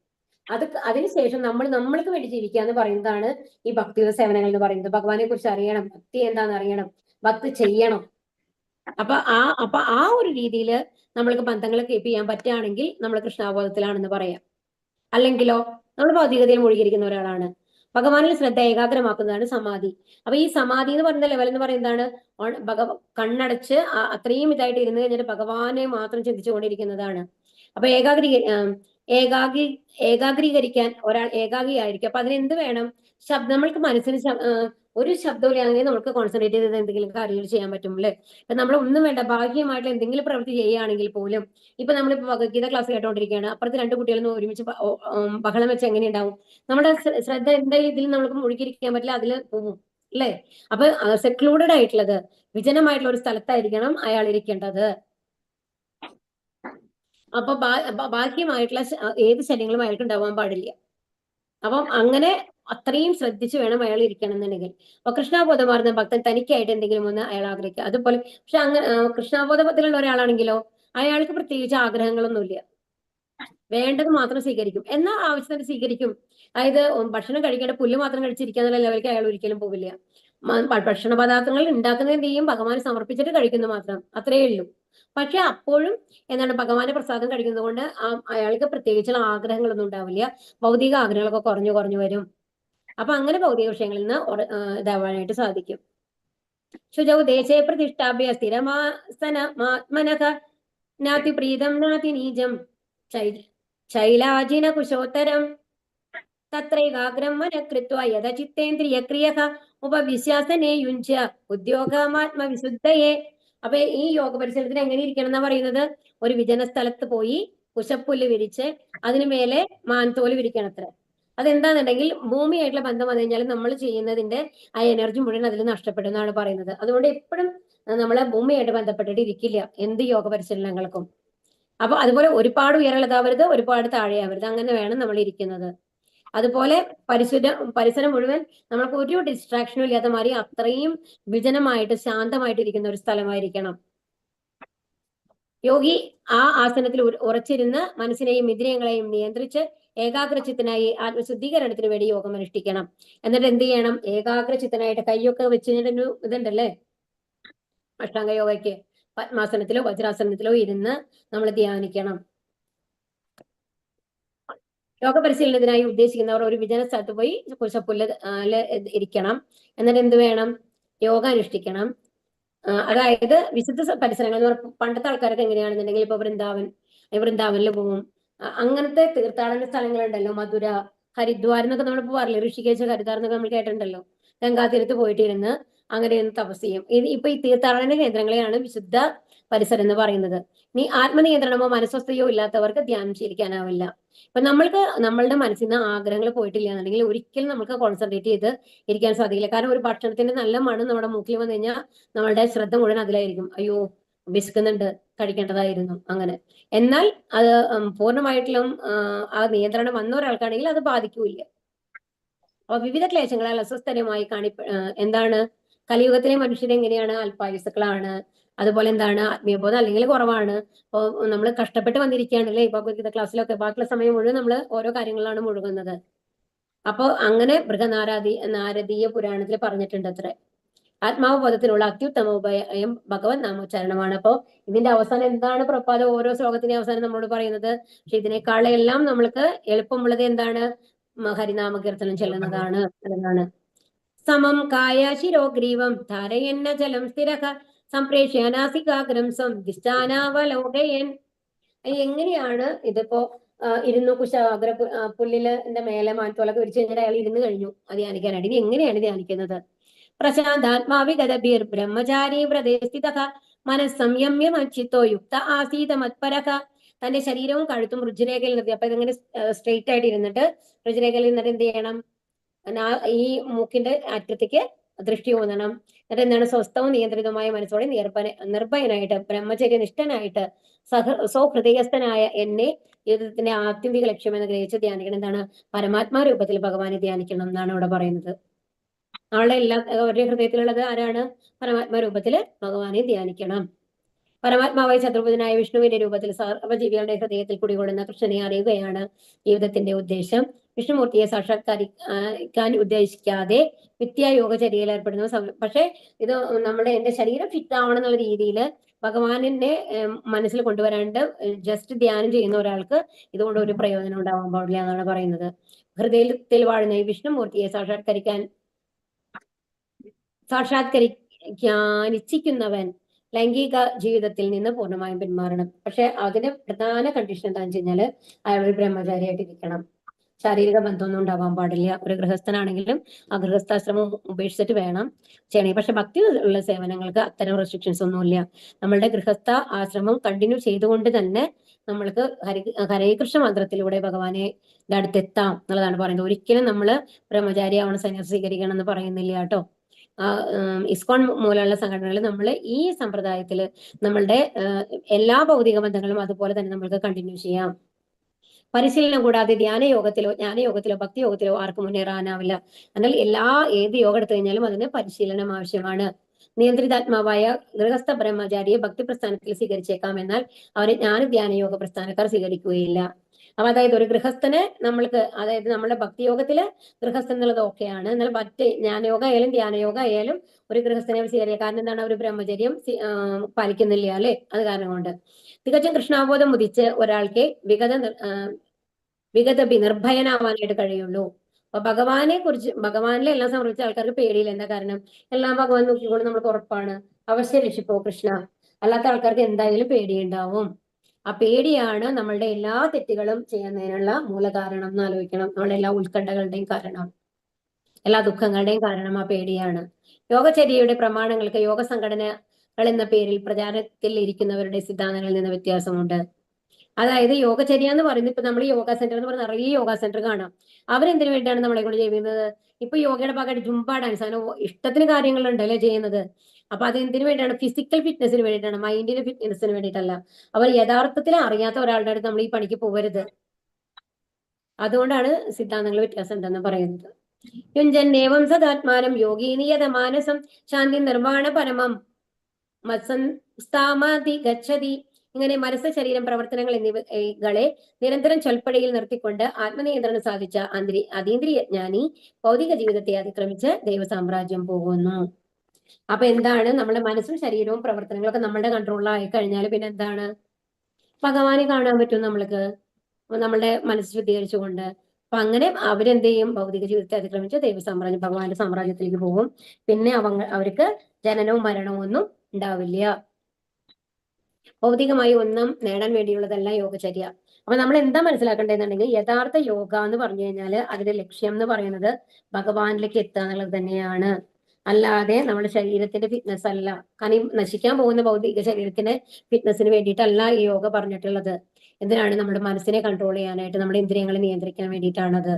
അതിനുശേഷം നമ്മൾക്ക് വേണ്ടി ജീവിക്കുക എന്ന് പറയുന്നതാണ് ഈ ഭക്തിയുടെ സേവനങ്ങൾ എന്ന് പറയുന്നത്. ഭഗവാനെ കുറിച്ച് അറിയണം, ഭക്തി എന്താണെന്ന് അറിയണം, ഭക്തി ചെയ്യണം. അപ്പൊ ആ ഒരു രീതിയിൽ നമ്മൾക്ക് ബന്ധങ്ങൾ കീപ്പ് ചെയ്യാൻ പറ്റുകയാണെങ്കിൽ നമ്മൾ കൃഷ്ണാബോധത്തിലാണെന്ന് പറയാം. അല്ലെങ്കിലോ നമ്മൾ ഭൗതികതയിൽ മുഴുകിയിരിക്കുന്ന ഒരാളാണ്. ഭഗവാനിൽ ശ്രദ്ധ ഏകാഗ്രമാക്കുന്നതാണ് സമാധി. അപ്പൊ ഈ സമാധി എന്ന് പറയുന്ന ലെവൽ എന്ന് പറയുന്നതാണ് കണ്ണടച്ച് അത്രയും ഇതായിട്ട് ഇരുന്ന് കഴിഞ്ഞിട്ട് ഭഗവാനെ മാത്രം ചിന്തിച്ചുകൊണ്ടിരിക്കുന്നതാണ്. അപ്പൊ ഏകാഗ്രീകരിക്കാൻ ഒരാൾ ഏകാഗ്രിയായിരിക്കും. അപ്പൊ അതിനെന്ത് വേണം? നമ്മൾക്ക് മനസ്സിന് ഒരു ശബ്ദമില്ലാതെ നമുക്ക് കോൺസെൻട്രേറ്റ് ചെയ്ത് എന്തെങ്കിലും കാര്യങ്ങൾ ചെയ്യാൻ പറ്റും അല്ലെ? ഇപ്പൊ നമ്മൾ ഒന്നും വേണ്ട, ഭാഗികമായിട്ടുള്ള എന്തെങ്കിലും പ്രവൃത്തി ചെയ്യുകയാണെങ്കിൽ പോലും, ഇപ്പൊ നമ്മളിപ്പോ ഭഗവത്ഗീത ക്ലാസ് കേട്ടോണ്ടിരിക്കുകയാണ്, അപ്പുറത്ത് രണ്ട് കുട്ടികളൊന്നും ഒരുമിച്ച് ബഹളം വെച്ച് എങ്ങനെ ഉണ്ടാവും? നമ്മുടെ ശ്രദ്ധ എന്തായാലും ഇതിൽ നമുക്ക് മുഴുകിയിരിക്കാൻ പറ്റില്ല, അതിൽ പോവും അല്ലെ? അപ്പൊ സെക്ലൂഡഡ് ആയിട്ടുള്ളത്, വിജനമായിട്ടുള്ള ഒരു സ്ഥലത്തായിരിക്കണം അയാൾ ഇരിക്കേണ്ടത്. അപ്പൊ ബാഹ്യമായിട്ടുള്ള ഏത് ശല്യങ്ങളും അയാൾക്ക് ഉണ്ടാവാൻ പാടില്ല. അപ്പം അങ്ങനെ അത്രയും ശ്രദ്ധിച്ചു വേണം അയാൾ ഇരിക്കണം എന്നുണ്ടെങ്കിൽ. അപ്പൊ കൃഷ്ണാബോധമാർന്ന ഭക്തൻ തനിക്കായിട്ട് എന്തെങ്കിലും ഒന്ന് അയാൾ ആഗ്രഹിക്കുക. അതുപോലെ പക്ഷെ അങ്ങനെ കൃഷ്ണാബോധത്തിലുള്ള ഒരാളാണെങ്കിലോ അയാൾക്ക് പ്രത്യേകിച്ച് ആഗ്രഹങ്ങളൊന്നുമില്ല, വേണ്ടത് മാത്രം സ്വീകരിക്കും. എന്നാൽ ആവശ്യത്തിന് സ്വീകരിക്കും. അതായത് ഭക്ഷണം കഴിക്കേണ്ട പുല്ല് മാത്രം കഴിച്ചിരിക്കുക എന്നുള്ള ലെവലിലേക്ക് അയാൾ ഒരിക്കലും പോവില്ല. ഭക്ഷണ പദാർത്ഥങ്ങൾ ഉണ്ടാക്കുന്നത് എന്ത് ചെയ്യും? ഭഗവാന് സമർപ്പിച്ചിട്ട് കഴിക്കുന്നു മാത്രം, അത്രയേ ഉള്ളൂ. പക്ഷെ അപ്പോഴും എന്താണ്, ഭഗവാന്റെ പ്രസാദം കഴിക്കുന്നത് കൊണ്ട് അയാൾക്ക് പ്രത്യേകിച്ചുള്ള ആഗ്രഹങ്ങളൊന്നും ഉണ്ടാവില്ല. ഭൗതിക ആഗ്രഹങ്ങളൊക്കെ കുറഞ്ഞു കുറഞ്ഞു വരും. അപ്പൊ അങ്ങനെ ഭൗതിക വിഷയങ്ങളിൽ നിന്ന് ഇതാവാനായിട്ട് സാധിക്കും. ശുചൗ ദേശേ പ്രതിഷ്ഠാഭ്യ സ്ഥിരമാസനമാത്മനഃ നാതി പ്രീതം നാതി നീജം ശൈലാജിന കുശോത്തരം തത്രൈകാഗ്രം മനഃകൃത്വാ യഥചിത്തേന്ദ്രിയക്രിയഃ ഉപവിശ്യാസനേ യുഞ്ച്യ ഉദ്യോഗമാത്മവിശുദ്ധയെ. അപ്പൊ ഈ യോഗ പരിശീലനത്തിന് എങ്ങനെ ഇരിക്കണം എന്നാ പറയുന്നത്? ഒരു വിജന സ്ഥലത്ത് പോയി കുശപ്പുല്ല് വിരിച്ച് അതിന് മേലെ മാൻതോല് വിരിക്കണത്ര. അതെന്താന്നുണ്ടെങ്കിൽ ഭൂമിയായിട്ടുള്ള ബന്ധം വന്നു കഴിഞ്ഞാൽ നമ്മൾ ചെയ്യുന്നതിന്റെ ആ എനർജി മുഴുവൻ അതിൽ നഷ്ടപ്പെടും എന്നാണ് പറയുന്നത്. അതുകൊണ്ട് എപ്പോഴും നമ്മളെ ഭൂമിയായിട്ട് ബന്ധപ്പെട്ടിട്ട് ഇരിക്കില്ല എന്ത് യോഗ പരിശീലനങ്ങൾക്കും. അപ്പൊ അതുപോലെ ഒരുപാട് ഉയരമുള്ളതാവരുത്, ഒരുപാട് താഴെയാവരുത്, അങ്ങനെ വേണം നമ്മൾ ഇരിക്കുന്നത്. അതുപോലെ പരിസരം മുഴുവൻ നമ്മൾക്ക് ഒരു ഡിസ്ട്രാക്ഷനും ഇല്ലാത്ത മാതിരി അത്രയും വിജനമായിട്ട് ശാന്തമായിട്ട് ഇരിക്കുന്ന ഒരു സ്ഥലമായിരിക്കണം. യോഗി ആ ആസനത്തിൽ ഉറച്ചിരുന്ന് മനസ്സിനെയും ഇന്ദ്രിയങ്ങളെയും നിയന്ത്രിച്ച് ഏകാഗ്രചിത്തനായി ആത്മശുദ്ധീകരണത്തിന് വേണ്ടി യോഗം അനുഷ്ഠിക്കണം. എന്നിട്ട് എന്ത് ചെയ്യണം? ഏകാഗ്രചിത്തനായിട്ട് കൈയൊക്കെ വെച്ച് ഒരു ഇതുണ്ടല്ലേ അഷ്ടാംഗ യോഗയ്ക്ക്, പത്മാസനത്തിലോ വജ്രാസനത്തിലോ ഇരുന്ന് നമ്മൾ ധ്യാനിക്കണം. യോഗ പരിശീലനത്തിനായി ഉദ്ദേശിക്കുന്നവർ ഒരു വിജന സ്ഥലത്ത് പോയി കുശപ്പുല്ല് ഇരിക്കണം. എന്നിട്ട് എന്ത് വേണം? യോഗ അനുഷ്ഠിക്കണം. അതായത് വിശുദ്ധ പരിസരങ്ങൾ എന്ന് പറഞ്ഞാൽ പണ്ടത്തെ ആൾക്കാരൊക്കെ എങ്ങനെയാണെന്നുണ്ടെങ്കിൽ ഇപ്പൊ വൃന്ദാവനിൽ പോവും. അങ്ങനത്തെ തീർത്ഥാടന സ്ഥലങ്ങളുണ്ടല്ലോ, മധുര, ഹരിദ്വാർ എന്നൊക്കെ നമ്മളിപ്പോ പറയില്ലേ, ഋഷികേശ്, ഹരിദ്വാർ എന്നൊക്കെ നമ്മൾ കേട്ടിട്ടുണ്ടല്ലോ. ഗംഗാതീരത്ത് പോയിട്ടിരുന്ന് അങ്ങനെ തപസ് ചെയ്യും. ഇപ്പൊ ഈ തീർത്ഥാടന കേന്ദ്രങ്ങളെയാണ് വിശുദ്ധ പരിസരം എന്ന് പറയുന്നത്. ഇനി ആത്മനിയന്ത്രണമോ മനസ്വസ്ഥയോ ഇല്ലാത്തവർക്ക് ധ്യാനം ശീലിക്കാനാവില്ല. ഇപ്പൊ നമ്മളുടെ മനസ്സിൽ നിന്ന് ആഗ്രഹങ്ങൾ പോയിട്ടില്ല എന്നുണ്ടെങ്കിൽ ഒരിക്കലും നമുക്ക് കോൺസെൻട്രേറ്റ് ചെയ്ത് ഇരിക്കാൻ സാധിക്കില്ല. കാരണം ഒരു ഭക്ഷണത്തിന്റെ നല്ല മണം നമ്മുടെ മൂക്കിൽ വന്നു കഴിഞ്ഞാൽ നമ്മളുടെ ശ്രദ്ധ മുഴുവൻ അതിലായിരിക്കും. അയ്യോ വിശക്കുന്നുണ്ട്, കഴിക്കേണ്ടതായിരുന്നു, അങ്ങനെ. എന്നാൽ അത് പൂർണ്ണമായിട്ടും ആ നിയന്ത്രണം വന്ന ഒരാൾക്കാണെങ്കിൽ അത് ബാധിക്കൂല. അപ്പൊ വിവിധ ക്ലേശങ്ങളാൽ അസ്വസ്ഥരമായി എന്താണ് കലിയുഗത്തിലെ മനുഷ്യർ എങ്ങനെയാണ്? അല്പായുസുക്കളാണ്. അതുപോലെ എന്താണ്, ആത്മീയബോധം അല്ലെങ്കിൽ കുറവാണ്. അപ്പോൾ നമ്മൾ കഷ്ടപ്പെട്ട് വന്നിരിക്കുകയാണല്ലേ ഭഗവത്ഗീത ക്ലാസ്സിലൊക്കെ. ബാക്കിയുള്ള സമയം മുഴുവൻ നമ്മൾ ഓരോ കാര്യങ്ങളാണ് മുഴുകുന്നത്. അപ്പോൾ അങ്ങനെ നാരദീയ പുരാണത്തിൽ പറഞ്ഞിട്ടുണ്ട് അത്രേ. ആത്മാവബോധത്തിനുള്ള അത്യുത്തമ ഉപായം ഭഗവത് നാമോച്ചാരണമാണ്. അപ്പോ ഇതിന്റെ അവസാനം എന്താണ് പ്രഭാത ഓരോ ശ്ലോകത്തിന്റെ അവസാനം നമ്മളോട് പറയുന്നത്? പക്ഷെ ഇതിനേക്കാളെല്ലാം നമ്മൾക്ക് എളുപ്പമുള്ളത് എന്താണ്? ഹരിനാമ കീർത്തനം ചെല്ലുന്നതാണ്. എന്നാണ് സമം കായ ശിരോഗ്രീവം ധാരയന്ന ജലം സ്ഥിരക സംപ്രേഷ്യ നാസികാഗ്രം ദിശാനാവലോകയൻ. എങ്ങനെയാണ് ഇതിപ്പോ ഇരുന്നു കുശാഗ്ര പുല്ലിന്റെ മേലെ മാൻതോലൊക്കെ വിരിച്ചു കഴിഞ്ഞാൽ അയാൾ ഇരുന്ന് കഴിഞ്ഞു ധ്യാനിക്കാനായിട്ട്. ഇനി എങ്ങനെയാണ് ധ്യാനിക്കുന്നത്? പ്രശാന്താത്മാവിഗതഭീർ ബ്രഹ്മചാരി വ്രതേ സ്ഥിതഃ മനസ്സംയമ്യ മച്ചിത്തോ യുക്ത ആസീത മത്പരഃ. തന്റെ ശരീരവും കഴുത്തും ഋജുരേഖയിൽ നിർത്തി. അപ്പൊ ഇതിങ്ങനെ സ്ട്രെയിറ്റ് ആയിട്ട് ഇരുന്നിട്ട് ഋജുരേഖയിൽ ഇരുന്നിട്ട് എന്ത് ചെയ്യണം? ഈ മൂക്കിന്റെ അറ്റത്തേക്ക് ദൃഷ്ടി ഊന്നണം. എന്നിട്ട് എന്താണ്? സ്വസ്ഥവും നിയന്ത്രിതവുമായ മനസ്സോടെ നിർഭയനായിട്ട് ബ്രഹ്മചര്യനിഷ്ഠനായിട്ട് സൗഹൃദയസ്ഥനായ എന്നെ ജീവിതത്തിന്റെ ആത്യന്തിക ലക്ഷ്യം എന്ന് ഗ്രഹിച്ച് ധ്യാനിക്കണം. എന്താണ്? പരമാത്മാ രൂപത്തിൽ ഭഗവാനെ ധ്യാനിക്കണം എന്നാണ് ഇവിടെ പറയുന്നത്. അവരുടെ ഹൃദയത്തിലുള്ളത് ആരാണ്? പരമാത്മാ രൂപത്തില് ഭഗവാനെ ധ്യാനിക്കണം. പരമാത്മാവായ ചതുർഭുജനായ വിഷ്ണുവിന്റെ രൂപത്തിൽ സർവ്വജീവികളുടെ ഹൃദയത്തിൽ കുടികൊള്ളുന്ന കൃഷ്ണനെ അറിയുകയാണ് ജീവിതത്തിന്റെ ഉദ്ദേശം. വിഷ്ണുമൂർത്തിയെ സാക്ഷാത്കരിക്കാൻ ഉദ്ദേശിക്കാതെ മിഥ്യായോഗചര്യയിൽ ഏർപ്പെടുന്നു. പക്ഷെ ഇത് എന്റെ ശരീരം ഫിറ്റ് ആവണം എന്നുള്ള രീതിയിൽ ഭഗവാനെ മനസ്സിൽ കൊണ്ടുവരാണ്ട് ജസ്റ്റ് ധ്യാനം ചെയ്യുന്ന ഒരാൾക്ക് ഇതുകൊണ്ട് ഒരു പ്രയോജനം ഉണ്ടാവാൻ പാടില്ല എന്നാണ് പറയുന്നത്. ഹൃദയത്തിൽ വാഴുന്ന ഈ വിഷ്ണുമൂർത്തിയെ സാക്ഷാത്കരിക്കാൻ ഇച്ഛിക്കുന്നവൻ ലൈംഗിക ജീവിതത്തിൽ നിന്ന് പൂർണ്ണമായും പിന്മാറണം. പക്ഷെ അതിന്റെ പ്രധാന കണ്ടീഷൻ എന്താണെന്ന് വെച്ച് കഴിഞ്ഞാൽ അയാൾ ഒരു ബ്രഹ്മചാരിയായിട്ട് ഇരിക്കണം. ശാരീരിക ബന്ധമൊന്നും ഉണ്ടാവാൻ പാടില്ല. ഒരു ഗൃഹസ്ഥനാണെങ്കിലും ആ ഗൃഹസ്ഥാശ്രമം ഉപേക്ഷിച്ചിട്ട് വേണം ചെയ്യണേ. പക്ഷെ ഭക്തി ഉള്ള സേവനങ്ങൾക്ക് അത്തരം റെസ്ട്രിക്ഷൻസ് ഒന്നുമില്ല. നമ്മളുടെ ഗൃഹസ്ഥ ആശ്രമം കണ്ടിന്യൂ ചെയ്തുകൊണ്ട് തന്നെ നമ്മൾക്ക് ഹരേ കൃഷ്ണ മന്ത്രത്തിലൂടെ ഭഗവാനെ അടുത്തെത്താം എന്നുള്ളതാണ് പറയുന്നത്. ഒരിക്കലും നമ്മൾ ബ്രഹ്മചാരി ആവണം, സന്യാസം സ്വീകരിക്കണം എന്ന് പറയുന്നില്ല കേട്ടോ. ഇസ്കോൺ മൂലമുള്ള സംഘടനകളിൽ നമ്മൾ ഈ സമ്പ്രദായത്തിൽ നമ്മളുടെ എല്ലാ ഭൗതിക ബന്ധങ്ങളും അതുപോലെ തന്നെ നമ്മൾക്ക് കണ്ടിന്യൂ ചെയ്യാം. പരിശീലനം കൂടാതെ ധ്യാനയോഗത്തിലോ ജ്ഞാനയോഗത്തിലോ ഭക്തിയോഗത്തിലോ ആർക്കും മുന്നേറാനാവില്ല. എന്നാൽ ഏത് യോഗം എടുത്തു കഴിഞ്ഞാലും അതിന് പരിശീലനം ആവശ്യമാണ്. നിയന്ത്രിതാത്മാവായ ഗൃഹസ്ഥ ബ്രഹ്മചാരിയെ ഭക്തി പ്രസ്ഥാനത്തിൽ സ്വീകരിച്ചേക്കാം, എന്നാൽ അവരെ ധ്യാനയോഗ പ്രസ്ഥാനക്കാർ സ്വീകരിക്കുകയില്ല. അപ്പൊ അതായത് ഒരു ഗൃഹസ്ഥനെ അതായത് നമ്മുടെ ഭക്തിയോഗത്തില് ഗൃഹസ്ഥൻ എന്നുള്ളത് ഓക്കെയാണ്. എന്നാൽ മറ്റ് ജ്ഞാനയോഗ ആയാലും ധ്യാനയോഗ ആയാലും ഒരു ഗൃഹസ്ഥനെ സ്വീകരിക്കുക. കാരണം എന്താണ്? ഒരു ബ്രഹ്മചര്യം പാലിക്കുന്നില്ല അല്ലെ? അത് കാരണം കൊണ്ട് തികച്ചും കൃഷ്ണാബോധം ഉദിച്ച് ഒരാൾക്ക് നിർഭയനാവാനായിട്ട് കഴിയുള്ളൂ. അപ്പൊ ഭഗവാനിലെ എല്ലാം സംബന്ധിച്ച ആൾക്കാർക്ക് പേടിയില്ല. എന്താ കാരണം? എല്ലാം ഭഗവാൻ നോക്കിക്കൊണ്ട് നമുക്ക് ഉറപ്പാണ്. അവശ്യം രക്ഷിപ്പോ കൃഷ്ണ. അല്ലാത്ത ആൾക്കാർക്ക് എന്തായാലും പേടിയുണ്ടാവും. ആ പേടിയാണ് നമ്മളുടെ എല്ലാ തെറ്റുകളും ചെയ്യുന്നതിനുള്ള മൂലകാരണം എന്ന് ആലോചിക്കണം. നമ്മളുടെ എല്ലാ ഉത്കണ്ഠകളുടെയും കാരണം, എല്ലാ ദുഃഖങ്ങളുടെയും കാരണം ആ പേടിയാണ്. യോഗചര്യയുടെ പ്രമാണങ്ങൾക്ക് യോഗ സംഘടനകൾ എന്ന പേരിൽ പ്രചാരത്തിൽ ഇരിക്കുന്നവരുടെ സിദ്ധാന്തങ്ങളിൽ നിന്ന് വ്യത്യാസമുണ്ട്. അതായത് യോഗചര്യ എന്ന് പറയുന്നത്, ഇപ്പൊ നമ്മൾ യോഗ സെന്റർ എന്ന് പറഞ്ഞാൽ നിറയെ യോഗ സെന്റർ കാണാം. അവരെന്തിനു വേണ്ടിയാണ് നമ്മളെ കൊണ്ട് ചെയ്യുന്നത്? ഇപ്പൊ യോഗയുടെ ഭാഗമായിട്ട് ജുംബ ഡാൻസ്, അങ്ങനെ ഇഷ്ടത്തിന് കാര്യങ്ങളുണ്ടല്ലേ ചെയ്യുന്നത്. അപ്പൊ അത് എന്തിനു വേണ്ടിയാണ്? ഫിസിക്കൽ ഫിറ്റ്നസിന് വേണ്ടിയിട്ടാണ്, മൈൻഡിന്റെ ഫിറ്റ്നസിന് വേണ്ടിയിട്ടല്ല. അവർ യഥാർത്ഥത്തിൽ അറിയാത്ത ഒരാളുടെ അടുത്ത് നമ്മൾ ഈ പണിക്ക് പോകരുത്. അതുകൊണ്ടാണ് സിദ്ധാന്തങ്ങൾ വ്യത്യാസം ഉണ്ടെന്ന് പറയുന്നത്. യുഞ്ജന്നേവം സദാത്മാനം യോഗീനിയത മാനസം ശാന്തി നിർമ്മാണ പരമം മത്സംസ്ഥാമാതി ഗച്ഛതി. ഇങ്ങനെ മനസ്സ്, ശരീരം, പ്രവർത്തനങ്ങൾ എന്നിവകളെ നിരന്തരം ചൊൽപ്പടിയിൽ നിർത്തിക്കൊണ്ട് ആത്മനിയന്ത്രണം സാധിച്ച അതീന്ദ്രിയ ജ്ഞാനി ഭൗതിക ജീവിതത്തെ അതിക്രമിച്ച് ദൈവസാമ്രാജ്യം പോകുന്നു. അപ്പൊ എന്താണ്? നമ്മുടെ മനസ്സും ശരീരവും പ്രവർത്തനങ്ങളൊക്കെ നമ്മുടെ കൺട്രോളിലായി കഴിഞ്ഞാൽ പിന്നെ എന്താണ്? ഭഗവാനെ കാണാൻ പറ്റും നമ്മൾക്ക്, നമ്മളുടെ മനസ്സ് ശുദ്ധീകരിച്ചുകൊണ്ട്. അപ്പൊ അങ്ങനെ അവരെന്ത് ചെയ്യും? ഭൗതിക ജീവിതത്തെ അതിക്രമിച്ച് ദൈവസാമ്രാജ്യം, ഭഗവാന്റെ സാമ്രാജ്യത്തിലേക്ക് പോകും. പിന്നെ അവർക്ക് ജനനവും മരണവും ഒന്നും ഉണ്ടാവില്ല. ഭൗതികമായി ഒന്നും നേടാൻ വേണ്ടിയുള്ളതല്ല യോഗചര്യ. അപ്പൊ നമ്മൾ എന്താ മനസ്സിലാക്കേണ്ടതെന്നുണ്ടെങ്കിൽ, യഥാർത്ഥ യോഗ എന്ന് പറഞ്ഞു കഴിഞ്ഞാൽ അതിന്റെ ലക്ഷ്യം എന്ന് പറയുന്നത് ഭഗവാനിലേക്ക് എത്തുക എന്നുള്ളത് തന്നെയാണ്. അല്ലാതെ നമ്മുടെ ശരീരത്തിന്റെ ഫിറ്റ്നസ് അല്ല. കാരണം നശിക്കാൻ പോകുന്ന ഭൗതിക ശരീരത്തിന്റെ ഫിറ്റ്നസിന് വേണ്ടിയിട്ടല്ല ഈ യോഗ പറഞ്ഞിട്ടുള്ളത്. എന്തിനാണ്? നമ്മുടെ മനസ്സിനെ കൺട്രോൾ ചെയ്യാനായിട്ട്, നമ്മുടെ ഇന്ദ്രിയങ്ങളെ നിയന്ത്രിക്കാൻ വേണ്ടിയിട്ടാണത്.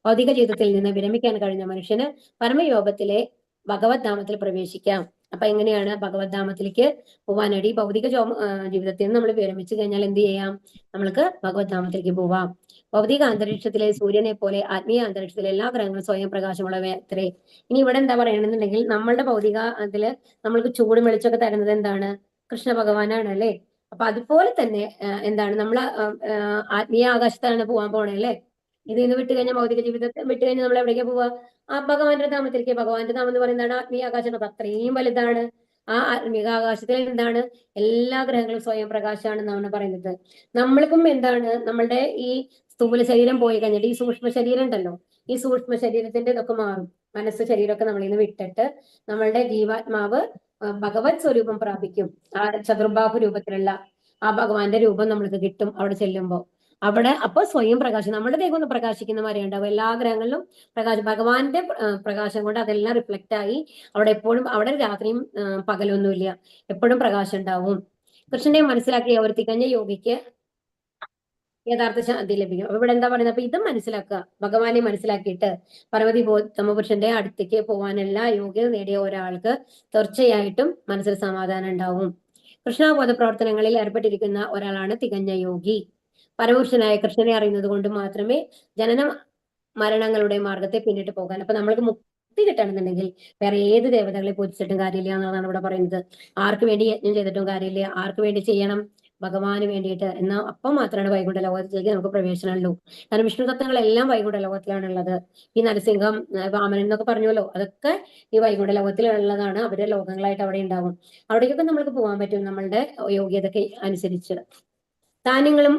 ഭൗതിക ജീവിതത്തിൽ നിന്ന് വിരമിക്കാൻ കഴിഞ്ഞ മനുഷ്യന് പരമയോഗത്തിലെ ഭഗവത് ധാമത്തിൽ പ്രവേശിക്കാം. അപ്പൊ എങ്ങനെയാണ് ഭഗവത് ധാമത്തിലേക്ക് പോവാനായിട്ട്? ഈ ഭൗതിക ജീവിതത്തിൽ നിന്ന് നമ്മൾ വിരമിച്ചു കഴിഞ്ഞാൽ എന്ത് ചെയ്യാം? നമ്മൾക്ക് ഭഗവത് ധാമത്തിലേക്ക് പോവാം. ഭൗതിക അന്തരീക്ഷത്തിലെ സൂര്യനെ പോലെ ആത്മീയ അന്തരീക്ഷത്തിലെ എല്ലാ ഗ്രഹങ്ങളും സ്വയം പ്രകാശമുള്ളവ അത്രേ. ഇനി ഇവിടെ എന്താ പറയണമെന്നുണ്ടെങ്കിൽ, നമ്മളുടെ ഭൗതിക അതില് നമ്മൾക്ക് ചൂടും വെളിച്ചമൊക്കെ തരുന്നത് എന്താണ്? കൃഷ്ണ ഭഗവാനാണ് അല്ലെ? അപ്പൊ അതുപോലെ തന്നെ എന്താണ്? നമ്മൾ ആത്മീയ ആകാശത്താണ് പോകാൻ പോണേ അല്ലെ? ഇതിന്ന് വിട്ട് കഴിഞ്ഞാൽ, ഭൗതിക ജീവിതത്തെ വിട്ട് കഴിഞ്ഞാൽ നമ്മൾ എവിടേക്കാ പോവാ? ആ ഭഗവാന്റെ ധാമത്തിലേക്ക്. ഭഗവാന്റെ ധാമം എന്ന് പറയുന്നതാണ് ആത്മീയ ആകാശം. അപ്പൊ അത്രയും വലുതാണ്. ആ ആത്മീയ ആകാശത്തിൽ എന്താണ്? എല്ലാ ഗ്രഹങ്ങളും സ്വയം പ്രകാശമാണെന്നാണ് പറയുന്നത്. നമ്മൾക്കും എന്താണ്? നമ്മളുടെ ഈ സ്ഥൂല ശരീരം പോയി കഴിഞ്ഞിട്ട് ഈ സൂക്ഷ്മ ശരീരം ഉണ്ടല്ലോ, ഈ സൂക്ഷ്മ ശരീരത്തിന്റെ ഇതൊക്കെ മാറും. മനസ്സ്, ശരീരമൊക്കെ നമ്മളിൽ നിന്ന് വിട്ടിട്ട് നമ്മളുടെ ജീവാത്മാവ് ഭഗവത് സ്വരൂപം പ്രാപിക്കും. ആ ചതുർബാഹു രൂപത്തിലുള്ള ആ ഭഗവാന്റെ രൂപം നമ്മൾക്ക് കിട്ടും അവിടെ ചെല്ലുമ്പോ. അവിടെ അപ്പൊ സ്വയം പ്രകാശം, നമ്മുടെ ദേഹം ഒന്ന് പ്രകാശിക്കുന്ന മാതിരി ഉണ്ടാവും. എല്ലാ ഗ്രഹങ്ങളിലും പ്രകാശം, ഭഗവാന്റെ പ്രകാശം കൊണ്ട് അതെല്ലാം റിഫ്ലക്റ്റ് ആയി അവിടെ എപ്പോഴും, അവിടെ രാത്രിയും പകലൊന്നുമില്ല, എപ്പോഴും പ്രകാശം ഉണ്ടാവും. കൃഷ്ണനെ മനസ്സിലാക്കിയ ഒരു തികഞ്ഞ യോഗിക്ക് യഥാർത്ഥ ശാന്തി ലഭിക്കും. അപ്പൊ ഇവിടെ എന്താ പറയുന്നത്? അപ്പൊ ഇത് മനസ്സിലാക്കുക, ഭഗവാനെ മനസ്സിലാക്കിയിട്ട് പരമതി പുരുഷന്റെ അടുത്തേക്ക് പോകാനുള്ള യോഗ്യത നേടിയ ഒരാൾക്ക് തീർച്ചയായിട്ടും മനസ്സിൽ സമാധാനം ഉണ്ടാവും. കൃഷ്ണബോധ പ്രവർത്തനങ്ങളിൽ ഏർപ്പെട്ടിരിക്കുന്ന ഒരാളാണ് തികഞ്ഞ യോഗി. പരമപുരുഷനായ കൃഷ്ണനെ അറിയുന്നത് കൊണ്ട് മാത്രമേ ജനന മരണങ്ങളുടെ മാർഗത്തെ പിന്നിട്ട് പോകാൻ. അപ്പൊ നമ്മൾക്ക് മുക്തി കിട്ടണമെന്നുണ്ടെങ്കിൽ വേറെ ഏത് ദേവതകളെ പൂജിച്ചിട്ടും കാര്യമില്ല എന്നുള്ളതാണ് ഇവിടെ പറയുന്നത്. ആർക്ക് വേണ്ടി യജ്ഞം ചെയ്തിട്ടും കാര്യമില്ല, ആർക്ക് വേണ്ടി ചെയ്യണം, ഭഗവാന് വേണ്ടിയിട്ട്. എന്നാൽ അപ്പം മാത്രമാണ് വൈകുണ്ഠ ലോകത്തിലേക്ക് നമുക്ക് പ്രവേശനമുള്ളൂ. കാരണം വിഷ്ണു തത്വങ്ങളെല്ലാം വൈകുണ്ഠ ലോകത്തിലാണുള്ളത്. ഈ നരസിംഹം, വാമനൻ എന്നൊക്കെ പറഞ്ഞല്ലോ, അതൊക്കെ ഈ വൈകുണ്ഠ ലോകത്തിലുള്ളതാണ്. അവരുടെ ലോകങ്ങളായിട്ട് അവിടെ ഉണ്ടാവും. അവിടേക്കൊക്കെ നമ്മൾക്ക് പോകാൻ പറ്റും നമ്മളുടെ യോഗ്യതയ്ക്ക് അനുസരിച്ച്. ധാന്യങ്ങളും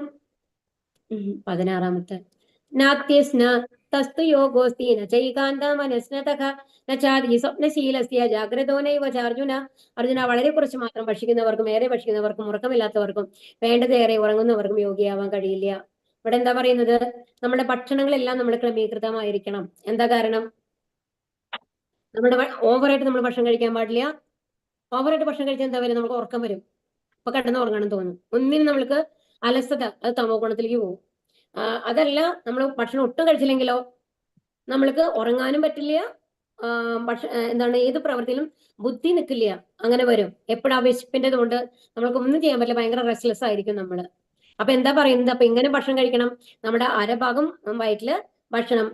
16 നാത്യസ്ന തസ്തു യോഗോസ്തി നൈകാന്ത മനസ്നതഃ നചാദി സ്വപ്നശീലസ്യ ജാഗ്രതോനൈവ ചാർജുന. അർജുന, വളരെ കുറച്ച് മാത്രം ഭക്ഷിക്കുന്നവർക്കും ഏറെ ഭക്ഷിക്കുന്നവർക്കും ഉറക്കമില്ലാത്തവർക്കും വേണ്ടതേറെ ഉറങ്ങുന്നവർക്കും യോഗ്യയാവാൻ കഴിയില്ല. ഇവിടെ എന്താ പറയുന്നത്? നമ്മുടെ ഭക്ഷണങ്ങളെല്ലാം നമ്മൾ ക്രമീകൃതമായിരിക്കണം. എന്താ കാരണം? നമ്മുടെ ഓവറായിട്ട് നമ്മൾ ഭക്ഷണം കഴിക്കാൻ പാടില്ല. ഓവറായിട്ട് ഭക്ഷണം കഴിച്ചാൽ എന്താ വരും? നമുക്ക് ഉറക്കം വരും. അപ്പൊ കിടന്ന് ഉറങ്ങണം തോന്നും. ഒന്നിനും നമ്മൾക്ക് അലസത, അത് തമോ ഗുണത്തിലേക്ക് പോകും. അതല്ല, നമ്മൾ ഭക്ഷണം ഒട്ടും കഴിച്ചില്ലെങ്കിലോ നമ്മൾക്ക് ഉറങ്ങാനും പറ്റില്ല. എന്താണ്, ഏത് പ്രവൃത്തിയിലും ബുദ്ധി നിൽക്കില്ല. അങ്ങനെ വരും. എപ്പോഴും വിശപ്പിൻ്റെത് കൊണ്ട് നമ്മൾക്ക് ഒന്നും ചെയ്യാൻ പറ്റില്ല. ഭയങ്കര റെസ്റ്റ്ലെസ് ആയിരിക്കും നമ്മള്. അപ്പൊ എന്താ പറയുന്നത്? അപ്പൊ ഇങ്ങനെ ഭക്ഷണം കഴിക്കണം. നമ്മുടെ അരഭാഗം വയറ്റില് ഭക്ഷണം,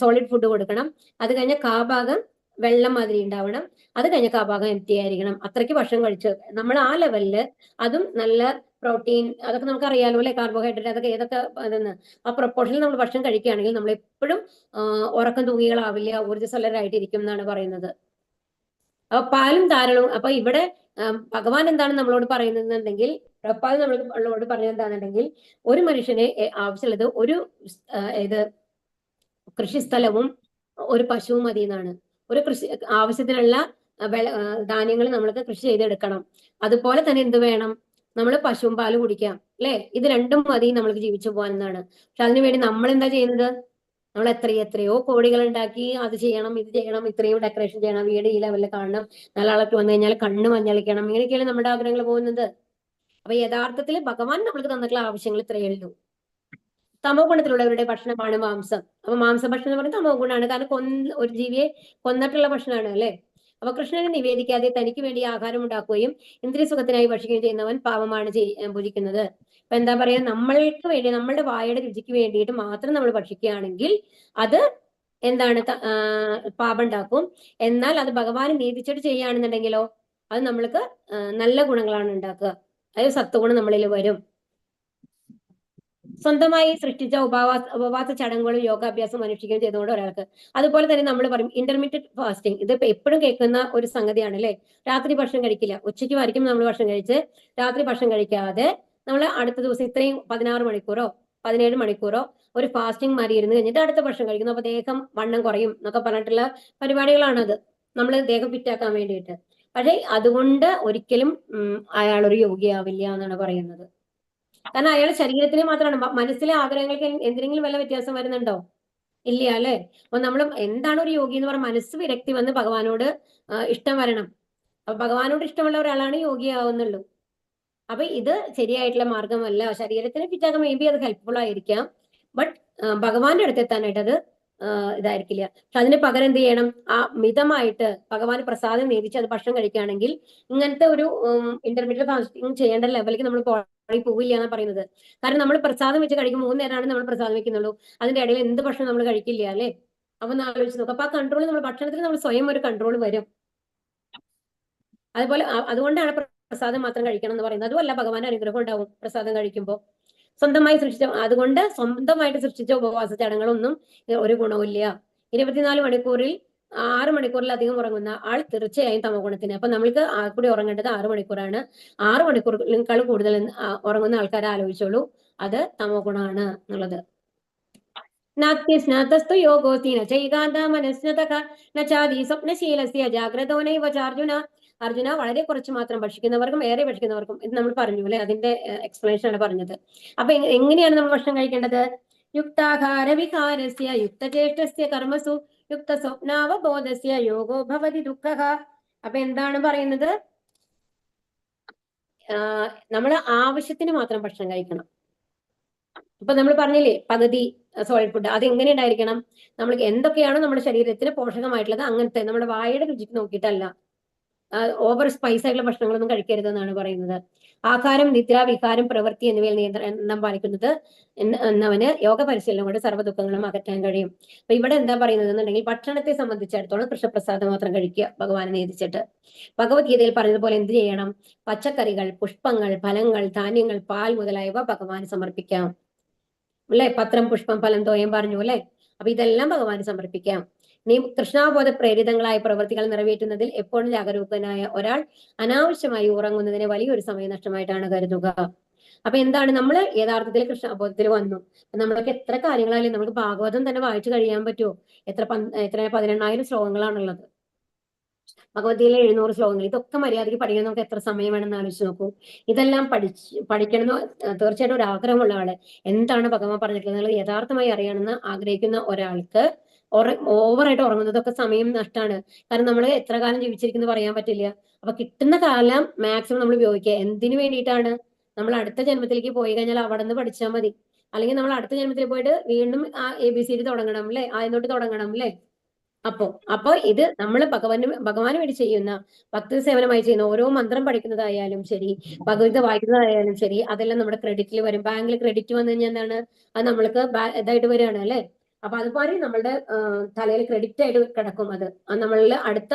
സോളിഡ് ഫുഡ് കൊടുക്കണം. അത് കഴിഞ്ഞ കാഭാഗം വെള്ളം മാതിരി ഉണ്ടാവണം. അത് കഴിഞ്ഞ കാഭാഗം എംപ്റ്റി ആയിരിക്കണം. അത്രയ്ക്ക് ഭക്ഷണം കഴിച്ച് നമ്മൾ ആ ലെവലില്, അതും നല്ല പ്രോട്ടീൻ, അതൊക്കെ നമുക്ക് അറിയാലോ അല്ലെ, കാർബോഹൈഡ്രേറ്റ്, അതൊക്കെ ഏതൊക്കെ അതെന്ന് ആ പ്രൊപ്പോർഷനിൽ നമ്മൾ ഭക്ഷണം കഴിക്കുകയാണെങ്കിൽ നമ്മൾ എപ്പോഴും ഉറക്കം തൂങ്ങികളാവില്ല, ഊർജ്ജസ്വലരായിട്ടിരിക്കും എന്നാണ് പറയുന്നത്. അപ്പൊ പാലും ധാരാളവും. അപ്പൊ ഇവിടെ ഭഗവാൻ എന്താണ് നമ്മളോട് പറയുന്നതെന്നുണ്ടെങ്കിൽ, പ്രഭാത് നമ്മളോട് പറഞ്ഞത് എന്താണെന്നുണ്ടെങ്കിൽ, ഒരു മനുഷ്യന് ആവശ്യമുള്ളത് ഒരു ഇത് കൃഷിസ്ഥലവും ഒരു പശുവും മതി എന്നാണ്. ഒരു കൃഷി ആവശ്യത്തിനുള്ള ധാന്യങ്ങൾ നമ്മൾക്ക് കൃഷി ചെയ്തെടുക്കണം. അതുപോലെ തന്നെ എന്ത് വേണം? നമ്മൾ പശുവും പാല് കുടിക്കാം അല്ലെ? ഇത് രണ്ടും മതി നമ്മൾക്ക് ജീവിച്ചു പോകാൻ എന്നാണ്. പക്ഷെ അതിനുവേണ്ടി നമ്മൾ എന്താ ചെയ്യുന്നത്? നമ്മൾ എത്രയോ കോടികൾ ഉണ്ടാക്കി അത് ചെയ്യണം, ഇത് ചെയ്യണം, ഇത്രയും ഡെക്കറേഷൻ ചെയ്യണം, വീട് ഈ ലെവലിൽ കാണണം, നല്ല ആളൊക്കെ വന്നു കഴിഞ്ഞാൽ കണ്ണ് മഞ്ഞളിക്കണം, ഇങ്ങനെയൊക്കെയാണ് നമ്മുടെ ആഗ്രഹങ്ങൾ പോകുന്നത്. അപ്പൊ യഥാർത്ഥത്തിൽ ഭഗവാൻ നമ്മൾക്ക് തന്നിട്ടുള്ള ആവശ്യങ്ങൾ ഇത്രയേ ഉള്ളൂ. തമോ ഗുണത്തിലുള്ളവരുടെ ഭക്ഷണമാണ് മാംസം. അപ്പൊ മാംസഭക്ഷണം എന്ന് പറയുന്നത് തമോ ഗുണമാണ്. കാരണം ഒരു ജീവിയെ കൊന്നിട്ടുള്ള ഭക്ഷണമാണ് അല്ലെ? അപ്പൊ കൃഷ്ണനെ നിവേദിക്കാതെ തനിക്ക് വേണ്ടി ആഹാരം ഉണ്ടാക്കുകയും ഇന്ദ്രിയ സുഖത്തിനായി ഭക്ഷിക്കുകയും ചെയ്യുന്നവൻ പാപമാണ് ഭുജിക്കുന്നത്. അപ്പൊ എന്താ പറയാ, നമ്മൾക്ക് വേണ്ടി, നമ്മളുടെ വായുടെ രുചിക്ക് വേണ്ടിയിട്ട് മാത്രം നമ്മൾ ഭക്ഷിക്കുകയാണെങ്കിൽ അത് എന്താണ്, പാപം ഉണ്ടാക്കും. എന്നാൽ അത് ഭഗവാനെ നീതിച്ചിട്ട് ചെയ്യുകയാണെന്നുണ്ടെങ്കിലോ അത് നമ്മൾക്ക് നല്ല ഗുണങ്ങളാണ് ഉണ്ടാക്കുക. അതായത് സത്വഗുണം നമ്മളിൽ വരും. സ്വന്തമായി സൃഷ്ടിച്ച ഉപവാസ ചടങ്ങുകളും യോഗാഭ്യാസം അനുഷ്ഠിക്കുകയും ചെയ്തുകൊണ്ട് ഒരാൾക്ക്. അതുപോലെ തന്നെ നമ്മൾ പറയും ഇന്റർമീഡിയറ്റ് ഫാസ്റ്റിംഗ്. ഇത് എപ്പോഴും കേൾക്കുന്ന ഒരു സംഗതിയാണ് അല്ലെ? രാത്രി ഭക്ഷണം കഴിക്കില്ല. ഉച്ചയ്ക്ക് വരയ്ക്കും നമ്മൾ ഭക്ഷണം കഴിച്ച് രാത്രി ഭക്ഷണം കഴിക്കാതെ നമ്മൾ അടുത്ത ദിവസം ഇത്രയും 16 മണിക്കൂറോ 17 മണിക്കൂറോ ഒരു ഫാസ്റ്റിംഗ് മാറി ഇരുന്ന് കഴിഞ്ഞിട്ട് അടുത്ത ഭക്ഷണം കഴിക്കുന്നു. അപ്പൊ ദേഹം വണ്ണം കുറയും എന്നൊക്കെ പറഞ്ഞിട്ടുള്ള പരിപാടികളാണത്. നമ്മൾ ദേഹം ഫിറ്റാക്കാൻ വേണ്ടിയിട്ട്. പക്ഷെ അതുകൊണ്ട് ഒരിക്കലും അയാളൊരു യോഗിയാവില്ല എന്നാണ് പറയുന്നത്. കാരണം അയാളുടെ ശരീരത്തിന് മാത്രമാണ്, മനസ്സിലെ ആഗ്രഹങ്ങൾക്ക് എന്തെങ്കിലും വല്ല വ്യത്യാസം വരുന്നുണ്ടോ? ഇല്ല അല്ലെ? അപ്പൊ നമ്മൾ എന്താണ് ഒരു യോഗി എന്ന് പറഞ്ഞാൽ മനസ്സ് വിരക്തി വന്ന് ഭഗവാനോട് ഇഷ്ടം വരണം. അപ്പൊ ഭഗവാനോട് ഇഷ്ടമുള്ള ഒരാളാണ് യോഗിയാവുന്നുള്ളൂ. അപ്പൊ ഇത് ശരിയായിട്ടുള്ള മാർഗമല്ല. ശരീരത്തിന് ഫിറ്റാക്കാൻ മേ ബി അത് ഹെൽപ്ഫുൾ ആയിരിക്കാം, ബട്ട് ഭഗവാന്റെ അടുത്ത് എത്താനായിട്ട് അത് ഇതായിരിക്കില്ല. പക്ഷെ അതിന് പകരം എന്ത് ചെയ്യണം? ആ മിതമായിട്ട് ഭഗവാന് പ്രസാദം നേദിച്ച് അത് ഭക്ഷണം കഴിക്കുകയാണെങ്കിൽ ഇങ്ങനത്തെ ഒരു ഇന്റർമീഡിയറ്റ് ഫാസ്റ്റിംഗ് ചെയ്യേണ്ട ലെവലിലേക്ക് നമ്മൾ പോവില്ല എന്നാണ് പറയുന്നത്. കാരണം നമ്മൾ പ്രസാദം വെച്ച് കഴിക്കും, 3 നേരമാണ് നമ്മൾ പ്രസാദം വെക്കുന്നുള്ളൂ. അതിന്റെ ഇടയിൽ എന്ത് ഭക്ഷണം നമ്മൾ കഴിക്കില്ല അല്ലെ? അപ്പൊ ഒന്ന് ആലോചിച്ച് നോക്കാം. അപ്പൊ ആ കൺട്രോൾ, നമ്മൾ ഭക്ഷണത്തിൽ നമ്മൾ സ്വയം ഒരു കൺട്രോൾ വരും. അതുപോലെ അതുകൊണ്ടാണ് പ്രസാദം മാത്രം കഴിക്കണം എന്ന് പറയുന്നത്. അതുമല്ല, ഭഗവാന്റെ അനുഗ്രഹം ഉണ്ടാവും പ്രസാദം കഴിക്കുമ്പോൾ. അതുകൊണ്ട് സ്വന്തമായിട്ട് സൃഷ്ടിച്ച ഉപവാസ ചടങ്ങുകളൊന്നും ഒരു ഗുണവുമില്ല. 24 മണിക്കൂറിൽ 6 മണിക്കൂറിലധികം ഉറങ്ങുന്ന ആൾ തീർച്ചയായും തമോ ഗുണത്തിന്. അപ്പൊ നമ്മൾക്ക് കൂടി ഉറങ്ങേണ്ടത് 6 മണിക്കൂറാണ്. 6 മണിക്കൂറിനേക്കാൾ കൂടുതൽ ഉറങ്ങുന്ന ആൾക്കാരെ ആലോചിച്ചോളൂ, അത് തമോ ഗുണമാണ് എന്നുള്ളത്. നാത്യസ്നാതസ്തു യോഗോസ്തി നൈകാന്ത മനസ്നതഃ നചാദി സ്വപ്നശീലസ്യ ജാഗ്രതോനൈവ ചാർജുന. അർജുന, വളരെ കുറച്ച് മാത്രം ഭക്ഷിക്കുന്നവർക്കും ഏറെ ഭക്ഷിക്കുന്നവർക്കും, ഇത് നമ്മൾ പറഞ്ഞു അല്ലെ? അതിന്റെ എക്സ്പ്ലനേഷൻ ആണ് പറഞ്ഞത്. അപ്പൊ എങ്ങനെയാണ് നമ്മൾ ഭക്ഷണം കഴിക്കേണ്ടത്? യുക്താഹാര വിഹാരസ്യ യുക്തചേഷ്ടസ്യ കർമ്മസു യുക്ത സ്വപ്നാവബോധസ്യ യോഗോ ഭവതി ദുഃഖഃ. അപ്പൊ എന്താണ് പറയുന്നത്? നമ്മൾ ആവശ്യത്തിന് മാത്രം ഭക്ഷണം കഴിക്കണം. ഇപ്പൊ നമ്മൾ പറഞ്ഞില്ലേ പകുതി സോളിഡ് ഫുഡ്, അത് എങ്ങനെ ഉണ്ടായിരിക്കണം? നമ്മൾക്ക് എന്തൊക്കെയാണോ നമ്മുടെ ശരീരത്തിന് പോഷകമായിട്ടുള്ളത് അങ്ങനത്തെ, നമ്മുടെ വായുടെ രുചിക്ക് നോക്കിയിട്ടല്ല. ഓവർ സ്പൈസ് ആയിട്ടുള്ള ഭക്ഷണങ്ങളൊന്നും കഴിക്കരുത് എന്നാണ് പറയുന്നത്. ആഹാരം, നിദ്ര, വികാരം, പ്രവൃത്തി എന്നിവയിൽ നിയന്ത്രണം പാലിക്കുന്നത് എന്നവന് യോഗ പരിശീലനം കൊണ്ട് സർവ്വ ദുഃഖങ്ങളും അകറ്റാൻ കഴിയും. അപ്പൊ ഇവിടെ എന്താ പറയുന്നത് എന്നുണ്ടെങ്കിൽ ഭക്ഷണത്തെ സംബന്ധിച്ചിടത്തോളം കൃഷ്ണപ്രസാദം മാത്രം കഴിക്കുക ഭഗവാനെ നേദിച്ചിട്ട്. ഭഗവത്ഗീതയിൽ പറഞ്ഞതുപോലെ എന്ത് ചെയ്യണം? പച്ചക്കറികൾ, പുഷ്പങ്ങൾ, ഫലങ്ങൾ, ധാന്യങ്ങൾ, പാൽ മുതലായവ ഭഗവാന് സമർപ്പിക്കാം. അല്ലെ? പത്രം, പുഷ്പം, ഫലം, തോയം പറഞ്ഞു അല്ലെ? അപ്പൊ ഇതെല്ലാം ഭഗവാന് സമർപ്പിക്കാം. ഇനി കൃഷ്ണാബോധ പ്രേരിതങ്ങളായ പ്രവൃത്തികൾ നിറവേറ്റുന്നതിൽ എപ്പോഴും ജാഗരൂകനായ ഒരാൾ അനാവശ്യമായി ഉറങ്ങുന്നതിനെ വലിയൊരു സമയനഷ്ടമായിട്ടാണ് കരുതുക. അപ്പൊ എന്താണ്? നമ്മൾ യഥാർത്ഥത്തിൽ കൃഷ്ണാബോധത്തിൽ വന്നു. നമ്മളൊക്കെ എത്ര കാര്യങ്ങളായാലും നമുക്ക് ഭാഗവതം തന്നെ വായിച്ചു കഴിയാൻ പറ്റുമോ? എത്ര 18,000 ശ്ലോകങ്ങളാണുള്ളത്. ഭഗവത്ഗീതയിലെ 700 ശ്ലോകങ്ങൾ. ഇതൊക്കെ മര്യാദയ്ക്ക് പഠിക്കാൻ നമുക്ക് എത്ര സമയം വേണമെന്ന് ആലോചിച്ച് നോക്കൂ. ഇതെല്ലാം പഠിക്കണമെന്ന് തീർച്ചയായിട്ടും ഒരു ആഗ്രഹമുള്ള ആള്, എന്താണ് ഭഗവാൻ പറഞ്ഞിട്ടുള്ളത് യഥാർത്ഥമായി അറിയണമെന്ന് ആഗ്രഹിക്കുന്ന ഒരാൾക്ക് ഓവറായിട്ട് ഉറങ്ങുന്നതൊക്കെ സമയം നഷ്ടമാണ്. കാരണം നമ്മൾ എത്ര കാലം ജീവിച്ചിരിക്കുന്നത് പറയാൻ പറ്റില്ല. അപ്പൊ കിട്ടുന്ന കാലം മാക്സിമം നമ്മൾ ഉപയോഗിക്കുക. എന്തിനു വേണ്ടിയിട്ടാണ്? നമ്മൾ അടുത്ത ജന്മത്തിലേക്ക് പോയി കഴിഞ്ഞാൽ അവിടെ നിന്ന് പഠിച്ചാൽ മതി. അല്ലെങ്കിൽ നമ്മൾ അടുത്ത ജന്മത്തിൽ പോയിട്ട് വീണ്ടും ആ ABCD തുടങ്ങണം അല്ലെ? ആദ്യം തുടങ്ങണം അല്ലെ? അപ്പോ ഇത് നമ്മൾ ഭഗവാന് വേണ്ടി ചെയ്യുന്ന ഭക്തി സേവനമായി ചെയ്യുന്ന ഓരോ മന്ത്രം പഠിക്കുന്നതായാലും ശരി, ഭഗവത്ഗീത വായിക്കുന്നതായാലും ശരി, അതെല്ലാം നമ്മുടെ ക്രെഡിറ്റിൽ വരും. ബാങ്കിൽ ക്രെഡിറ്റ് വന്നു കഴിഞ്ഞാൽ എന്താണ്? അത് നമ്മൾക്ക് ഇതായിട്ട് വരികയാണ് അല്ലെ? അപ്പൊ അതുപോലെ നമ്മളുടെ തലയിൽ ക്രെഡിറ്റ് ആയിട്ട് കിടക്കും. അത് നമ്മളിൽ അടുത്ത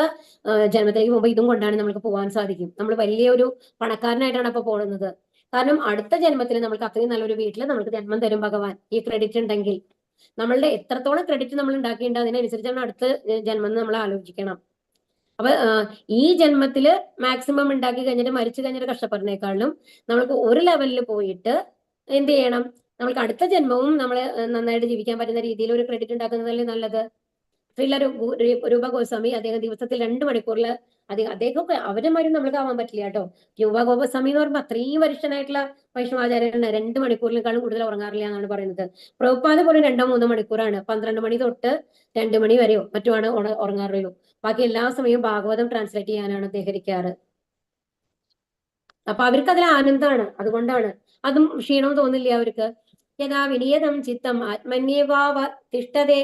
ജന്മത്തിലേക്ക് പോകുമ്പോൾ ഇതും കൊണ്ടാണ് നമുക്ക് പോകാൻ സാധിക്കും. നമ്മൾ വലിയൊരു പണക്കാരനായിട്ടാണ് അപ്പൊ പോകുന്നത്. കാരണം അടുത്ത ജന്മത്തിൽ നമുക്ക് അത്രയും നല്ലൊരു വീട്ടിൽ നമുക്ക് ജന്മം തരും ഭഗവാൻ, ഈ ക്രെഡിറ്റ് ഉണ്ടെങ്കിൽ. നമ്മളുടെ എത്രത്തോളം ക്രെഡിറ്റ് നമ്മൾ ഉണ്ടാക്കിയിട്ടുണ്ട് അതിനനുസരിച്ചാണ് അടുത്ത ജന്മം നമ്മൾ ആലോചിക്കണം. അപ്പൊ ഈ ജന്മത്തില് മാക്സിമം ഉണ്ടാക്കി കഴിഞ്ഞിട്ട് മരിച്ചു കഴിഞ്ഞിട്ട് കഷ്ടപ്പെടുന്നേക്കാളും നമ്മൾക്ക് ഒരു ലെവലിൽ പോയിട്ട് എന്ത് ചെയ്യണം? നമ്മൾക്ക് അടുത്ത ജന്മവും നമ്മളെ നന്നായിട്ട് ജീവിക്കാൻ പറ്റുന്ന രീതിയിൽ ഒരു ക്രെഡിറ്റ് ഉണ്ടാക്കുന്നതല്ലേ നല്ലത്. ശ്രീല രൂപ ഗോസ്വാമി അദ്ദേഹം ദിവസത്തിൽ 2 മണിക്കൂറിൽ അദ്ദേഹമൊക്കെ അവരുമാരും നമ്മൾക്ക് ആവാൻ പറ്റില്ല കേട്ടോ. രൂപ ഗോസ്വാമി എന്ന് പറയുമ്പോൾ അത്രയും വരിഷ്ഠനായിട്ടുള്ള വൈഷ്ണവാചാര്യനാണ്. 2 മണിക്കൂറിനേക്കാളും കൂടുതൽ ഉറങ്ങാറില്ല എന്നാണ് പറയുന്നത്. പ്രഭുപാദ പോലും 2-3 മണിക്കൂറാണ്. 12 മണി തൊട്ട് 2 മണി വരെയോ മറ്റുമാണ് ഉറങ്ങാറുള്ളൂ. ബാക്കി എല്ലാ സമയവും ഭാഗവതം ട്രാൻസ്ലേറ്റ് ചെയ്യാനാണ് അദ്ദേഹം ഇരിക്കാറ്. അപ്പൊ അവർക്ക് അതിൽ ആനന്ദമാണ്. അതുകൊണ്ടാണ് അതും ക്ഷീണവും തോന്നില്ല അവർക്ക്. യഥാ വിനിയതം ചിത്തം ആത്മന്യേവാവ തിഷ്ഠതേ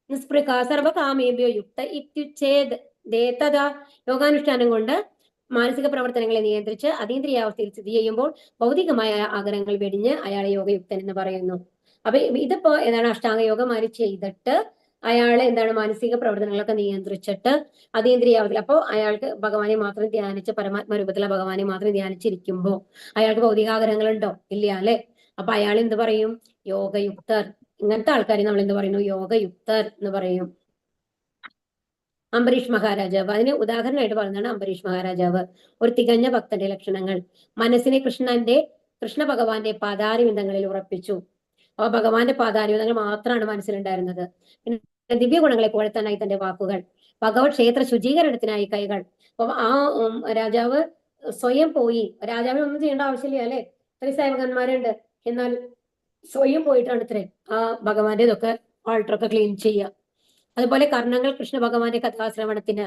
നിസ്പൃഹ സർവകാമേഭ്യോ യുക്ത ഇത്യുച്ഛേദ് ദേതദാ. യോഗാനുഷ്ഠാനം കൊണ്ട് മാനസിക പ്രവർത്തനങ്ങളെ നിയന്ത്രിച്ച് അതീന്ദ്രിയാവസ്ഥയിൽ സ്ഥിതി ചെയ്യുമ്പോൾ ഭൗതികമായ ആഗ്രഹങ്ങൾ വെടിഞ്ഞ് അയാളെ യോഗയുക്തൻ എന്ന് പറയുന്നു. അപ്പൊ ഇതിപ്പോ എന്താണ്? അഷ്ടാംഗയോഗമാര് ചെയ്തിട്ട് അയാളെ എന്താണ് മാനസിക പ്രവർത്തനങ്ങളൊക്കെ നിയന്ത്രിച്ചിട്ട് അതീന്ദ്രിയാവസ്ഥയിൽ, അപ്പോൾ അയാൾക്ക് ഭഗവാനെ മാത്രം ധ്യാനിച്ച് പരമാത്മരൂപത്തിലുള്ള ഭഗവാനെ മാത്രം ധ്യാനിച്ചിരിക്കുമ്പോ അയാൾക്ക് ഭൗതികാഗ്രഹങ്ങളുണ്ടോ? ഇല്ല അല്ലെ? അപ്പൊ അയാൾ എന്ത് പറയും? യോഗയുക്തർ. ഇങ്ങനത്തെ ആൾക്കാരെ നമ്മൾ എന്ത് പറയുന്നു? യോഗയുക്തർ എന്ന് പറയും. അംബരീഷ് മഹാരാജാവ് അതിന് ഉദാഹരണമായിട്ട് പറഞ്ഞതാണ് അംബരീഷ് മഹാരാജാവ്. ഒരു തികഞ്ഞ ഭക്തന്റെ ലക്ഷണങ്ങൾ: മനസ്സിനെ കൃഷ്ണ ഭഗവാന്റെ പാതാരവിന്ദങ്ങളിൽ ഉറപ്പിച്ചു. അപ്പൊ ഭഗവാന്റെ പാതാരവിന്ദങ്ങൾ മാത്രമാണ് മനസ്സിലുണ്ടായിരുന്നത്. പിന്നെ ദിവ്യ ഗുണങ്ങളെ പുകഴ്ത്താനായി തന്റെ വാക്കുകൾ, ഭഗവത് ക്ഷേത്ര ശുചീകരണത്തിനായി കൈകൾ. അപ്പൊ ആ രാജാവ് സ്വയം പോയി, രാജാവിന് ഒന്നും ചെയ്യേണ്ട ആവശ്യമില്ല അല്ലെ? ഇത്രയും സേവകന്മാരുണ്ട്, എന്നാൽ സ്വയം പോയിട്ടാണ് ഇത്രേ ആ ഭഗവാന്റെ ഇതൊക്കെ ആൾട്ടറൊക്കെ ക്ലീൻ ചെയ്യുക. അതുപോലെ കർണങ്ങൾ കൃഷ്ണ ഭഗവാന്റെ കഥാശ്രവണത്തിന്,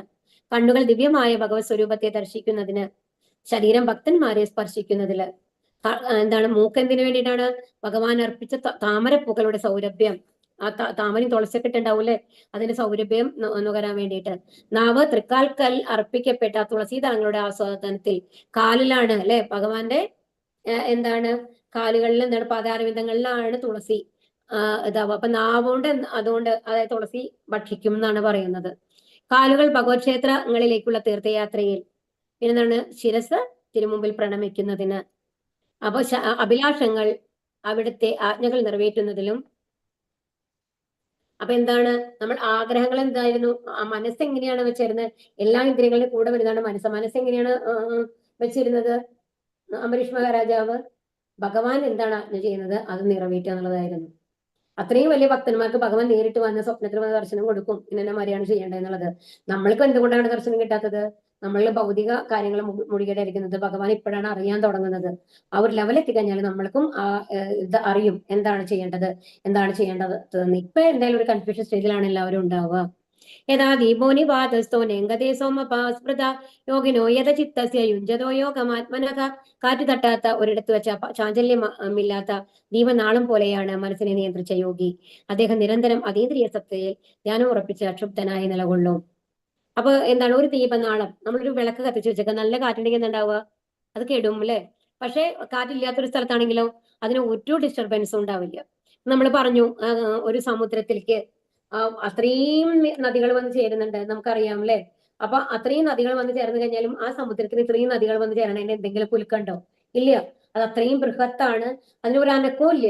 കണ്ണുകൾ ദിവ്യമായ ഭഗവത് സ്വരൂപത്തെ ദർശിക്കുന്നതിന്, ശരീരം ഭക്തന്മാരെ സ്പർശിക്കുന്നതില്, എന്താണ് മൂക്ക് എന്തിനു വേണ്ടിയിട്ടാണ്? ഭഗവാൻ അർപ്പിച്ച താമരപ്പൂക്കളുടെ സൗരഭ്യം, ആ താമരയും തുളസിയൊക്കെ ഉണ്ടാവൂലേ, അതിന്റെ സൗരഭ്യം നുകരാൻ വേണ്ടിയിട്ട്. നാവ് തൃക്കാൽക്കൽ അർപ്പിക്കപ്പെട്ട തുളസീദളങ്ങളുടെ ആസ്വാദനത്തിൽ, കാലിലാണ് അല്ലെ ഭഗവാന്റെ എന്താണ് കാലുകളിൽ എന്താണ് പാതാരവിന്ദങ്ങളിലാണ് തുളസി ഇതാവുക. അപ്പൊ നാവുകൊണ്ട് അതുകൊണ്ട് അതായത് തുളസി ഭക്ഷിക്കും എന്നാണ് പറയുന്നത്. കാലുകൾ ഭഗവത് ക്ഷേത്രങ്ങളിലേക്കുള്ള തീർത്ഥയാത്രയിൽ, പിന്നെന്താണ് ശിരസ് തിരുമുമ്പിൽ പ്രണമിക്കുന്നതിന്. അപ്പൊ അഭിലാഷങ്ങൾ അവിടുത്തെ ആജ്ഞകൾ നിറവേറ്റുന്നതിലും. അപ്പൊ എന്താണ് നമ്മൾ ആഗ്രഹങ്ങൾ എന്തായിരുന്നു? ആ മനസ്സെങ്ങനെയാണ് വെച്ചിരുന്നത്? എല്ലാ ഇന്ദ്രിയങ്ങളുടെ കൂടെ വരുന്നതാണ് മനസ്സെങ്ങനെയാണ് വെച്ചിരുന്നത്? അംബരീഷ് മഹാരാജാവ് ഭഗവാൻ എന്താണ് ആജ്ഞ ചെയ്യുന്നത് അത് നിറവേറ്റുക എന്നുള്ളതായിരുന്നു. അത്രയും വലിയ ഭക്തന്മാർക്ക് ഭഗവാൻ നേരിട്ട് വന്ന് സ്വപ്നത്തിൽ വന്ന് ദർശനം കൊടുക്കും, ഇന്ന മാതിരിയാണ് ചെയ്യേണ്ടത് എന്നുള്ളത്. നമ്മൾക്ക് എന്തുകൊണ്ടാണ് ദർശനം കിട്ടാത്തത്? നമ്മളുടെ ഭൗതിക കാര്യങ്ങൾ മുഴുകിയിട്ടായിരിക്കുന്നത്. ഭഗവാൻ ഇപ്പോഴാണ് അറിയാൻ തുടങ്ങുന്നത്. ആ ഒരു ലെവൽ എത്തിക്കഴിഞ്ഞാൽ നമ്മൾക്കും ഇത് അറിയും എന്താണ് ചെയ്യേണ്ടത് ഇപ്പൊ എന്തായാലും ഒരു കൺഫ്യൂഷൻ സ്റ്റേജിലാണ് എല്ലാവരും ഉണ്ടാവുക. യഥാ ദീപോനി വാദസ്ഥോ നെങ്കതേ സോമപാസ്മൃത യോഗിനോ യഥ ചിത്തസ്യ യുഞ്ജതോ യോഗമാത്മനഃ. കാറ്റ് തട്ടാത്ത ഒരിടത്ത് വെച്ച ചാഞ്ചല്യമില്ലാത്ത ദീപനാളം പോലെയാണ് മനസ്സിനെ നിയന്ത്രിച്ച യോഗി. അദ്ദേഹം നിരന്തരം അതീന്ദ്രിയ സത്തയിൽ ധ്യാനം ഉറപ്പിച്ച് അക്ഷുബ്ധനായി നിലകൊള്ളും. അപ്പൊ എന്താണ് ഒരു ദീപനാളം, നമ്മളൊരു വിളക്ക് കത്തിച്ച് വെച്ചേക്കുക, നല്ല കാറ്റുണ്ടെങ്കിൽ എന്താണ്ടാവുക, അത് കെടും അല്ലെ. പക്ഷെ കാറ്റില്ലാത്തൊരു സ്ഥലത്താണെങ്കിലോ അതിന് ഒരു ഡിസ്റ്റർബൻസും ഉണ്ടാവില്ല. നമ്മൾ പറഞ്ഞു ഒരു സമുദ്രത്തിലേക്ക് അത്രയും നദികൾ വന്ന് ചേരുന്നുണ്ട് നമുക്കറിയാം അല്ലെ. അപ്പൊ അത്രയും നദികൾ വന്ന് ചേർന്ന് കഴിഞ്ഞാലും ആ സമുദ്രത്തിന് ഇത്രയും നദികൾ വന്ന് ചേരണതിന് എന്തെങ്കിലും കുലുക്കണ്ടോ? ഇല്ല. അത് അത്രയും ബൃഹത്താണ്, അതിന് ഒരു അനക്കവും ഇല്ല.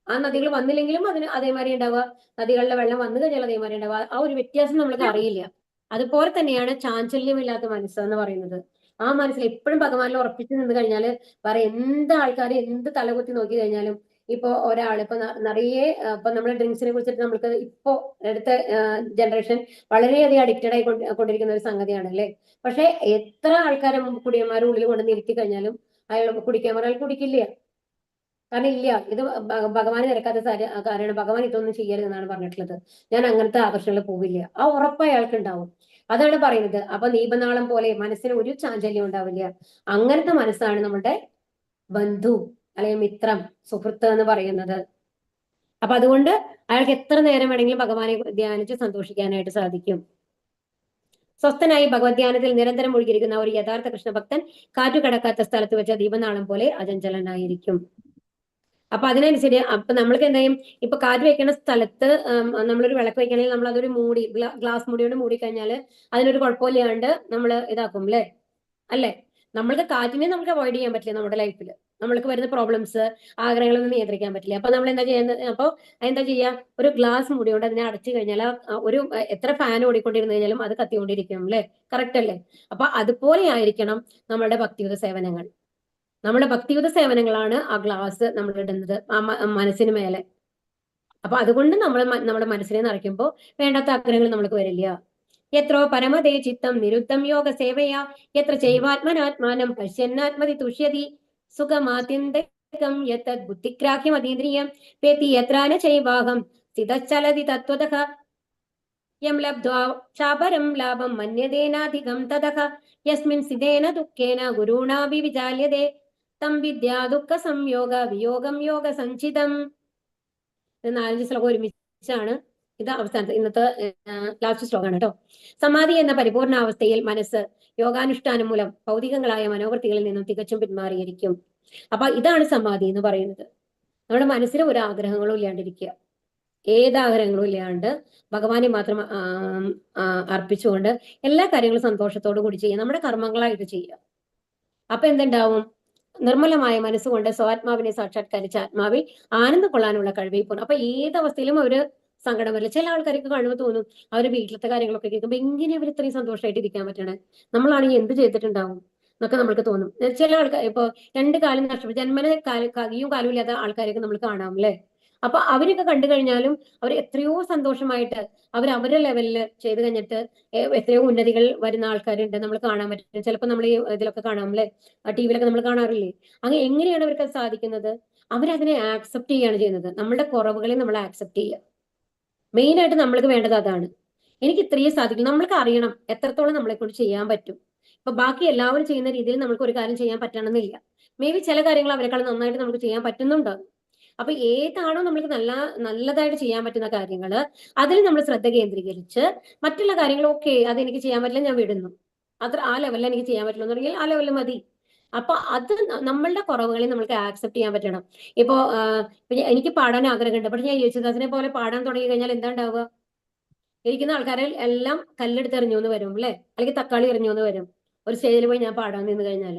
ആ നദികൾ വന്നില്ലെങ്കിലും അതിന് അതേമാതിരി ഉണ്ടാവുക, നദികളിലെ വെള്ളം വന്നു കഴിഞ്ഞാൽ അതേമാതിരി ഉണ്ടാവുക. ആ ഒരു വ്യത്യാസം നമ്മൾക്ക് അറിയില്ല. അതുപോലെ തന്നെയാണ് ചാഞ്ചല്യമില്ലാത്ത മനസ്സ് എന്ന് പറയുന്നത്. ആ മനസ്സിൽ എപ്പോഴും ഭഗവാനിൽ ഉറപ്പിച്ചു നിന്ന് കഴിഞ്ഞാൽ വേറെ എന്ത് ആൾക്കാരെ എന്ത് തലകുത്തി നോക്കി കഴിഞ്ഞാലും, ഇപ്പൊ ഒരാൾ ഇപ്പൊ നിറയെ ഇപ്പൊ നമ്മുടെ ഡ്രിങ്ക്സിനെ കുറിച്ചിട്ട് നമുക്ക് ഇപ്പോ അടുത്ത ജനറേഷൻ വളരെയധികം അഡിക്റ്റഡ് ആയി കൊണ്ടിരിക്കുന്ന ഒരു സംഗതിയാണ് അല്ലെ. പക്ഷെ എത്ര ആൾക്കാരെ കുടിയന്മാരുടെ ഉള്ളിൽ കൊണ്ട് നിർത്തി കഴിഞ്ഞാലും അയാൾ കുടിക്കാൻ പറഞ്ഞാൽ കുടിക്കില്ല. കാരണം ഇല്ല, ഇത് ഭഗവാന് നിരക്കാത്ത കാര്യമാണ്, ഭഗവാൻ ഇതൊന്നും ചെയ്യരുതെന്നാണ് പറഞ്ഞിട്ടുള്ളത്. ഞാൻ അങ്ങനത്തെ ആകർഷണങ്ങളിൽ പോവില്ല. ആ ഉറപ്പ് അയാൾക്ക് ഉണ്ടാവും. അതാണ് പറയുന്നത്. അപ്പൊ ദീപനാളം പോലെ മനസ്സിന് ഒരു ചാഞ്ചല്യം ഉണ്ടാവില്ല. അങ്ങനത്തെ മനസ്സാണ് നമ്മുടെ ബന്ധു അല്ലെങ്കിൽ മിത്രം, സുഹൃത്ത് എന്ന് പറയുന്നത്. അപ്പൊ അതുകൊണ്ട് അയാൾക്ക് എത്ര നേരം വേണമെങ്കിലും ഭഗവാനെ ധ്യാനിച്ച് സന്തോഷിക്കാനായിട്ട് സാധിക്കും. സ്വസ്ഥനായി ഭഗവത് ധ്യാനത്തിൽ നിരന്തരം ഒഴുകിയിരിക്കുന്ന ഒരു യഥാർത്ഥ കൃഷ്ണഭക്തൻ കാറ്റു കടക്കാത്ത സ്ഥലത്ത് വെച്ച ദീപനാളം പോലെ അചഞ്ചലനായിരിക്കും. അപ്പൊ അതിനനുസരിച്ച് അപ്പൊ നമ്മൾക്ക് എന്തായും, ഇപ്പൊ കാറ്റ് വെക്കുന്ന സ്ഥലത്ത് നമ്മളൊരു വിളക്ക് വെക്കണമെങ്കിൽ നമ്മൾ അതൊരു മൂടി ഗ്ലാസ് മൂടിയോട് മൂടി കഴിഞ്ഞാൽ അതിനൊരു കുഴപ്പമില്ലാണ്ട് നമ്മൾ ഇതാക്കും അല്ലേ. നമ്മൾക്ക് കാറ്റിനെ നമുക്ക് അവോയ്ഡ് ചെയ്യാൻ പറ്റില്ല. നമ്മുടെ ലൈഫിൽ നമ്മൾക്ക് വരുന്ന പ്രോബ്ലംസ്, ആഗ്രഹങ്ങളൊന്നും നിയന്ത്രിക്കാൻ പറ്റില്ല. അപ്പൊ നമ്മൾ എന്താ ചെയ്യുന്നത്, അപ്പൊ എന്താ ചെയ്യുക, ഒരു ഗ്ലാസ് മൂടിയോണ്ട് അതിനെ അടച്ചു കഴിഞ്ഞാൽ ഒരു എത്ര ഫാൻ ഓടിക്കൊണ്ടിരുന്നു കഴിഞ്ഞാലും അത് കത്തിക്കൊണ്ടിരിക്കും അല്ലെ. കറക്റ്റ് അല്ലേ. അപ്പൊ അതുപോലെ ആയിരിക്കണം നമ്മളുടെ ഭക്തിയുത സേവനങ്ങൾ. നമ്മുടെ ഭക്തിയുത സേവനങ്ങളാണ് ആ ഗ്ലാസ് നമ്മൾ ഇടുന്നത് ആ മനസ്സിന് മേലെ. അപ്പൊ അതുകൊണ്ട് നമ്മുടെ മനസ്സിനെ നിറയ്ക്കുമ്പോൾ വേണ്ടാത്ത ആഗ്രഹങ്ങൾ നമ്മൾക്ക് വരില്ല. എത്രോ പരമതേ ചിത്തം നിരുദ്ധം യോഗ സേവയാ എത്ര ചൈവാത്മനാത്മാനം പശ്യന്നാത്മതി തുഷ്യതി സുഖമാത്യന്തകം യത്തത് ബുദ്ധിഗ്രാഹ്യം അതീന്ദ്രിയം പേതി യത്രാന ചൈവാഹം സ്ഥിതശ്ചലതി തത്വതഃ യം ലബ്ധ്വാ ചാപരം ലാഭം മന്യതേനാധികം തതഃ യസ്മിൻ സ്ഥിതേന ദുഃഖേന ഗുരുണാഭി വിചാല്യതേ തം വിദ്യാ ദുഃഖ സംയോഗ വിയോഗം യോഗ സഞ്ചിതം. ഇത് 4 ശ്ലോകം ഒരുമിച്ചാണ്. ഇത് അവസാനത്തെ ഇന്നത്തെ ലാസ്റ്റ് ശ്ലോകമാണ് കേട്ടോ. സമാധി എന്ന പരിപൂർണാവസ്ഥയിൽ മനസ്സ് യോഗാനുഷ്ഠാനം മൂലം ഭൗതികങ്ങളായ മനോവൃത്തികളിൽ നിന്നും തികച്ചും പിന്മാറിയിരിക്കും. അപ്പൊ ഇതാണ് സമാധി എന്ന് പറയുന്നത്. നമ്മുടെ മനസ്സിൽ ഒരു ആഗ്രഹങ്ങളും ഇല്ലാണ്ടിരിക്കുക, ഏതാഗ്രഹങ്ങളും ഇല്ലാണ്ട് ഭഗവാനെ മാത്രം അർപ്പിച്ചുകൊണ്ട് എല്ലാ കാര്യങ്ങളും സന്തോഷത്തോടു കൂടി ചെയ്യുക, നമ്മുടെ കർമ്മങ്ങളായിട്ട് ചെയ്യുക. അപ്പൊ എന്തുണ്ടാവും, നിർമ്മലമായ മനസ്സുകൊണ്ട് സ്വാത്മാവിനെ സാക്ഷാത്കരിച്ച ആത്മാവിൽ ആനന്ദം കൊള്ളാനുള്ള കഴിവ്. അപ്പൊ ഏതവസ്ഥയിലും അവര് സങ്കടം വരില്ല. ചില ആൾക്കാർക്ക് കഴിവ് തോന്നും, അവര് വീട്ടിലത്തെ കാര്യങ്ങളൊക്കെ കേൾക്കുമ്പോൾ എങ്ങനെ അവർ ഇത്രയും സന്തോഷമായിട്ട് ഇരിക്കാൻ പറ്റണേ, നമ്മളാണെങ്കിൽ എന്ത് ചെയ്തിട്ടുണ്ടാവും എന്നൊക്കെ നമ്മൾക്ക് തോന്നും. ചില ആൾക്കാർ ഇപ്പൊ 2 കാലും നഷ്ടപ്പെട്ടു ജന്മന കൈയും കാലും ഇല്ലാത്ത ആൾക്കാരെയൊക്കെ നമ്മൾ കാണാം അല്ലെ. അപ്പൊ അവരൊക്കെ കണ്ടു കഴിഞ്ഞാലും അവർ എത്രയോ സന്തോഷമായിട്ട് അവരുടെ ലെവലിൽ ചെയ്ത് കഴിഞ്ഞിട്ട് എത്രയോ ഉന്നതികൾ വരുന്ന ആൾക്കാരുണ്ട്, നമ്മൾ കാണാൻ പറ്റും. ചിലപ്പോൾ നമ്മൾ ഈ ഇതിലൊക്കെ കാണാം അല്ലെ, ടിവിയിലൊക്കെ നമ്മൾ കാണാറില്ലേ. അങ്ങനെ എങ്ങനെയാണ് അവർക്ക് സാധിക്കുന്നത്? അവരതിനെ ആക്സെപ്റ്റ് ചെയ്യാണ് ചെയ്യുന്നത്. നമ്മളുടെ കുറവുകളെ നമ്മൾ ആക്സെപ്റ്റ് ചെയ്യുക. മെയിൻ ആയിട്ട് നമ്മൾക്ക് വേണ്ടത് അതാണ്. എനിക്ക് ഇത്രയും സാധിക്കും. നമ്മൾക്ക് അറിയണം എത്രത്തോളം നമ്മളെ കൊണ്ട് ചെയ്യാൻ പറ്റും. ഇപ്പൊ ബാക്കി എല്ലാവരും ചെയ്യുന്ന രീതിയിൽ നമുക്ക് ഒരു കാര്യം ചെയ്യാൻ പറ്റണമെന്നില്ല. മേ ബി ചില കാര്യങ്ങൾ അവരെക്കാൾ നന്നായിട്ട് നമുക്ക് ചെയ്യാൻ പറ്റുന്നുണ്ടാകും. അപ്പൊ ഏതാണോ നമ്മൾക്ക് നല്ലതായിട്ട് ചെയ്യാൻ പറ്റുന്ന കാര്യങ്ങൾ അതിൽ നമ്മൾ ശ്രദ്ധ കേന്ദ്രീകരിച്ച് മറ്റുള്ള കാര്യങ്ങൾ ഓക്കെ അതെനിക്ക് ചെയ്യാൻ പറ്റില്ല, ഞാൻ വിടുന്നു, ആ ലെവലിൽ എനിക്ക് ചെയ്യാൻ പറ്റില്ല എന്നുണ്ടെങ്കിൽ ആ ലെവലിൽ മതി. അപ്പൊ അത് നമ്മളുടെ കുറവുകളെ നമ്മൾക്ക് ആക്സെപ്റ്റ് ചെയ്യാൻ പറ്റണം. ഇപ്പൊ എനിക്ക് പാടാൻ ആഗ്രഹമുണ്ട്, പക്ഷെ ഞാൻ യേശുദാസിനെ പോലെ പാടാൻ തുടങ്ങി കഴിഞ്ഞാൽ എന്താ ഉണ്ടാവുക? ഇരിക്കുന്ന ആൾക്കാരെ എല്ലാം കല്ലെടുത്ത് എറിഞ്ഞു എന്ന് വരും അല്ലെ, അല്ലെങ്കിൽ തക്കാളി എറിഞ്ഞു എന്ന് വരും. ഒരു സ്റ്റേജിൽ പോയി ഞാൻ പാടാൻ നിന്ന് കഴിഞ്ഞാൽ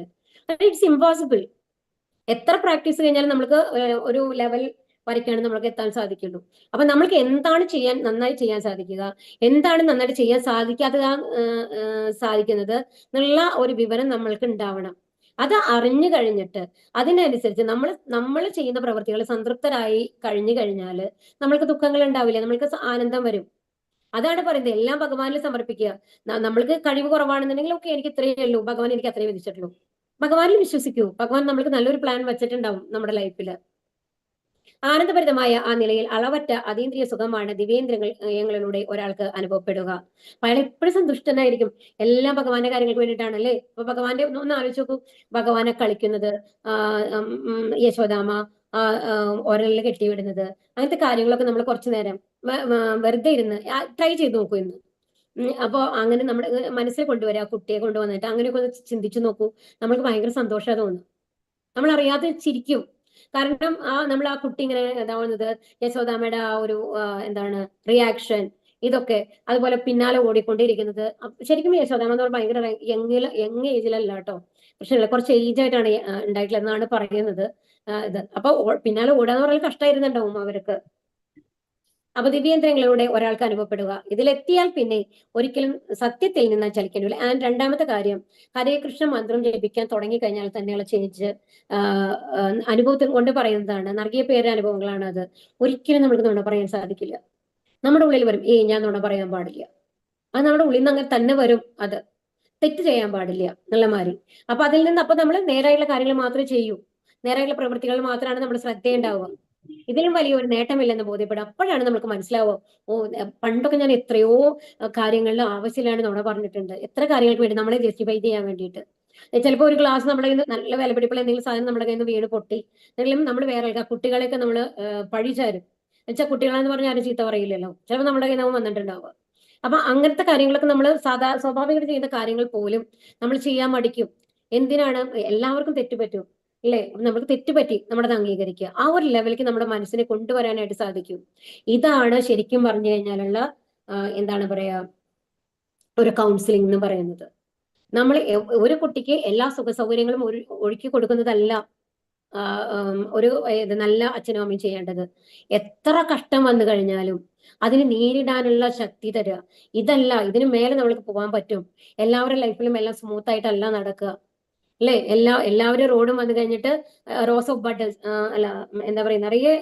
ഇറ്റ്സ് ഇമ്പോസിബിൾ. എത്ര പ്രാക്ടീസ് കഴിഞ്ഞാലും നമുക്ക് ഒരു ലെവൽ വരയ്ക്കാണ് നമ്മൾക്ക് എത്താൻ സാധിക്കുള്ളൂ. അപ്പൊ നമ്മൾക്ക് എന്താണ് നന്നായി ചെയ്യാൻ സാധിക്കുക, എന്താണ് നന്നായിട്ട് ചെയ്യാൻ സാധിക്കുന്നത് എന്നുള്ള ഒരു വിവരം നമ്മൾക്ക് ഉണ്ടാവണം. അത് അറിഞ്ഞു കഴിഞ്ഞിട്ട് അതിനനുസരിച്ച് നമ്മൾ ചെയ്യുന്ന പ്രവൃത്തികൾ സംതൃപ്തരായി കഴിഞ്ഞു കഴിഞ്ഞാൽ നമ്മൾക്ക് ദുഃഖങ്ങൾ ഉണ്ടാവില്ല, നമ്മൾക്ക് ആനന്ദം വരും. അതാണ് പറയുന്നത്, എല്ലാം ഭഗവാനിൽ സമർപ്പിക്കുക. നമ്മൾക്ക് കഴിവ് കുറവാണെന്നുണ്ടെങ്കിൽ ഓക്കെ എനിക്ക് ഇത്രയേ ഉള്ളൂ, ഭഗവാൻ എനിക്ക് അത്രയേ വിധിച്ചിട്ടുള്ളൂ. ഭഗവാനിൽ വിശ്വസിക്കൂ. ഭഗവാൻ നമ്മൾക്ക് നല്ലൊരു പ്ലാൻ വെച്ചിട്ടുണ്ടാവും നമ്മുടെ ലൈഫിൽ. ആനന്ദഭരിതമായ ആ നിലയിൽ അളവറ്റ അതീന്ദ്രിയ സുഖമാണ് ദിവ്യേന്ദ്രിയങ്ങളിലൂടെ ഒരാൾക്ക് അനുഭവപ്പെടുക. അയാൾ എപ്പോഴും സന്തുഷ്ടനായിരിക്കും. എല്ലാം ഭഗവാന്റെ കാര്യങ്ങൾക്ക് വേണ്ടിയിട്ടാണ് അല്ലേ. അപ്പൊ ഭഗവാന്റെ ഒന്ന് ആലോചിച്ച് നോക്കൂ, ഭഗവാനെ കളിക്കുന്നത്, യശോദാമ ഒരലിൽ കെട്ടിവിടുന്നത്, അങ്ങനത്തെ കാര്യങ്ങളൊക്കെ നമ്മൾ കുറച്ചു നേരം വെറുതെ ഇരുന്ന് ട്രൈ ചെയ്ത് നോക്കൂ. ഇന്ന് അപ്പൊ അങ്ങനെ നമ്മുടെ മനസ്സിൽ കൊണ്ടുവരിക, കുട്ടിയെ കൊണ്ടുവന്നിട്ട് അങ്ങനെയൊക്കെ ഒന്ന് ചിന്തിച്ചു നോക്കൂ. നമ്മൾക്ക് ഭയങ്കര സന്തോഷം തോന്നും. നമ്മൾ അറിയാതെ ചിരിക്കും. കാരണം നമ്മൾ ആ കുട്ടി ഇങ്ങനെ ഇതാവുന്നത്, യശോദാമ്മയുടെ ആ ഒരു എന്താണ് റിയാക്ഷൻ, ഇതൊക്കെ അതുപോലെ പിന്നാലെ ഓടിക്കൊണ്ടിരിക്കുന്നത്. ശരിക്കും യശോദാമ്മ എന്ന് പറഞ്ഞാൽ ഭയങ്കര യങ് ഏജിലല്ല കേട്ടോ, പക്ഷേ കുറച്ച് ഏജ് ആയിട്ടാണ് ഉണ്ടായിട്ടുള്ളത് എന്നാണ് പറയുന്നത്. ഇത് അപ്പൊ പിന്നാലെ ഓടാന്ന് പറഞ്ഞാൽ കഷ്ടമായിരുന്നുണ്ടാവും അവർക്ക്. അപ്പൊ ദിവ്യേന്ദ്രങ്ങളിലൂടെ ഒരാൾക്ക് അനുഭവപ്പെടുക, ഇതിലെത്തിയാൽ പിന്നെ ഒരിക്കലും സത്യത്തിൽ നിന്ന് ചലിക്കേണ്ടില്ല. ആൻഡ് രണ്ടാമത്തെ കാര്യം, ഹരേ കൃഷ്ണ മന്ത്രം ജപിക്കാൻ തുടങ്ങി കഴിഞ്ഞാൽ തന്നെയുള്ള ചേഞ്ച് അനുഭവത്തിൽ കൊണ്ട് പറയുന്നതാണ്. നൽകിയ പേര് അനുഭവങ്ങളാണ് അത്. ഒരിക്കലും നമുക്ക് നുണ പറയാൻ സാധിക്കില്ല. നമ്മുടെ ഉള്ളിൽ വരും, ഞാൻ നുണ പറയാൻ പാടില്ല. അത് നമ്മുടെ ഉള്ളിൽ നിന്ന് അങ്ങനെ തന്നെ വരും. അത് തെറ്റ് ചെയ്യാൻ പാടില്ല എന്നുള്ള മാതിരി. അപ്പൊ അതിൽ നിന്ന് അപ്പൊ നമ്മൾ നേരായുള്ള കാര്യങ്ങൾ മാത്രമേ ചെയ്യൂ, നേരായുള്ള പ്രവൃത്തികൾ മാത്രമാണ് നമ്മൾ ശ്രദ്ധയുണ്ടാവുക. ഇതിലും വലിയൊരു നേട്ടമില്ലെന്ന് ബോധ്യപ്പെടും. അപ്പോഴാണ് നമുക്ക് മനസ്സിലാവുക, പണ്ടൊക്കെ ഞാൻ എത്രയോ കാര്യങ്ങളിൽ ആവശ്യമില്ലാണ്ട് നുണ പറഞ്ഞിട്ടുണ്ട്. എത്ര കാര്യങ്ങൾക്ക് വേണ്ടി നമ്മളെ ജസ്റ്റിഫൈ ചെയ്യാൻ വേണ്ടിയിട്ട്. ചിലപ്പോൾ ഒരു ക്ലാസ് നമ്മുടെ കയ്യിൽ നിന്ന് നല്ല വിലപിടിപ്പുള്ള എന്തെങ്കിലും സാധനം നമ്മുടെ കയ്യിൽ നിന്ന് വീണ് പൊട്ടി, എന്തെങ്കിലും നമ്മൾ വേറെ കുട്ടികളെയൊക്കെ നമ്മൾ പഴിച്ചാരും. എന്നുവെച്ചാൽ കുട്ടികളെന്ന് പറഞ്ഞാൽ ആരും ചീത്ത പറയില്ലല്ലോ, ചിലപ്പോൾ നമ്മുടെ കയ്യിൽ നിന്ന് വന്നിട്ടുണ്ടാവുക. അപ്പൊ അങ്ങനത്തെ കാര്യങ്ങളൊക്കെ നമ്മൾ സ്വാഭാവികമായിട്ട് ചെയ്യുന്ന കാര്യങ്ങൾ പോലും നമ്മൾ ചെയ്യാൻ മടിക്കും. എന്തിനാണ്? എല്ലാവർക്കും തെറ്റുപറ്റും അല്ലേ? നമുക്ക് തെറ്റുപറ്റി നമ്മളത് അംഗീകരിക്കുക. ആ ഒരു ലെവലിലേക്ക് നമ്മുടെ മനസ്സിനെ കൊണ്ടുവരാനായിട്ട് സാധിക്കും. ഇതാണ് ശരിക്കും പറഞ്ഞു കഴിഞ്ഞാലുള്ള എന്താണ് പറയാ, ഒരു കൗൺസിലിംഗ് എന്ന് പറയുന്നത്. നമ്മൾ ഒരു കുട്ടിക്ക് എല്ലാ സുഖ സൗകര്യങ്ങളും ഒരുക്കി കൊടുക്കുന്നതല്ല ഒരു നല്ല അച്ഛനും അമ്മയും ചെയ്യേണ്ടത്. എത്ര കഷ്ടം വന്നു കഴിഞ്ഞാലും അതിന് നേരിടാനുള്ള ശക്തി തരിക. ഇതല്ല, ഇതിന് മേലെ നമ്മൾക്ക് പോകാൻ പറ്റും. എല്ലാവരുടെ ലൈഫിലും എല്ലാം സ്മൂത്ത് ആയിട്ടല്ല നടക്കുക അല്ലെ? എല്ലാവരും റോഡും വന്നു കഴിഞ്ഞിട്ട് റോസ് ഓഫ് ബഡ് അല്ല എന്താ പറയുക, നിറയെ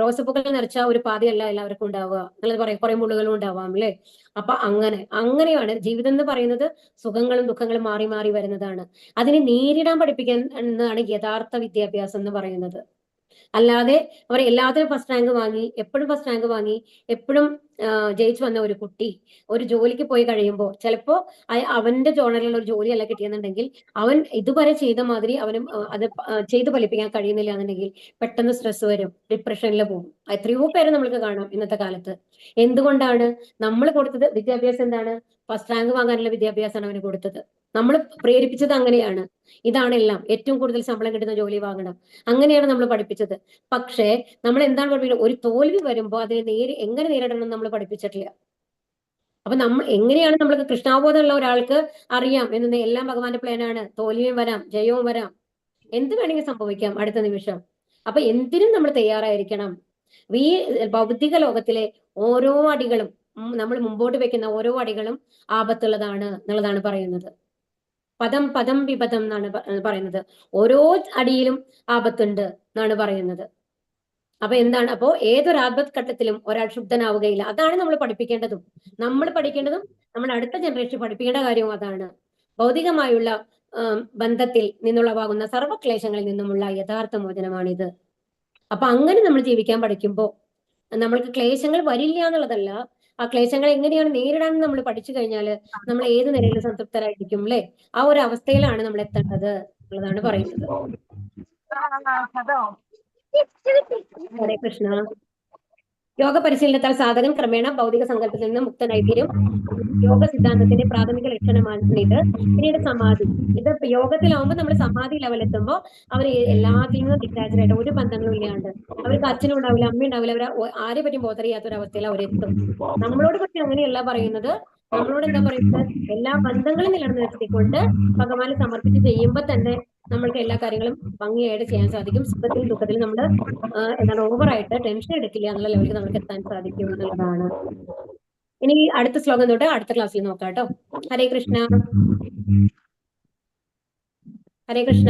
റോസപ്പൂക്കൾ നിറച്ച ഒരു പാതയല്ല എല്ലാവർക്കും ഉണ്ടാവുക എന്നുള്ളത് പറയും. കുറെ മുള്ളുകളും ഉണ്ടാവാം അല്ലെ? അപ്പൊ അങ്ങനെയാണ് ജീവിതം എന്ന് പറയുന്നത്. സുഖങ്ങളും ദുഃഖങ്ങളും മാറി മാറി വരുന്നതാണ്. അതിനെ നേരിടാൻ പഠിപ്പിക്കാൻ എന്നതാണ് യഥാർത്ഥ വിദ്യാഭ്യാസം എന്ന് പറയുന്നത്. അല്ലാതെ അവർ എല്ലാത്തിനും ഫസ്റ്റ് റാങ്ക് വാങ്ങി, എപ്പോഴും ഫസ്റ്റ് റാങ്ക് വാങ്ങി, എപ്പോഴും ജയിച്ചു വന്ന ഒരു കുട്ടി ഒരു ജോലിക്ക് പോയി കഴിയുമ്പോൾ ചിലപ്പോ അവന്റെ ജോണറിലുള്ള ഒരു ജോലിയല്ല കിട്ടിയെന്നുണ്ടെങ്കിൽ അവൻ ഇതുവരെ ചെയ്ത മാതിരി അവനും അത് ചെയ്ത് ഫലിപ്പിക്കാൻ കഴിയുന്നില്ല എന്നുണ്ടെങ്കിൽ പെട്ടെന്ന് സ്ട്രെസ് വരും, ഡിപ്രഷനിൽ പോകും. എത്രയോ പേരെ നമ്മൾക്ക് കാണാം ഇന്നത്തെ കാലത്ത്. എന്തുകൊണ്ടാണ്? നമ്മൾ കൊടുത്തത് വിദ്യാഭ്യാസം എന്താണ്? ഫസ്റ്റ് റാങ്ക് വാങ്ങാനുള്ള വിദ്യാഭ്യാസമാണ് അവന് കൊടുത്തത്. നമ്മൾ പ്രേരിപ്പിച്ചത് അങ്ങനെയാണ്. ഇതാണെല്ലാം, ഏറ്റവും കൂടുതൽ ശമ്പളം കിട്ടുന്ന ജോലി വാങ്ങണം, അങ്ങനെയാണ് നമ്മൾ പഠിപ്പിച്ചത്. പക്ഷേ നമ്മൾ എന്താണ് പഠിപ്പിക്കുന്നത്? ഒരു തോൽവി വരുമ്പോൾ അതിനെ എങ്ങനെ നേരിടണം എന്ന് നമ്മൾ പഠിപ്പിച്ചിട്ടില്ല. അപ്പൊ നമ്മൾ എങ്ങനെയാണ് നമ്മൾക്ക് കൃഷ്ണാവബോധമുള്ള ഒരാൾക്ക് അറിയാം എന്ന് എല്ലാം ഭഗവാന്റെ പ്ലാനാണ്. തോൽവിയും വരാം, ജയവും വരാം, എന്ത് വേണമെങ്കിലും സംഭവിക്കാം അടുത്ത നിമിഷം. അപ്പൊ എന്തിനും നമ്മൾ തയ്യാറായിരിക്കണം. ഈ ഭൗതിക ലോകത്തിലെ ഓരോ അടികളും, നമ്മൾ മുമ്പോട്ട് വെക്കുന്ന ഓരോ അടികളും ആപത്തുള്ളതാണ് എന്നുള്ളതാണ് പറയുന്നത്. പദം വിപദം എന്നാണ് പറയുന്നത്. ഓരോ അടിയിലും ആപത്തുണ്ട് എന്നാണ് പറയുന്നത്. അപ്പൊ എന്താണ്? അപ്പോ ഏതൊരു ആപത്ഘട്ടത്തിലും ഒരാൾ ശുദ്ധനാവുകയില്ല. അതാണ് നമ്മൾ പഠിപ്പിക്കേണ്ടതും. നമ്മൾ പഠിക്കേണ്ടതും നമ്മുടെ അടുത്ത ജനറേഷൻ പഠിപ്പിക്കേണ്ട കാര്യവും അതാണ്. ഭൗതികമായുള്ള ബന്ധത്തിൽ നിന്നുള്ളവാകുന്ന സർവ്വക്ലേശങ്ങളിൽ നിന്നുമുള്ള യഥാർത്ഥ മോചനമാണിത്. അപ്പൊ അങ്ങനെ നമ്മൾ ജീവിക്കാൻ പഠിക്കുമ്പോൾ നമ്മൾക്ക് ക്ലേശങ്ങൾ വരില്ല എന്നുള്ളതല്ല, ആ ക്ലേശങ്ങൾ എങ്ങനെയാണ് നേരിടാൻ നമ്മൾ പഠിച്ചു കഴിഞ്ഞാൽ നമ്മൾ ഏത് നിലയിൽ സംതൃപ്തരായിരിക്കും അല്ലെ? ആ ഒരു അവസ്ഥയിലാണ് നമ്മൾ എത്തേണ്ടത് എന്നുള്ളതാണ് പറയുന്നത്. ഹരേ കൃഷ്ണ. യോഗ പരിശീലനത്താൽ സാധകൻ ക്രമേണ ഭൗതിക സങ്കല്പത്തിൽ നിന്ന് മുക്തനായിത്തീരും. യോഗ സിദ്ധാന്തത്തിന്റെ പ്രാഥമിക ലക്ഷണമാണ് ഇത്. പിന്നീട് സമാധി. ഇത് യോഗത്തിലാവുമ്പോൾ നമ്മൾ സമാധി ലെവലെത്തുമ്പോൾ അവർ എല്ലാത്തിൽ നിന്നും ഡിറ്റാച്ച്ഡ് ആയിട്ട് ഒരു ബന്ധങ്ങളും ഇല്ലാണ്ട്, അവർക്ക് അച്ഛനും ഉണ്ടാവില്ല, അമ്മ ഉണ്ടാവില്ല, അവർ ആരെ പറ്റിയും ബോധർ ചെയ്യാത്ത ഒരു അവസ്ഥയിൽ അവരെത്തും. നമ്മളോട് പക്ഷെ അങ്ങനെയല്ല പറയുന്നത്. നമ്മളോട് എന്താ പറയുന്നത്? എല്ലാ ബന്ധങ്ങളും നിലനിർത്തിക്കൊണ്ട് ഭഗവാനെ സമർപ്പിച്ച് ചെയ്യുമ്പോൾ തന്നെ നമ്മൾക്ക് എല്ലാ കാര്യങ്ങളും ഭംഗിയായിട്ട് ചെയ്യാൻ സാധിക്കും. സുഖത്തിലും ദുഃഖത്തിലും നമ്മൾ എന്താണ് ഓവറായിട്ട് ടെൻഷൻ എടുക്കില്ല എന്നുള്ള ലെവലിൽ നമുക്ക് എത്താൻ സാധിക്കും എന്നുള്ളതാണ്. ഇനി അടുത്ത ശ്ലോകം തൊട്ട് അടുത്ത ക്ലാസ്സിൽ നോക്കാം കേട്ടോ. ഹരേ കൃഷ്ണ. ഹരേ കൃഷ്ണ.